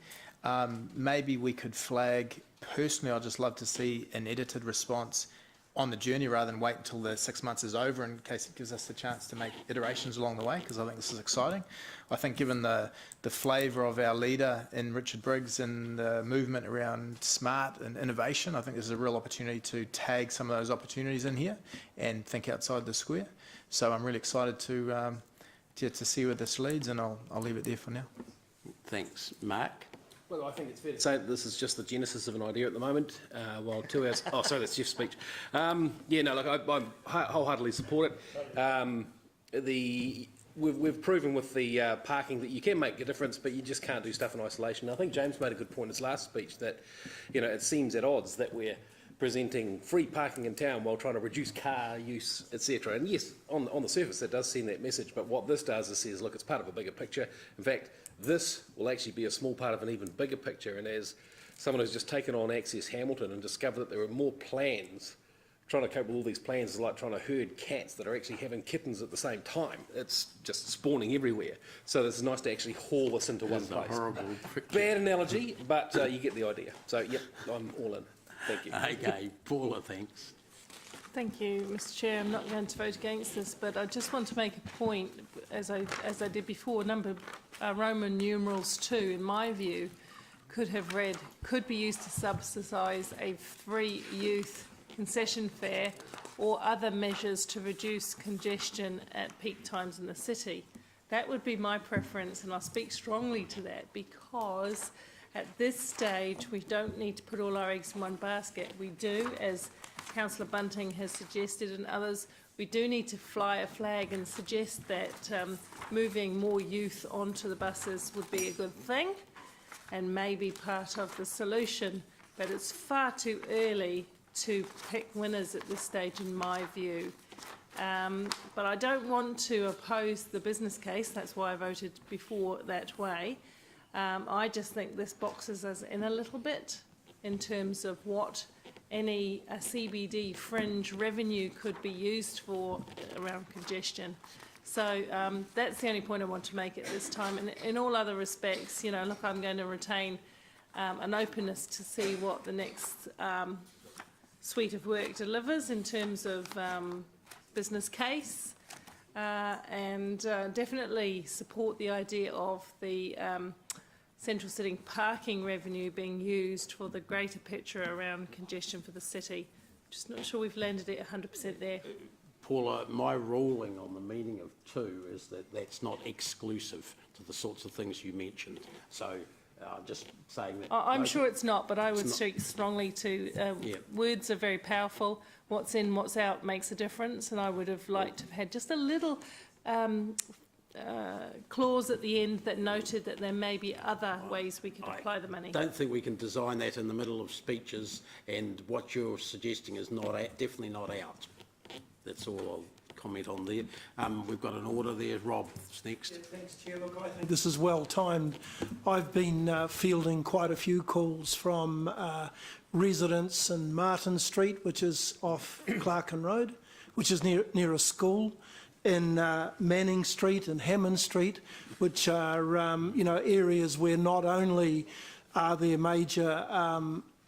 Maybe we could flag, personally, I'd just love to see an edited response on the journey rather than wait until the 6 months is over, in case it gives us the chance to make iterations along the way, because I think this is exciting. I think given the flavour of our leader in Richard Briggs and the movement around smart and innovation, I think there's a real opportunity to tag some of those opportunities in here and think outside the square. So I'm really excited to see where this leads, and I'll leave it there for now. Thanks. Mark? Look, I think it's fair to say that this is just the genesis of an idea at the moment, while 2 hours... Oh, sorry, that's Jeff's speech. Yeah, no, look, I wholeheartedly support it. We've proven with the parking that you can make a difference, but you just can't do stuff in isolation. I think James made a good point in his last speech that, you know, it seems at odds that we're presenting free parking in town while trying to reduce car use, etc. And yes, on the surface, that does send that message, but what this does is says, look, it's part of a bigger picture. In fact, this will actually be a small part of an even bigger picture, and as someone who's just taken on Access Hamilton and discovered that there are more plans, trying to cope with all these plans is like trying to herd cats that are actually having kittens at the same time. It's just spawning everywhere. So it's nice to actually haul this into one place. Horrible. Bad analogy, but you get the idea. So, yep, I'm all in. Thank you. Okay, Paula, thanks. Thank you, Mr Chair. I'm not going to vote against this, but I just want to make a point, as I did before, Roman numerals 2, in my view, could be used to subsidise a free youth concession fare or other measures to reduce congestion at peak times in the city. That would be my preference, and I'll speak strongly to that, because at this stage we don't need to put all our eggs in one basket. We do, as Councillor Bunting has suggested and others, we do need to fly a flag and suggest that moving more youth onto the buses would be a good thing and maybe part of the solution, but it's far too early to pick winners at this stage, in my view. But I don't want to oppose the business case. That's why I voted before that way. I just think this boxes us in a little bit in terms of what any CBD fringe revenue could be used for around congestion. So that's the only point I want to make at this time. And in all other respects, you know, look, I'm going to retain an openness to see what the next suite of work delivers in terms of business case, and definitely support the idea of the central sitting parking revenue being used for the greater picture around congestion for the city. Just not sure we've landed it 100% there. Paula, my ruling on the meaning of 2 is that that's not exclusive to the sorts of things you mentioned. So just saying that. I'm sure it's not, but I would speak strongly to words are very powerful. What's in, what's out makes a difference, and I would have liked to have had just a little clause at the end that noted that there may be other ways we could apply the money. I don't think we can design that in the middle of speeches, and what you're suggesting is not definitely not out. That's all I'll comment on there. We've got an order there. Rob's next. Yeah, thanks, Chair. Look, I think this is well timed. I've been fielding quite a few calls from residents in Martin Street, which is off Clarkin Road, which is near a school, in Manning Street and Hammond Street, which are you know, areas where not only are there major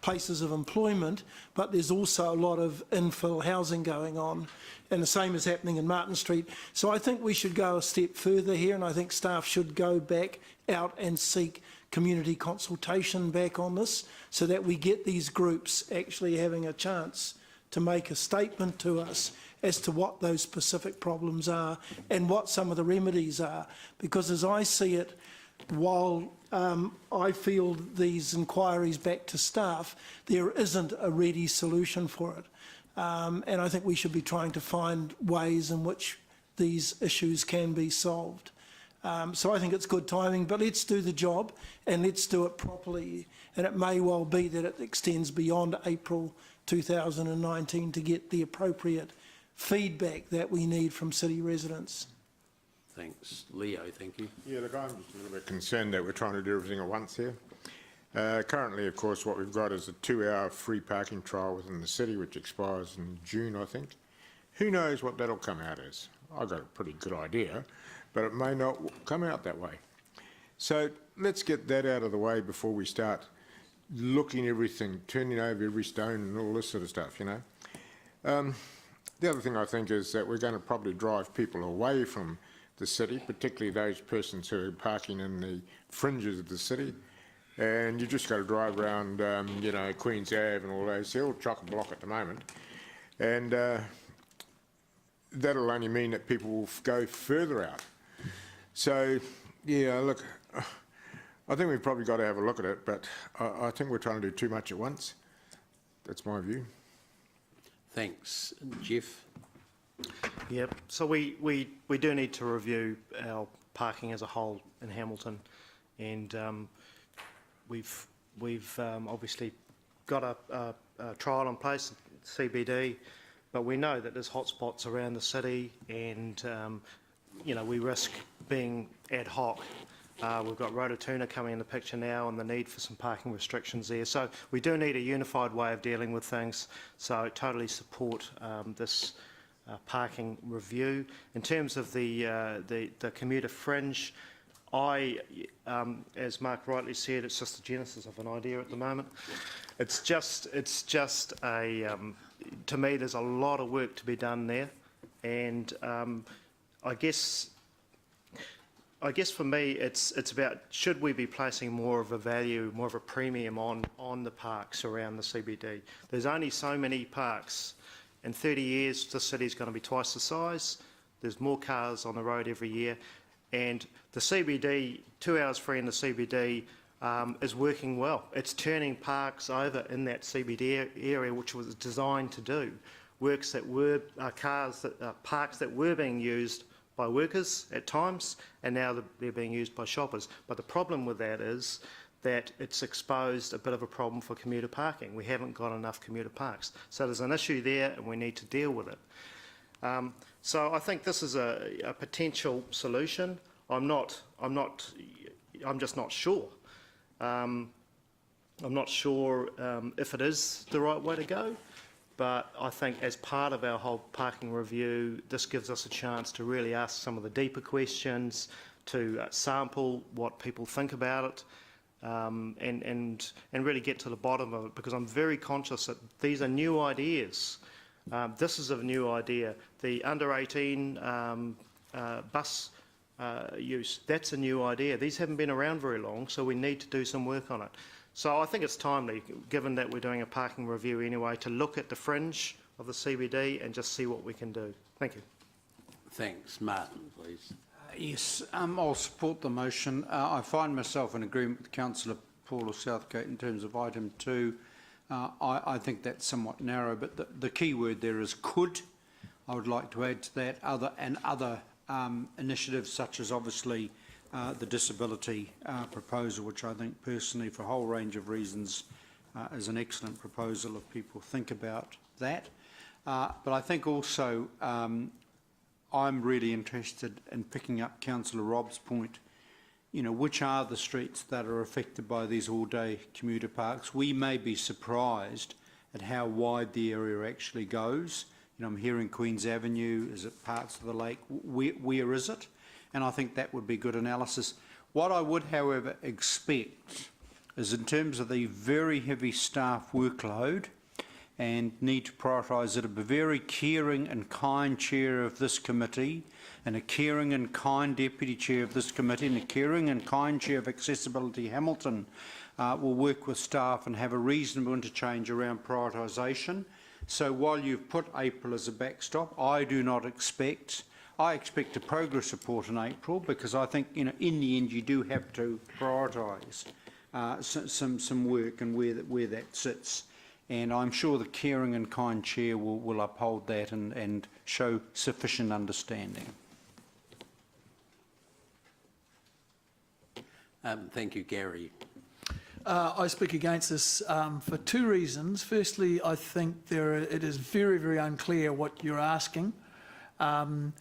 places of employment, but there's also a lot of infill housing going on, and the same is happening in Martin Street. So I think we should go a step further here, and I think staff should go back out and seek community consultation back on this, so that we get these groups actually having a chance to make a statement to us as to what those specific problems are and what some of the remedies are. Because as I see it, while I field these inquiries back to staff, there isn't a ready solution for it. And I think we should be trying to find ways in which these issues can be solved. So I think it's good timing, but let's do the job and let's do it properly. And it may well be that it extends beyond April 2019 to get the appropriate feedback that we need from city residents. Thanks. Leo, thank you. Yeah, look, I'm just a little bit concerned that we're trying to do everything at once here. Currently, of course, what we've got is a 2-hour free parking trial within the city, which expires in June, I think. Who knows what that'll come out as? I've got a pretty good idea, but it may not come out that way. So let's get that out of the way before we start looking at everything, turning over every stone and all this sort of stuff, you know. The other thing I think is that we're going to probably drive people away from the city, particularly those persons who are parking in the fringes of the city. And you just got to drive around, you know, Queen's Ave and all those. They're all chock-a-block at the moment. And that'll only mean that people will go further out. So, yeah, look, I think we've probably got to have a look at it, but I think we're trying to do too much at once. That's my view. Thanks. Jeff? Yep. So we do need to review our parking as a whole in Hamilton, and we've obviously got a trial in place, CBD, but we know that there's hotspots around the city, and you know, we risk being ad hoc. We've got Rototuna coming in the picture now and the need for some parking restrictions there. So we do need a unified way of dealing with things. So I totally support this parking review. In terms of the commuter fringe, as Mark rightly said, it's just the genesis of an idea at the moment. It's just a, to me, there's a lot of work to be done there. And I guess for me, it's about, should we be placing more of a value, more of a premium on the parks around the CBD? There's only so many parks. In 30 years, the city's going to be twice the size. There's more cars on the road every year. And the CBD, 2 hours free in the CBD, is working well. It's turning parks over in that CBD area, which was designed to do. Works that were parks that were being used by workers at times, and now they're being used by shoppers. But the problem with that is that it's exposed a bit of a problem for commuter parking. We haven't got enough commuter parks. So there's an issue there, and we need to deal with it. So I think this is a potential solution. I'm just not sure. I'm not sure if it is the right way to go. But I think as part of our whole parking review, this gives us a chance to really ask some of the deeper questions, to sample what people think about it, and really get to the bottom of it, because I'm very conscious that these are new ideas. This is a new idea. The under 18 bus use, that's a new idea. These haven't been around very long, so we need to do some work on it. So I think it's timely, given that we're doing a parking review anyway, to look at the fringe of the CBD and just see what we can do. Thank you. Thanks. Martin, please. Yes, I'll support the motion. I find myself in agreement with Councillor Paula Southgate in terms of item 2. I think that's somewhat narrow, but the key word there is could. I would like to add to that other initiatives, such as obviously the disability proposal, which I think personally, for a whole range of reasons, is an excellent proposal if people think about that. But I think also I'm really interested in picking up Councillor Robb's point, you know, which are the streets that are affected by these all-day commuter parks. We may be surprised at how wide the area actually goes. You know, I'm hearing Queen's Avenue, is it parts of the lake? Where is it? And I think that would be good analysis. What I would, however, expect is, in terms of the very heavy staff workload and need to prioritise it, a very caring and kind chair of this committee, and a caring and kind deputy chair of this committee, and a caring and kind chair of Accessibility Hamilton will work with staff and have a reasonable interchange around prioritisation. So while you've put April as a backstop, I expect a progress report in April, because I think, you know, in the end you do have to prioritise some work and where that sits. And I'm sure the caring and kind chair will uphold that and show sufficient understanding. Thank you, Gary. I speak against this for 2 reasons. Firstly, I think it is very, very unclear what you're asking. And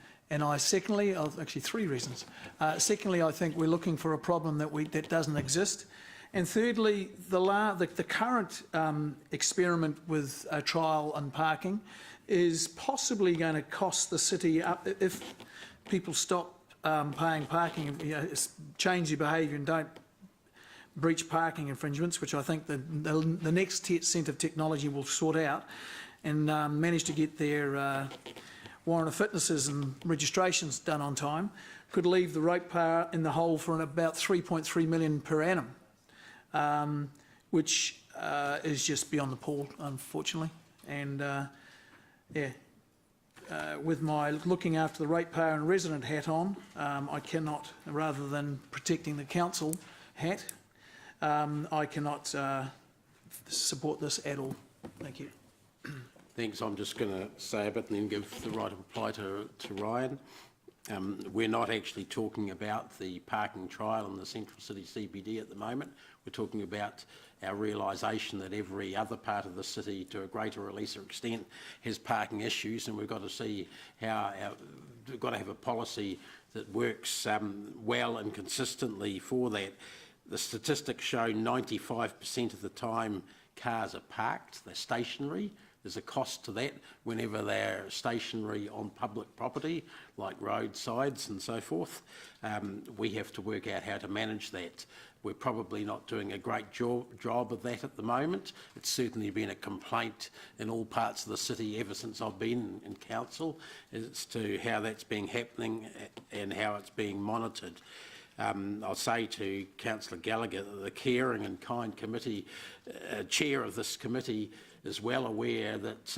secondly, actually 3 reasons. Secondly, I think we're looking for a problem that doesn't exist. And thirdly, the current experiment with a trial and parking is possibly going to cost the city, if people stop paying parking, you know, change their behaviour and don't breach parking infringements, which I think the next set of technology will sort out, and manage to get their warrant of fitnesses and registrations done on time, could leave the ratepayer in the hole for about 3.3 million per annum, which is just beyond the pale, unfortunately. And with my looking after the ratepayer and resident hat on, I cannot, rather than protecting the council, hat, I cannot support this at all. Thank you. Thanks. I'm just going to say a bit and then give the right of reply to Ryan. We're not actually talking about the parking trial in the Central City CBD at the moment. We're talking about our realisation that every other part of the city, to a greater or lesser extent, has parking issues, and we've got to see how we've got to have a policy that works well and consistently for that. The statistics show 95% of the time cars are parked, they're stationary. There's a cost to that whenever they're stationary on public property, like roadsides and so forth. We have to work out how to manage that. We're probably not doing a great job of that at the moment. It's certainly been a complaint in all parts of the city ever since I've been in council as to how that's been happening and how it's being monitored. I'll say to Councillor Gallagher that the Caring and Kind Committee, chair of this committee, is well aware that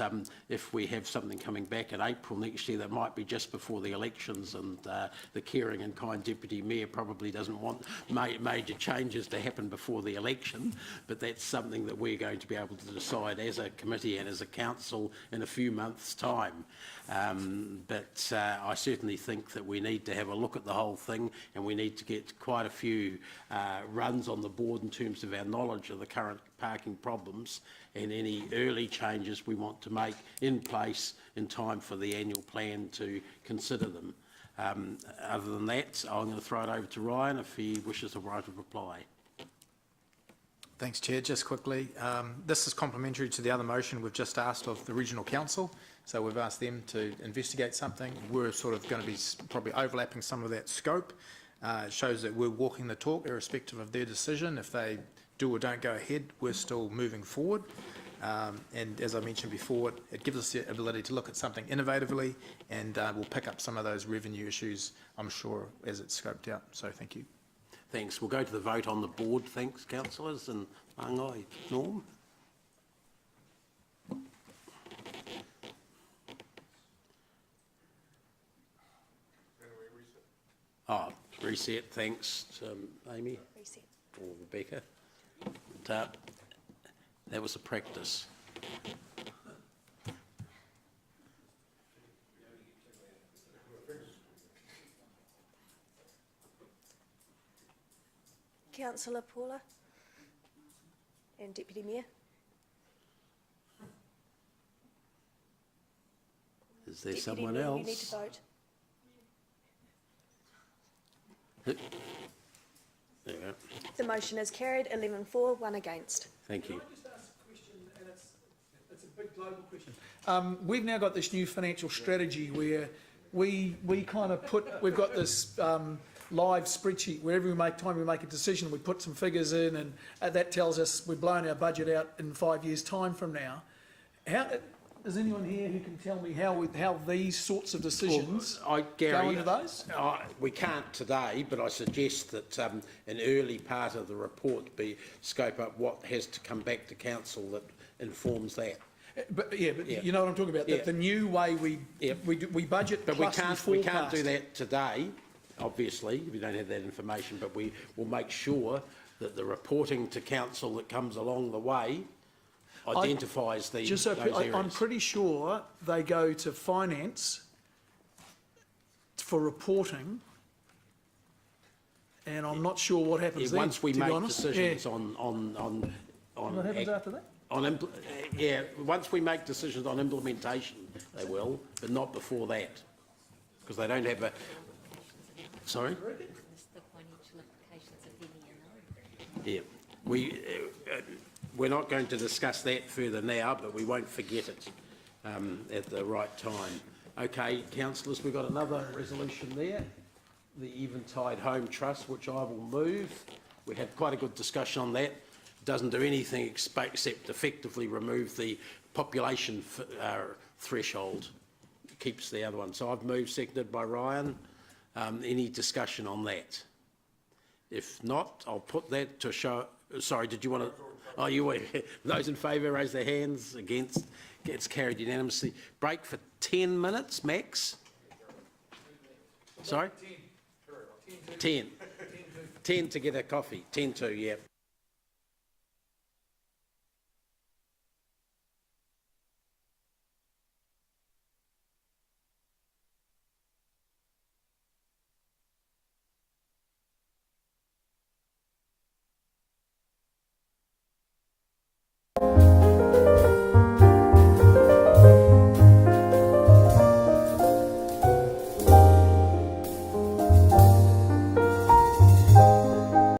if we have something coming back in April next year that might be just before the elections, and the Caring and Kind Deputy Mayor probably doesn't want major changes to happen before the election, but that's something that we're going to be able to decide as a committee and as a council in a few months' time. But I certainly think that we need to have a look at the whole thing, and we need to get quite a few runs on the board in terms of our knowledge of the current parking problems and any early changes we want to make in place in time for the annual plan to consider them. Other than that, I'm going to throw it over to Ryan if he wishes a right of reply. Thanks, Chair. Just quickly, this is complementary to the other motion we've just asked of the Regional Council. So we've asked them to investigate something. We're sort of going to be probably overlapping some of that scope. It shows that we're walking the talk irrespective of their decision. If they do or don't go ahead, we're still moving forward. And as I mentioned before, it gives us the ability to look at something innovatively, and we'll pick up some of those revenue issues, I'm sure, as it's scoped out. So thank you. Thanks. We'll go to the vote on the board. Thanks, councillors. And Mangai, Norm. Oh, reset. Thanks, Amy. Reset. Or Rebecca. That was a practice. Councillor Paula and Deputy Mayor. Is there Deputy someone Mayor, else? You need to vote. There you go. The motion is carried, 11 for, 1 against. Thank you. Can I just ask a question, and it's a big global question. We've now got this new financial strategy where we kind of we've got this live spreadsheet where every time we make a decision, we put some figures in, and that tells us we've blown our budget out in 5 years' time from now. Is anyone here who can tell me how these sorts of decisions go into those? We can't today, but I suggest that an early part of the report scope up what has to come back to council that informs that. But you know what I'm talking about. The new way we budget, but plus we can't do that today. Obviously, we don't have that information, but we will make sure that the reporting to council that comes along the way identifies those areas. I'm pretty sure they go to finance for reporting, and I'm not sure what happens then. Once we make decisions on what happens after that? Once we make decisions on implementation, they will, but not before that, because they don't have a. Sorry. Yeah, we're not going to discuss that further now, but we won't forget it at the right time. Okay, councillors, we've got another resolution there, the Eventide Home Trust, which I will move. We had quite a good discussion on that. Doesn't do anything except effectively remove the population threshold. Keeps the other one. So I've moved, seconded by Ryan. Any discussion on that? If not, I'll put that to show. Sorry, did you want to? Oh, you were. Those in favour, raise their hands. Against, gets carried unanimously. Break for 10 minutes max. Sorry? 10. 10 to get a coffee, 10 to, yeah.